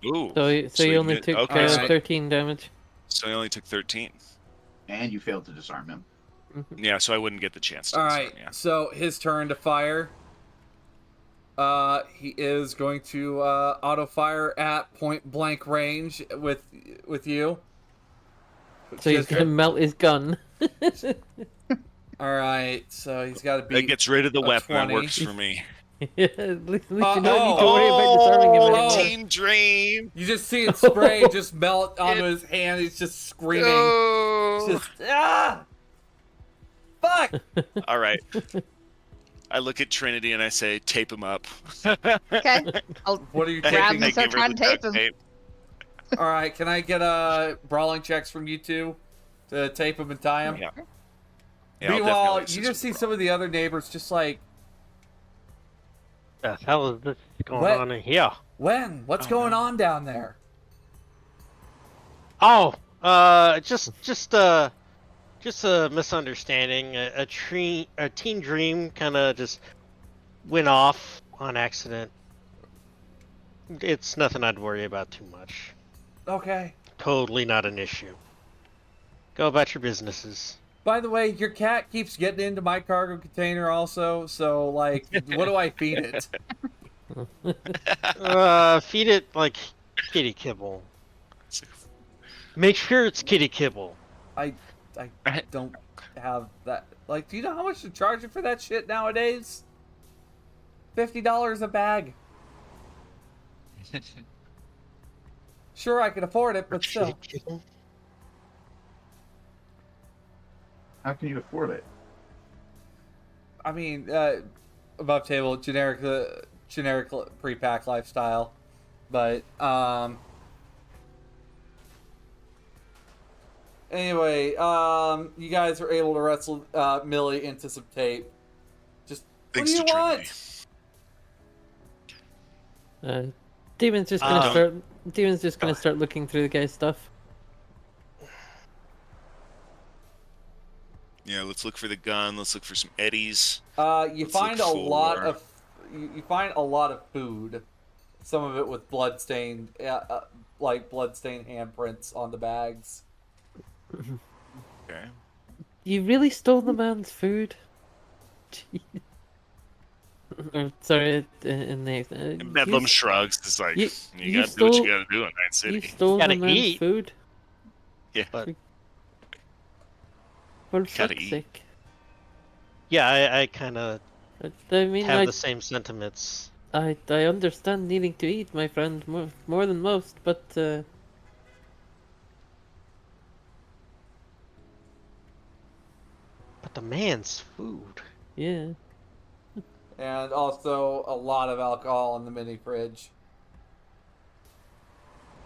Ooh. So you only did- took okay, so, 13 damage. so I only took 13. And you failed to disarm him. Yeah, so I wouldn't get the chance to. all disarm, right, yeah. so his turn to fire. He is going to auto fire at point blank range with you. So he's gonna melt his gun. All right, so he's got to be. That gets rid of the a weapon. That 20. works for me. Yeah, at least you don't need to worry about disarming him anymore. Team Dream. You just see it spray just melt onto his hand. He's just screaming. No. It's just fuck. All right. I look at Trinity and I say, tape him up. Okay. I'll What are you grab taking? him and start give her trying the to tape duct him. tape. All right, can I get brawling checks from you two to tape him and tie him? Yeah. Yeah, I'll Meanwhile, definitely you assist just see with some of the other neighbors just like, The hell is this going What? on in here? when? What's going on down there? Oh, just a misunderstanding. A teen dream kind of just went off on accident. It's nothing I'd worry about too much. Okay. Totally not an issue. Go about your businesses. By the way, your cat keeps getting into my cargo container also, so like, what do I feed it? Feed it like kitty kibble. Make sure it's kitty kibble. I don't have that. Like, do you know how much they're charging for that shit nowadays? $50 a bag. Sure, I can afford it, but still. Kibble? How can you afford it? I mean, above table, generic pre-pack lifestyle, but anyway, you guys are able to wrestle Millie into some tape. Just Thanks what do to you Trinity. want? Demon's just gonna start looking through the guy's stuff. Yeah, let's look for the gun. Let's look for some eddies. You Let's find a look lot for- of you find a lot of food. Some of it with bloodstained, like bloodstained handprints on the bags. Okay. You really stole the man's food? Jeez. sorry, in the And Bedlam shrugs. It's like, you- you you gotta do what you stole- gotta do in Night you City. stole Gotta the man's eat. food. Yeah. But For Gotta fuck's eat. sake. yeah, I kind of I mean, have the same sentiments. I understand needing to eat, my friend, more than most, but But the man's food. yeah. And also a lot of alcohol in the mini fridge.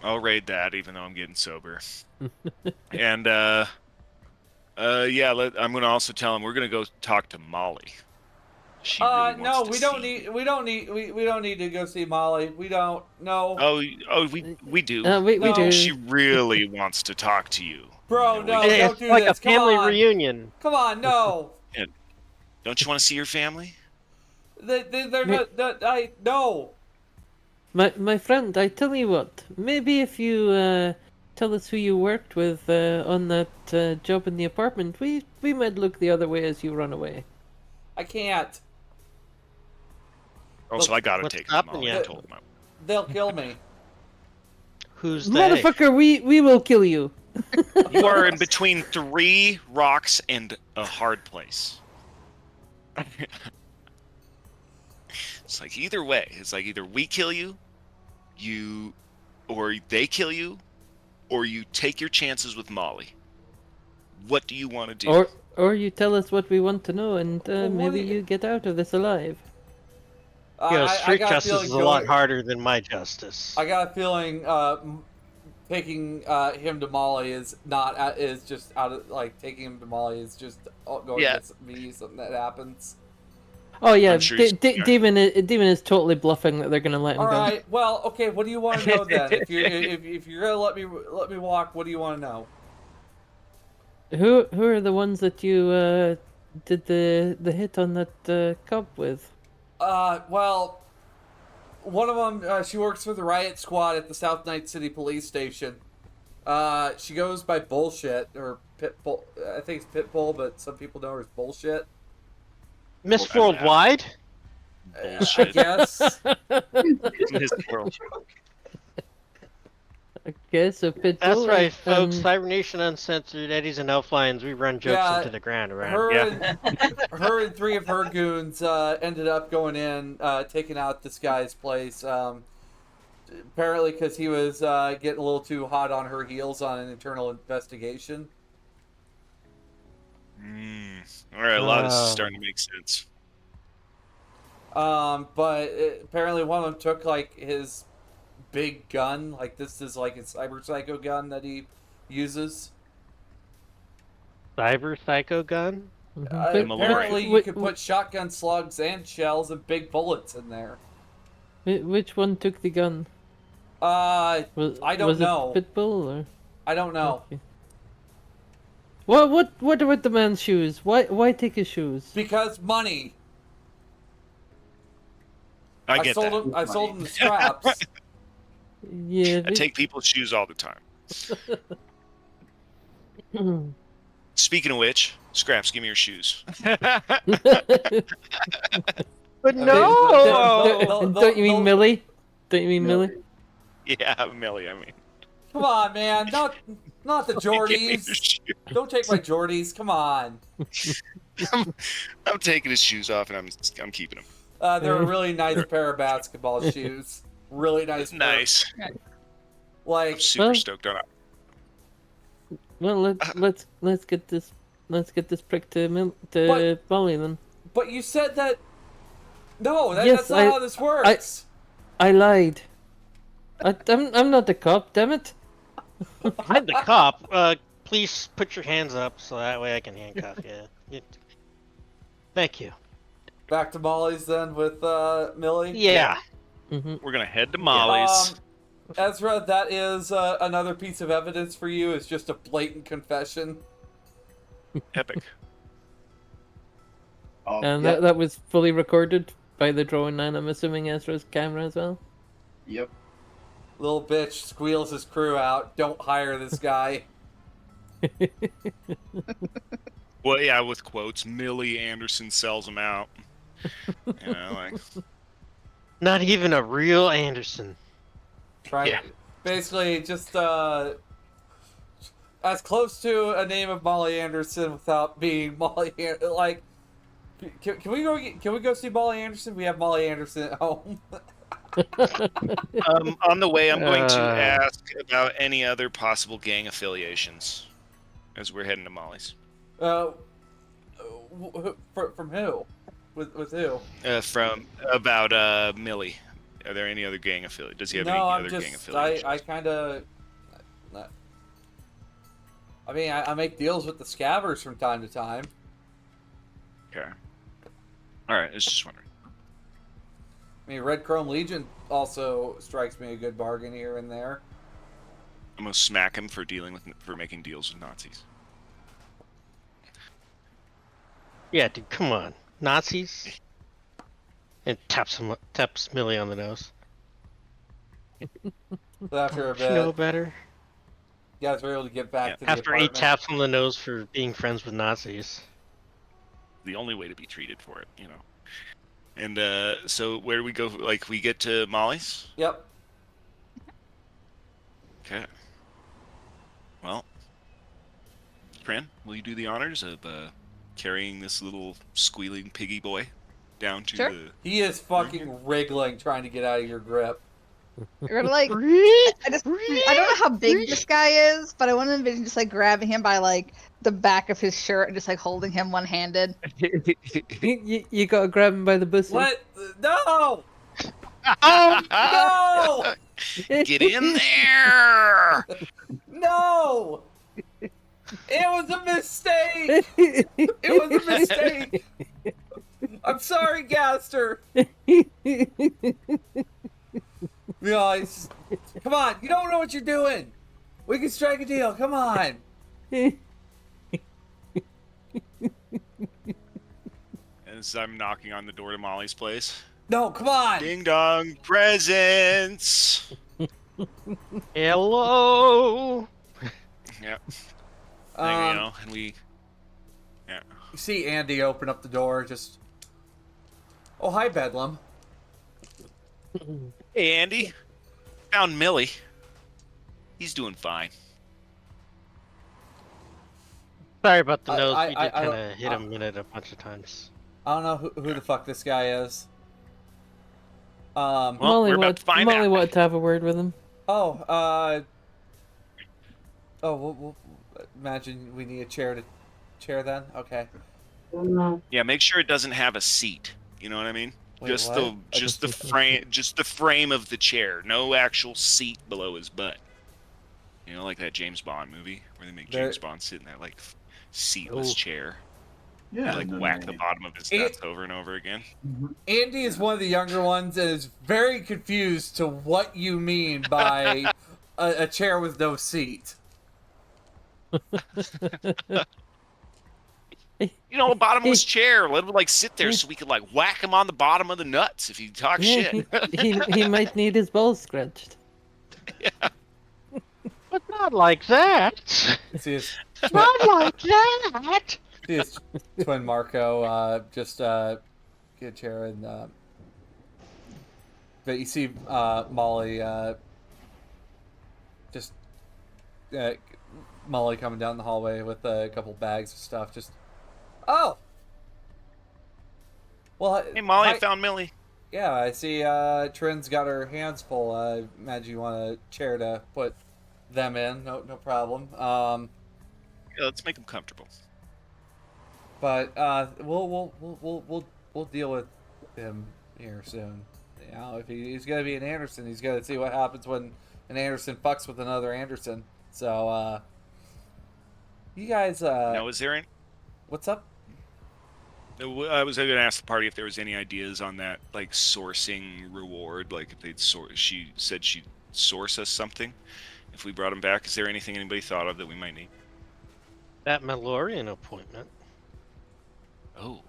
I'll raid that, even though I'm getting sober. And yeah, I'm gonna also tell him we're gonna go talk to Molly. She really wants No, to we don't see need. you. We don't need. We don't need to go see Molly. We don't. No. Oh, we do. We No. do. She really wants to talk to you. Bro, You know, no, we- don't It's do like this. a Come family on. reunion. Come on, no. Don't you want to see your family? They're Me- not. No. My friend, I tell you what, maybe if you tell us who you worked with on that job in the apartment, we might look the other way as you run away. I can't. Also, I gotta What's take stopping Molly. you? I told him. They'll kill me. Who's they? Motherfucker, we will kill you. You are in between 3 rocks and a hard place. It's like either way. It's like either we kill you, or they kill you, or you take your chances with Molly. What do you want to do? Or you tell us what we want to know, and Well, what maybe do you- you get out of this alive. I Street got a justice feeling is a lot harder than my justice. I got a feeling taking him to Molly is not is just out of like taking him to Molly is just going Yeah. to be something that happens. Oh yeah, I'm sure he's- Demon is totally bluffing that they're gonna let him All go. right. Well, okay. What do you want to know then? If you're gonna let me walk, what do you want to know? Who are the ones that you did the hit on that cop with? Well, one of them she works for the riot squad at the South Night City Police Station. She goes by Bullshit or Pitbull. I think it's Pitbull, but some people know her as Bullshit. Miss Well, Worldwide? I Bullshit. guess. His world. Okay, so Pitbull. That's right, folks. um, Cybernation Uncensored, Eddies and Elflines, we run jokes Yeah, into the ground around Her here. and her and 3 of her goons ended up going in, taking out this guy's place. Apparently, because he was getting a little too hot on her heels on an internal investigation. All right, a lot of this is starting to make sense. But apparently one of them took like his big gun, like this is like his cyber psycho gun that he uses. Cyber Psycho Gun? mhm. Apparently, you Wait, could put shotgun slugs and shells and big bullets in there. which one took the gun? I don't was know. it Pitbull or? I don't know. Okay. What about the man's shoes? Why take his shoes? Because money. I get sold that. him. I sold him the scraps. Yeah. I take people's shoes all the time. Speaking of which, Scraps, give me your shoes. But Don't you mean Millie? Don't you mean Millie? Yeah, Millie, I mean. Come on, man. Not the Give me your Geordies. shoes. Don't take my Geordies. Come on. I'm taking his shoes off and I'm keeping them. They're a really nice pair of basketball shoes. Really nice. pair. Nice. Like I'm super Well- stoked on it. Well, let's get this prick to Molly then. But you said that. No, Yes, that's not how this works. I lied. I'm not the cop, damn it. I'm the cop. Please put your hands up so that way I can handcuff you. Thank you. Back to Molly's then with Millie. Yeah. Mm-hmm. We're gonna head to Molly's. Ezra, that is another piece of evidence for you. It's just a blatant confession. Epic. And Yep. that was fully recorded by the drone, and I'm assuming Ezra's camera as well. Yep. Little bitch squeals his crew out. Don't hire this guy. Well, yeah, with quotes, Millie Anderson sells them out. You know, like Not even a real Anderson. Trying Yeah. basically just as close to a name of Molly Anderson without being Molly like. Can we go? Can we go see Molly Anderson? We have Molly Anderson at home. on the way, I'm going to Uh. ask about any other possible gang affiliations as we're heading to Molly's. From who? With who? From about Millie. Are there any other gang affiliate? Does he have No, any I'm other gang just affiliations? I kind of. I mean, I make deals with the scabbers from time to time. Okay. All right. I was just wondering. I mean, Red Chrome Legion also strikes me a good bargain here and there. I'm gonna smack him for making deals with Nazis. Yeah, dude, come on. Nazis? And taps Millie on the nose. So after a Don't you know bit, better? you guys were able to get back to the After 8 apartment. taps on the nose for being friends with Nazis. The only way to be treated for it, you know. And so where do we go? Like we get to Molly's? Yep. Okay. Well, Fran, will you do the honors of carrying this little squealing piggy boy down to Sure. the? He is fucking wriggling, trying to get out of your grip. You're gonna like. I don't know how big this guy is, but I want to envision just like grabbing him by like the back of his shirt and just like holding him one-handed. You gotta grab him by the pussy. What? No! Oh No! Get in there! No! It was a mistake! It was a mistake! I'm sorry, Gaster! Guys, come on, you don't know what you're doing! We can strike a deal, come on! As I'm knocking on the door to Molly's place. No, come on! Ding dong, presents! Hello! Yep. There you Um, go. And we. Yeah. you see Andy open up the door, just... Oh, hi, Bedlam. Hey, Andy. Found Millie. He's doing fine. Sorry about the I- nose. I- We I- did I kind don't- of hit him in it a bunch of times. I don't know who the fuck this guy is. Well, Molly we're about to find out. wanted to have a word with him. Oh, we'll imagine we need a chair then? Okay. Yeah, make sure it doesn't have a seat. You know what I mean? Wait, just what? the frame of the chair. No actual seat below his butt. You know, like that James Bond movie where they make There- James Bond sit in that like seatless Oh. chair. Yeah. And, like and then whack they- the bottom of his It- nuts over and over again. Andy is one of the younger ones and is very confused to what you mean by a chair with no seat. You know, a bottomless chair. Let him like sit there so we could like whack him on the bottom of the nuts if he talks Yeah, shit. he might need his balls scratched. But not like that! See his, Not like that! see his twin Marco just get a chair and but you see Molly just Molly coming down the hallway with a couple bags of stuff. Just well, Hey, Molly, I hi- found Millie. Yeah, I see Trin's got her hands full. I imagine you want a chair to put them in. No problem. Yeah, let's make him comfortable. But we'll deal with him here soon. You know, if he's gonna be an Anderson, he's gonna see what happens when an Anderson fucks with another Anderson. So you guys Now, is there any? what's up? I was going to ask the party if there was any ideas on that, like sourcing reward. Like if they'd she said she'd source us something if we brought him back. Is there anything anybody thought of that we might need? That Mandalorian appointment. Oh,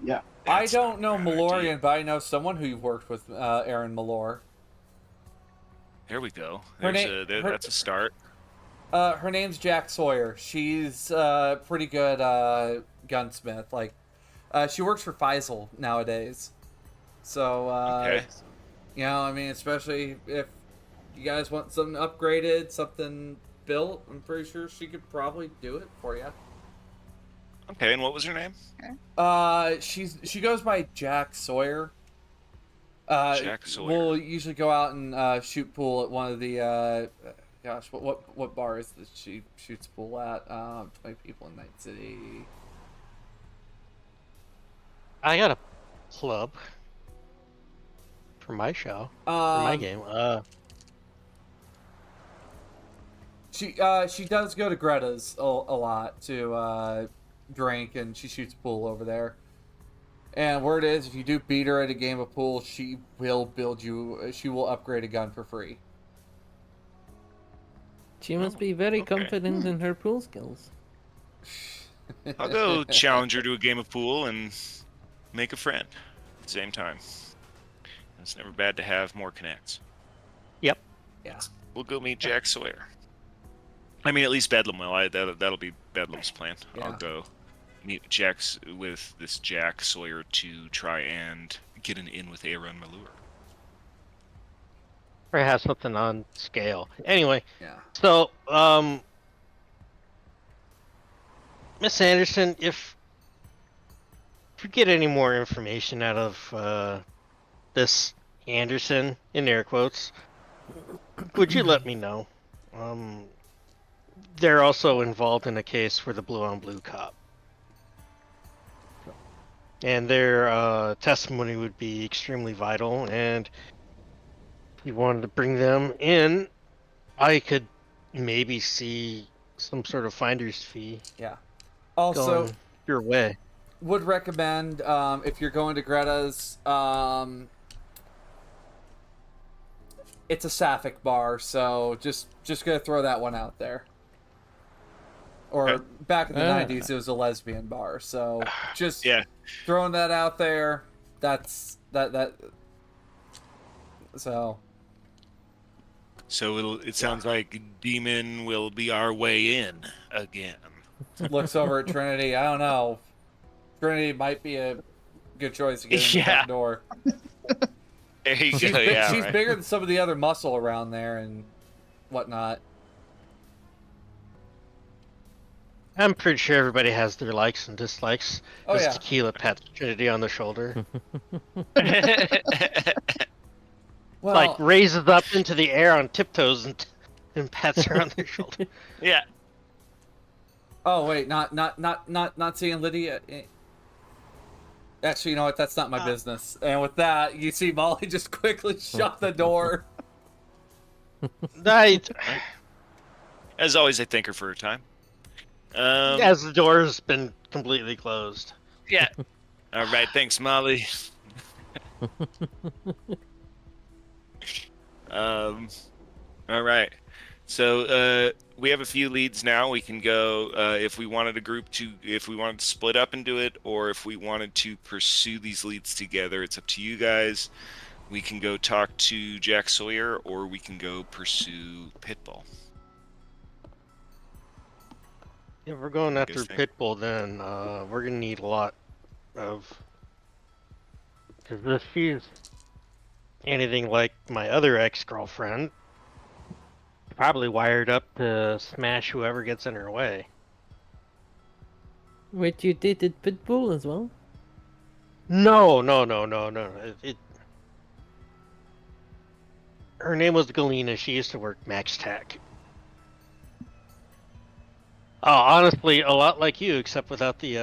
Yeah. I that's don't know not a bad idea. Malorian, but I know someone who worked with Aaron Malor. There we go. Her That's a start. Her name's Jack Sawyer. She's pretty good gunsmith. Like, She works for Faisal nowadays. So, Okay. you know, I mean, especially if you guys want something upgraded, something built, I'm pretty sure she could probably do it for you. Okay, and what was her name? She goes by Jack Sawyer. Jack Sawyer. We'll usually go out and shoot pool at one of the gosh, what bar is that she shoots pool at? 20 people in Night City. I got a club for my show, for my game. She does go to Greta's a lot to drink, and she shoots pool over there. And word is, if you do beat her at a game of pool, she will build you. She will upgrade a gun for free. She must be very okay. confident in her pool skills. I'll go challenge her to a game of pool and make a friend at the same time. It's never bad to have more connects. Yep. Yeah. We'll go meet Jack Sawyer. I mean, at least Bedlam will. That'll be Bedlam's plan. Yeah. I'll go meet with this Jack Sawyer to try and get an in with Aaron Malure. Or have something on scale. Anyway, Yeah. so Miss Anderson, if you get any more information out of this Anderson in air quotes, would you let me know? They're also involved in a case for the blue on blue cop. And their testimony would be extremely vital, and if you wanted to bring them in, I could maybe see some sort of finder's fee Yeah. Also, going your way. would recommend if you're going to Greta's, it's a sapphic bar, so just gonna throw that one out there. Or Okay. back in the 90s, it was a lesbian bar, so just Yeah. throwing that out there. That's that. So So it sounds like Demon will be our way in again. looks over at Trinity. I don't know. Trinity might be a good choice to get in the Yeah. front door. There you She's, go. Yeah. she's right. bigger than some of the other muscle around there and whatnot. I'm pretty sure everybody has their likes and dislikes. Oh, This yeah. tequila pats Trinity on the shoulder. Well, Like raises up into the air on tiptoes and pats her on the shoulder. Yeah. oh wait, not seeing Lydia. Actually, you know what? That's not my business. And with that, you see Molly just quickly shut the door. Right. As always, I thank her for her time. As the door's been completely closed. Yeah. All right. Thanks, Molly. All right. So we have a few leads now. We can go if we wanted if we wanted to split up and do it, or if we wanted to pursue these leads together. It's up to you guys. We can go talk to Jack Sawyer, or we can go pursue Pitbull. If we're going I after guess they- Pitbull, then we're gonna need a lot of. Because if she's anything like my other ex-girlfriend, probably wired up to smash whoever gets in her way. Wait, you dated Pitbull as well? No. Her name was Galena. She used to work Max Tech. Oh, honestly, a lot like you, except without the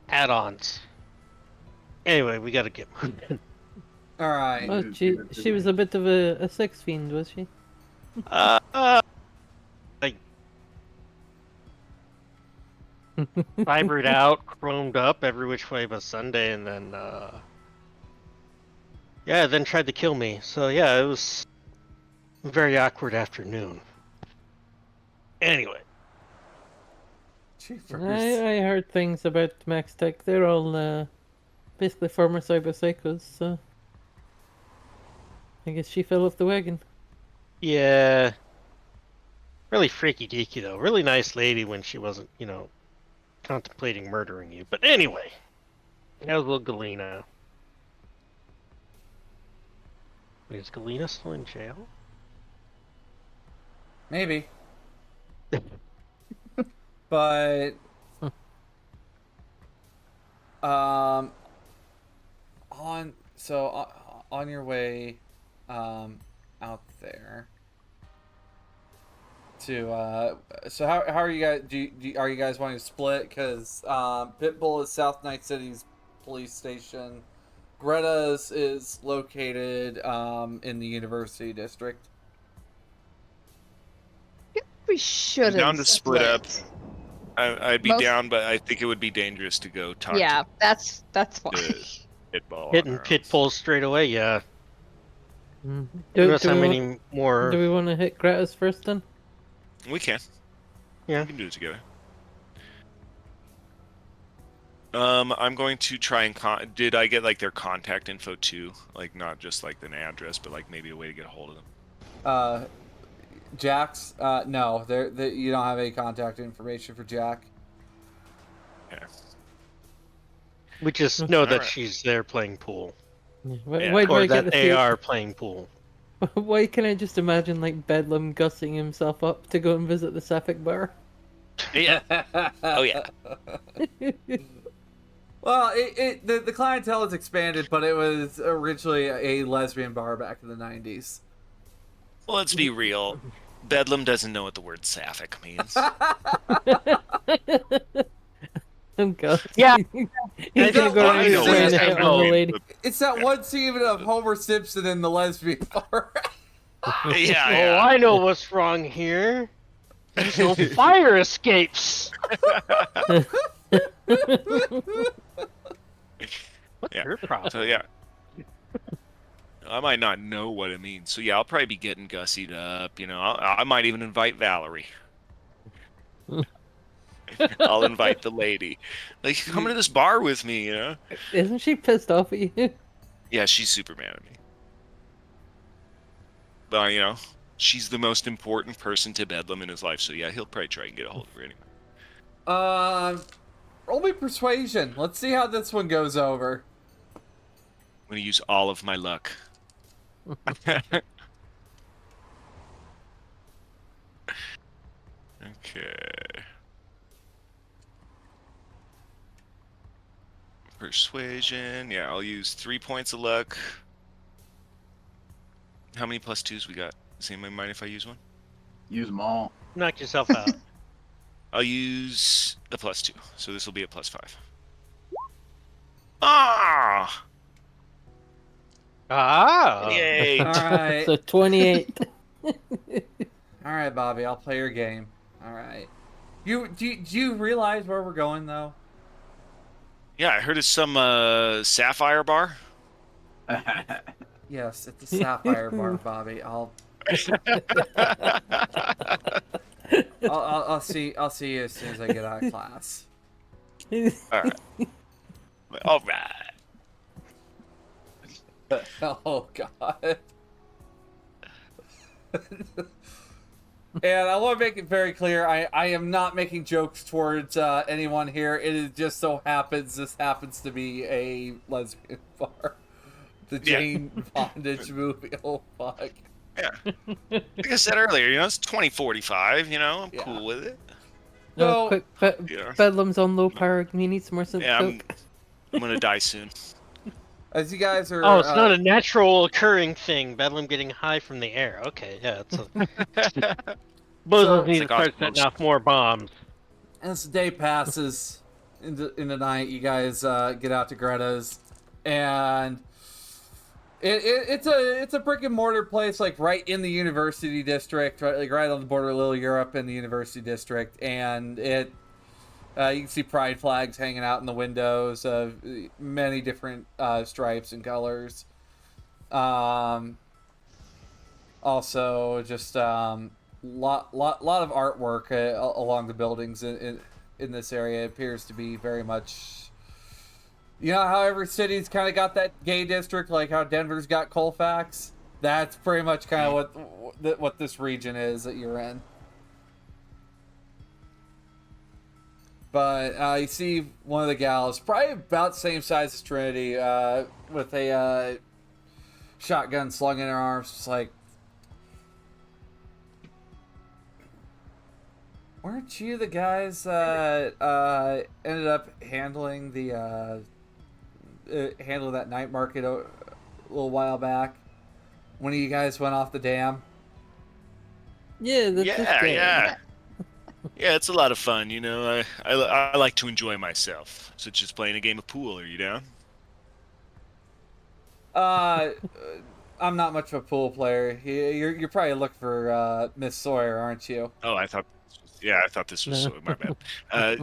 add-ons. Anyway, we gotta get moving. All right. Oh, she was a bit of a sex fiend, was she? Like fibered out, chromed up every which way but Sunday, and then then tried to kill me. So yeah, it was a very awkward afternoon. Anyway, I heard things about Max Tech. They're all basically former cyber psychos, so I guess she fell off the wagon. yeah, really freaky deaky though. Really nice lady when she wasn't, contemplating murdering you. But anyway, how's little Galena? Is Galena still in jail? Maybe. But on your way out there to so how are you guys are you guys wanting to split? Because Pitbull is South Night City's police station. Greta's is located in the University District. We should have down to split up. I'd be Most- down, but I think it would be dangerous to go talk Yeah, that's fine. to Pitbull. Hitting Pitbull straight away, yeah. Mhm. Unless do how we many want, more... do we want to hit Gratis first then? We can. Yeah. We can do it together. I'm going to try and did I get like their contact info too? Like not just like an address, but like maybe a way to get a hold of them. Jack's no, you don't have any contact information for Jack. Yeah. We just know that Alright. she's there playing pool. Yeah. Why, Yeah. why do I Or get that the they feel- are playing pool. Why can I just imagine like Bedlam gussing himself up to go and visit the Sapphic bar? Yeah. Oh yeah. Well, the clientele has expanded, but it was originally a lesbian bar back in the 90s. Well, let's be real. Bedlam doesn't know what the word sapphic means. Oh god. Yeah. He's gonna go I around know trying what to I hit know. on the lady. It's that one scene of Homer Simpson in the lesbian bar. Yeah, Oh, yeah. I know what's wrong here. There's no fire escapes. What's Yeah. your problem? So yeah. I might not know what it means. So yeah, I'll probably be getting gussied up. You know, I might even invite Valerie. I'll invite the lady. Like, come to this bar with me, you know? Isn't she pissed off at you? Yeah, she's super mad at me. But, you know, she's the most important person to Bedlam in his life. So yeah, he'll probably try and get a hold of her anyway. Roll me persuasion. Let's see how this one goes over. I'm going to use all of my luck. Okay. Persuasion. Yeah, I'll use 3 points of luck. How many plus twos we got? Does anybody mind if I use one? Use them all. Knock yourself out. I'll use a plus 2. So this will be a plus 5. Ah! Ah! Yay! All right. So 28. All right, Bobby. I'll play your game. All right. Do you realize where we're going though? Yeah, I heard it's some sapphire bar. Yes, it's a sapphire bar, Bobby. I'll see you as soon as I get out of class. All right. All right. Oh God. And I want to make it very clear, I am not making jokes towards anyone here. It is just so happens this happens to be a lesbian bar. The Yeah. Jane Bondage movie. Oh fuck. Yeah. Like I said earlier, you know, it's 2045, you know, I'm Yeah. cool with it. No, So- quick, Yeah. Bedlam's on low power. He needs more simple Yeah, coke. I'm gonna die soon. As you guys are Oh, it's not a natural occurring thing. Bedlam getting high from the air. Okay, yeah. It's a... Both need to It's like start setting off more bombs. as the day passes in the night, you guys get out to Greta's, and it's a brick and mortar place, like right in the University District, right, like right on the border of Little Europe and the University District, and you can see pride flags hanging out in the windows of many different stripes and colors. Also, just lot of artwork along the buildings in this area. It appears to be very much, you know how every city's kind of got that gay district, like how Denver's got Colfax. That's pretty much kind of what this region is that you're in. But you see one of the gals, probably about the same size as Trinity, with a shotgun slung in her arms, just like, weren't you the guys that ended up handling handling that night market a little while back? One of you guys went off the dam. Yeah, that's this Yeah, guy. yeah. Yeah, it's a lot of fun, you know. I like to enjoy myself, such as playing a game of pool. Are you down? Uh, I'm not much of a pool player. You're probably looking for Miss Sawyer, aren't you? Oh, I thought this was No. my bad. Uh,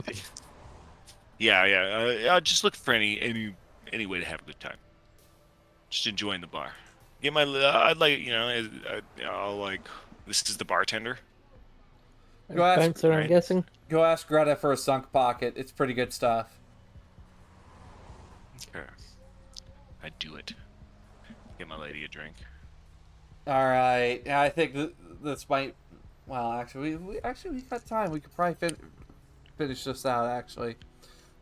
yeah, yeah. Just looking for any way to have a good time. Just enjoying the bar. Get my. I'd like, you know, I'll like. This is the bartender. Go ask, Bouncer, I'm right? guessing. go ask Greta for a sunk pocket. It's pretty good stuff. Okay. I do it. Get my lady a drink. All right. I think this might. Well, actually, we got time. We could probably finish this out actually.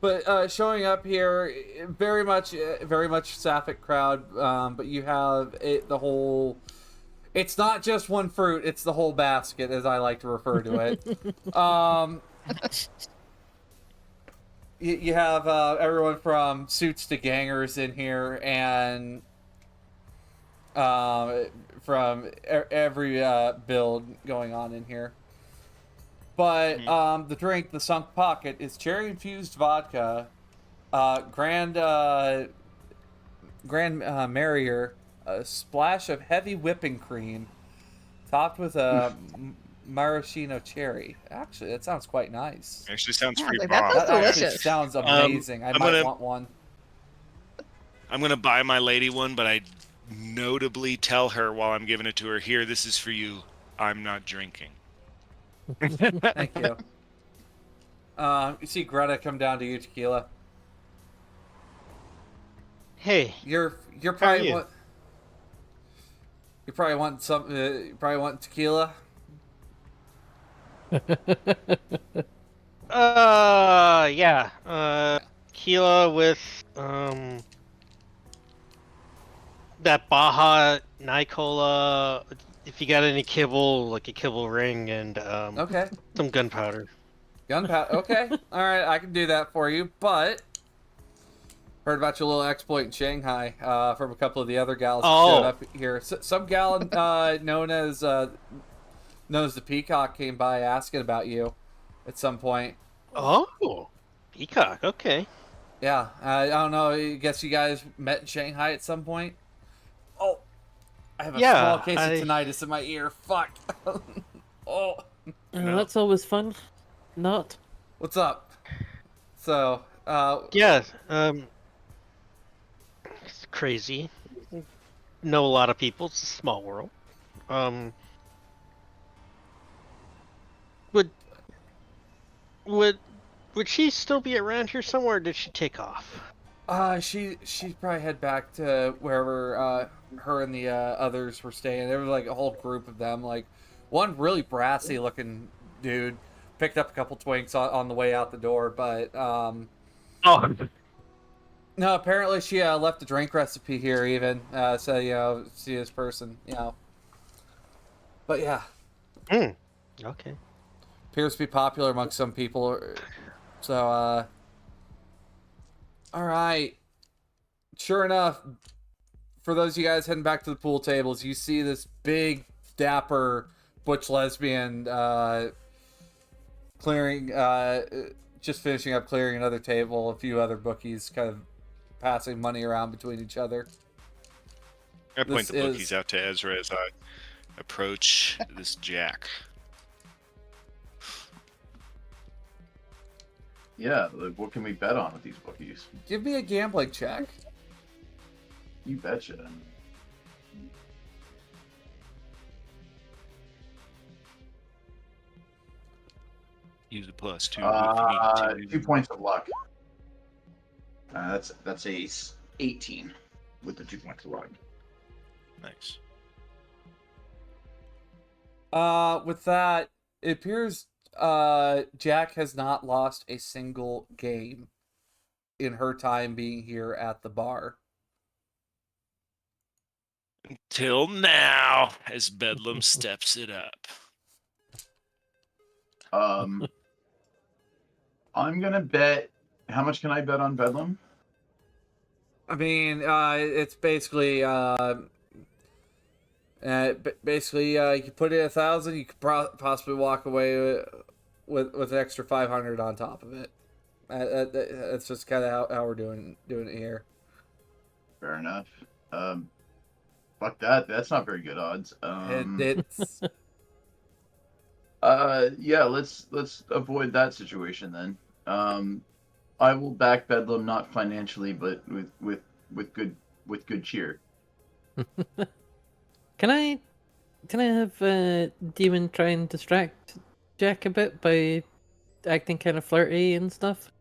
But showing up here, very much sapphic crowd. But you have the whole. It's not just one fruit; it's the whole basket, as I like to refer to it. You have everyone from suits to gangers in here, and from every build going on in here. But the drink, the Sunk Pocket, is cherry-infused vodka, Grand Marrier, a splash of heavy whipping cream, topped with a maraschino cherry. Actually, that sounds quite nice. Actually, sounds Yeah, pretty like, that bomb. sounds That actually delicious. sounds amazing. I I'm might gonna- want one. I'm gonna buy my lady one, but I notably tell her while I'm giving it to her, here, this is for you. I'm not drinking. Thank you. You see Greta come down to you, Tequila. Hey, You're How are probably you? you probably want some. You probably want tequila. yeah. Tequila with that Baja Nicola. If you got any kibble, like a kibble ring, and Okay. some gunpowder. Gunpowder. Okay. All right, I can do that for you. But heard about your little exploit in Shanghai from a couple of the other gals who showed Oh. up here. Some gal known as the Peacock came by asking about you at some point. Oh, peacock. Okay. Yeah, I don't know. I guess you guys met in Shanghai at some point. Oh, I have a Yeah, small case I- of tinnitus in my ear. Fuck. Oh, No. That's always fun. Not. what's up? So, Yeah. It's crazy. Know a lot of people. It's a small world. Would would would she still be around here somewhere? Or did she take off? she'd probably head back to wherever her and the others were staying. There was like a whole group of them. Like one really brassy looking dude picked up a couple twinks on the way out the door, but Oh. no, apparently she left a drink recipe here even. So see this person, But yeah, Okay. appears to be popular amongst some people. So all right. Sure enough, for those of you guys heading back to the pool tables, you see this big, dapper, butch lesbian clearing, just finishing up clearing another table. A few other bookies kind of passing money around between each other. I point This the bookies is- out to Ezra as I approach this Jack. Yeah, like, what can we bet on with these bookies? Give me a gambling check. You betcha. Use a +2 if you need 2 points of luck. That's a 18 with the 2 points of luck. Nice. With that, it appears Jack has not lost a single game in her time being here at the bar. Till now, as Bedlam steps it up. I'm gonna bet. How much can I bet on Bedlam? I mean, it's basically, basically, you can put in 1,000. You could possibly walk away with an extra 500 on top of it. That's just kind of how we're doing it here. Fair enough. Fuck that. That's not very good odds. It's Yeah. Let's avoid that situation then. I will back Bedlam not financially, but with good cheer. Can I have Demon try and distract Jack a bit by acting kind of flirty and stuff?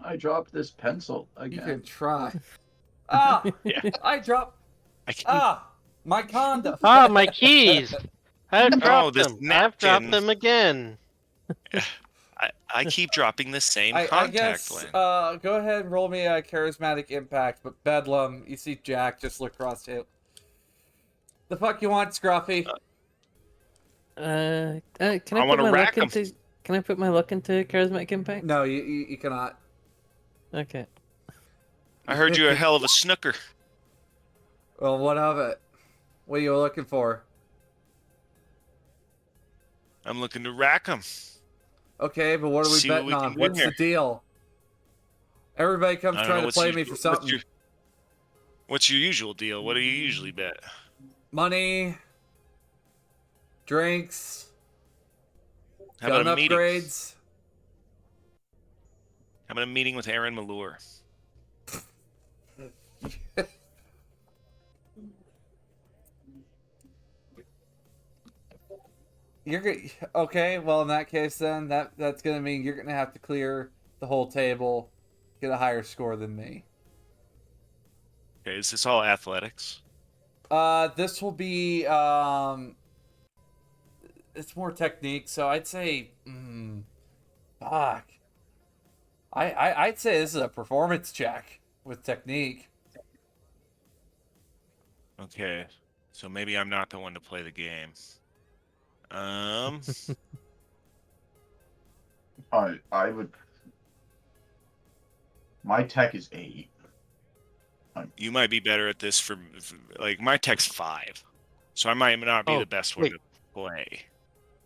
I dropped this pencil you again. can try. Ah, Yeah. I dropped. I can't. My condom. Ah, my keys! I've dropped this them. I've dropped napkin. them again. I keep dropping the same I contact guess. lens. Go ahead and roll me a charismatic impact. But Bedlam, you see Jack just look across to him. The fuck you want, Scruffy? Can I I put wanna my rack luck 'em. into? Can I put my luck into charismatic impact? No, you cannot. Okay. I heard you're a hell of a snooker. Well, what of it? What are you looking for? I'm looking to rack them. Okay, but what are we See what betting we can on? win What's here. the deal? Everybody comes I don't trying know, to what's play your- me for what's something. What's your usual deal? What do you usually bet? Money, drinks, How gun about a meeting? upgrades. How about a meeting with Aaron Malure? You're good. Okay, well in that case then that's gonna mean you're gonna have to clear the whole table, get a higher score than me. Okay, is this all athletics? This will be it's more technique, so I'd say fuck. I'd say this is a performance check with technique. Okay, so maybe I'm not the one to play the game. I would. My tech is 8. You might be better at this like my tech's 5, so I might not be Oh, the best one wait. to play.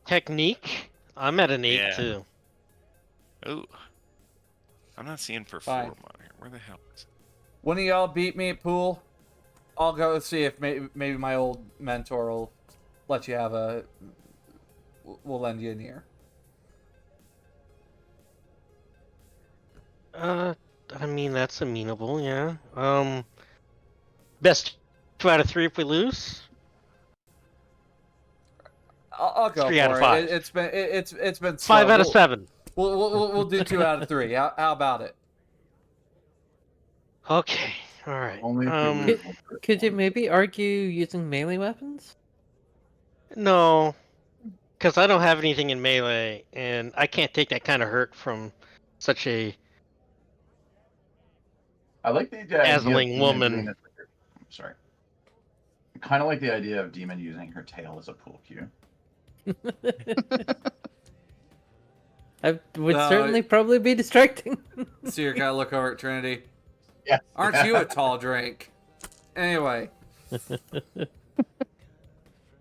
Technique? I'm at an 8 Yeah. too. Oh, I'm not seeing perform Fine. on here. Where the hell is it? One of y'all beat me at pool. I'll go see if maybe my old mentor will let you have a. We'll lend you an ear. I mean that's amenable, yeah. Best 2 out of 3 if we lose. I'll go 3 out for of it. 5. It's been 5 slow. out of 7. We'll do 2 out of 3. How about it? Okay, all right. Only if we lose. Could you maybe argue using melee weapons? No, because I don't have anything in melee, and I can't take that kind of hurt from such a I like the idea of dazzling Demon woman. doing this with her- Sorry. I kind of like the idea of Demon using her tail as a pool cue. I would No, certainly probably be distracting. So you're gonna look over at Trinity. Yeah. Aren't you a tall drink? Anyway.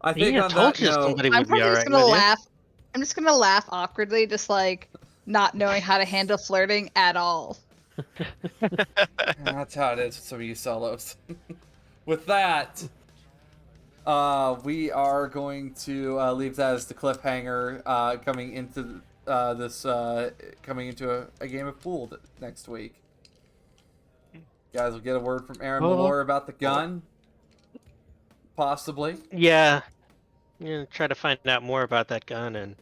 I think I on told that you note, somebody I'm would be probably just alright gonna with you. laugh. I'm just gonna laugh awkwardly, just like not knowing how to handle flirting at all. that's how it is with some of you solos. With that, we are going to leave that as the cliffhanger coming into coming into a game of pool next week. Guys will get a word from Aaron Malore about the gun, possibly. Yeah. Try to find out more about that gun, and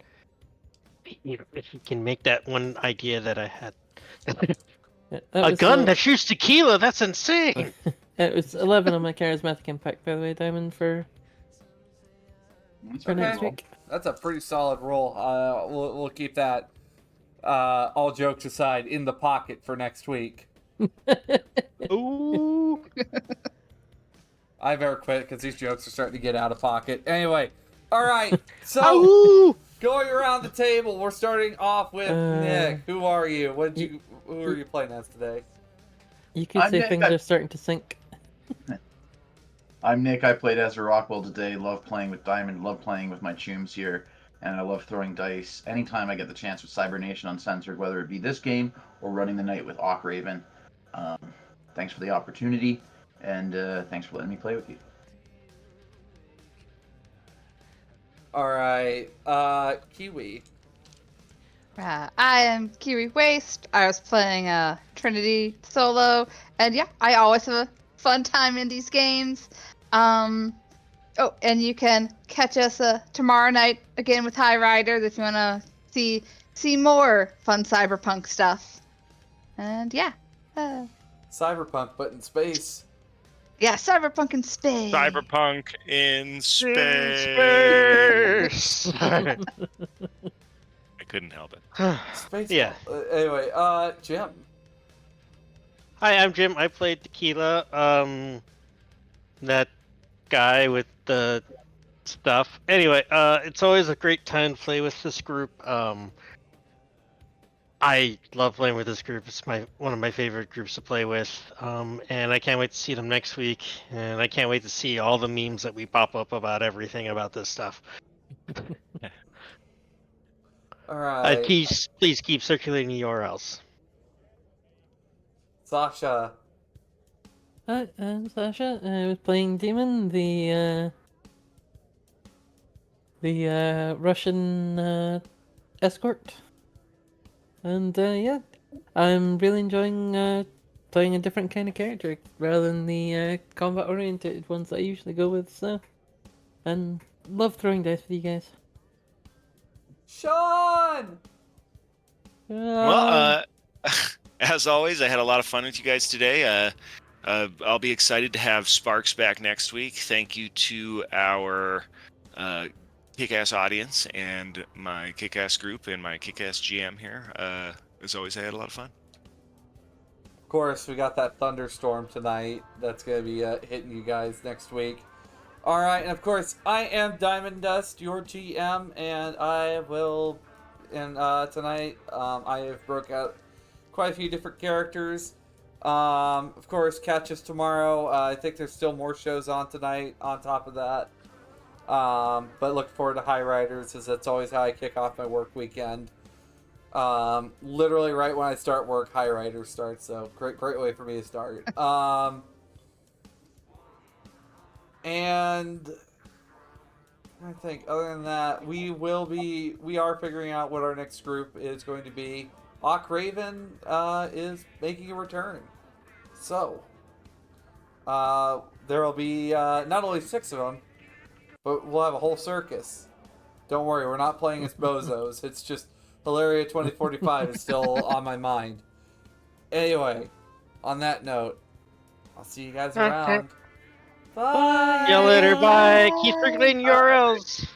if you can make that one idea that I had. A gun that shoots tequila? That's insane! It was 11 on my charismatic impact, by the way, Diamond, for for next Okay. week. That's a pretty solid roll. We'll keep that, all jokes aside, in the pocket for next week. Ooh. I better quit because these jokes are starting to get out of pocket. Anyway, all right. So Ow! going around the table, we're starting off with Nick. Who are you? Who are you playing as today? You could I'm say Nick. things are starting to sink. I'm Nick. I played Ezra Rockwell today. Love playing with Diamond. Love playing with my chooms here. And I love throwing dice anytime I get the chance with Cybernation Uncensored, whether it be this game or running the night with Awk Raven. Um, thanks for the opportunity, and thanks for letting me play with you. All right, Kiwi. I am Kiwi Waste. I was playing Trinity solo, and yeah, I always have a fun time in these games. Oh, and you can catch us tomorrow night again with High Riders if you want to see more fun cyberpunk stuff. And yeah, Cyberpunk, but in space. yeah, cyberpunk in space. Cyberpunk in space. Space. I couldn't help it. Space. Yeah. Anyway, Jim. Hi, I'm Jim. I played Tequila. That guy with the stuff. Anyway, it's always a great time to play with this group. I love playing with this group. It's one of my favorite groups to play with. And I can't wait to see them next week. And I can't wait to see all the memes that we pop up about everything about this stuff. All right, Please keep circulating the URLs. Sasha. Hi, I'm Sasha. I was playing Demon, the Russian escort, and yeah, I'm really enjoying playing a different kind of character rather than the combat-oriented ones that I usually go with. So, and love throwing dice with you guys. Sean. Well, as always, I had a lot of fun with you guys today. I'll be excited to have Sparks back next week. Thank you to our kick-ass audience and my kick-ass group and my kick-ass GM here. As always, I had a lot of fun. Of course, we got that thunderstorm tonight. That's gonna be hitting you guys next week. All right, and of course, I am Diamond Dust, your GM, and I will. And tonight, I have broke out quite a few different characters. Of course, catch us tomorrow. I think there's still more shows on tonight. On top of that, but look forward to High Riders, as that's always how I kick off my work weekend. Literally right when I start work, High Riders starts. So great way for me to start. And I think other than that, we are figuring out what our next group is going to be. Awk Raven is making a return. So there will be not only 6 of them, but we'll have a whole circus. Don't worry, we're not playing as bozos. It's just Hilaria 2045 is still on my mind. Anyway, on that note, I'll see you guys around. Bye. See you later. Bye. Keep circulating URLs.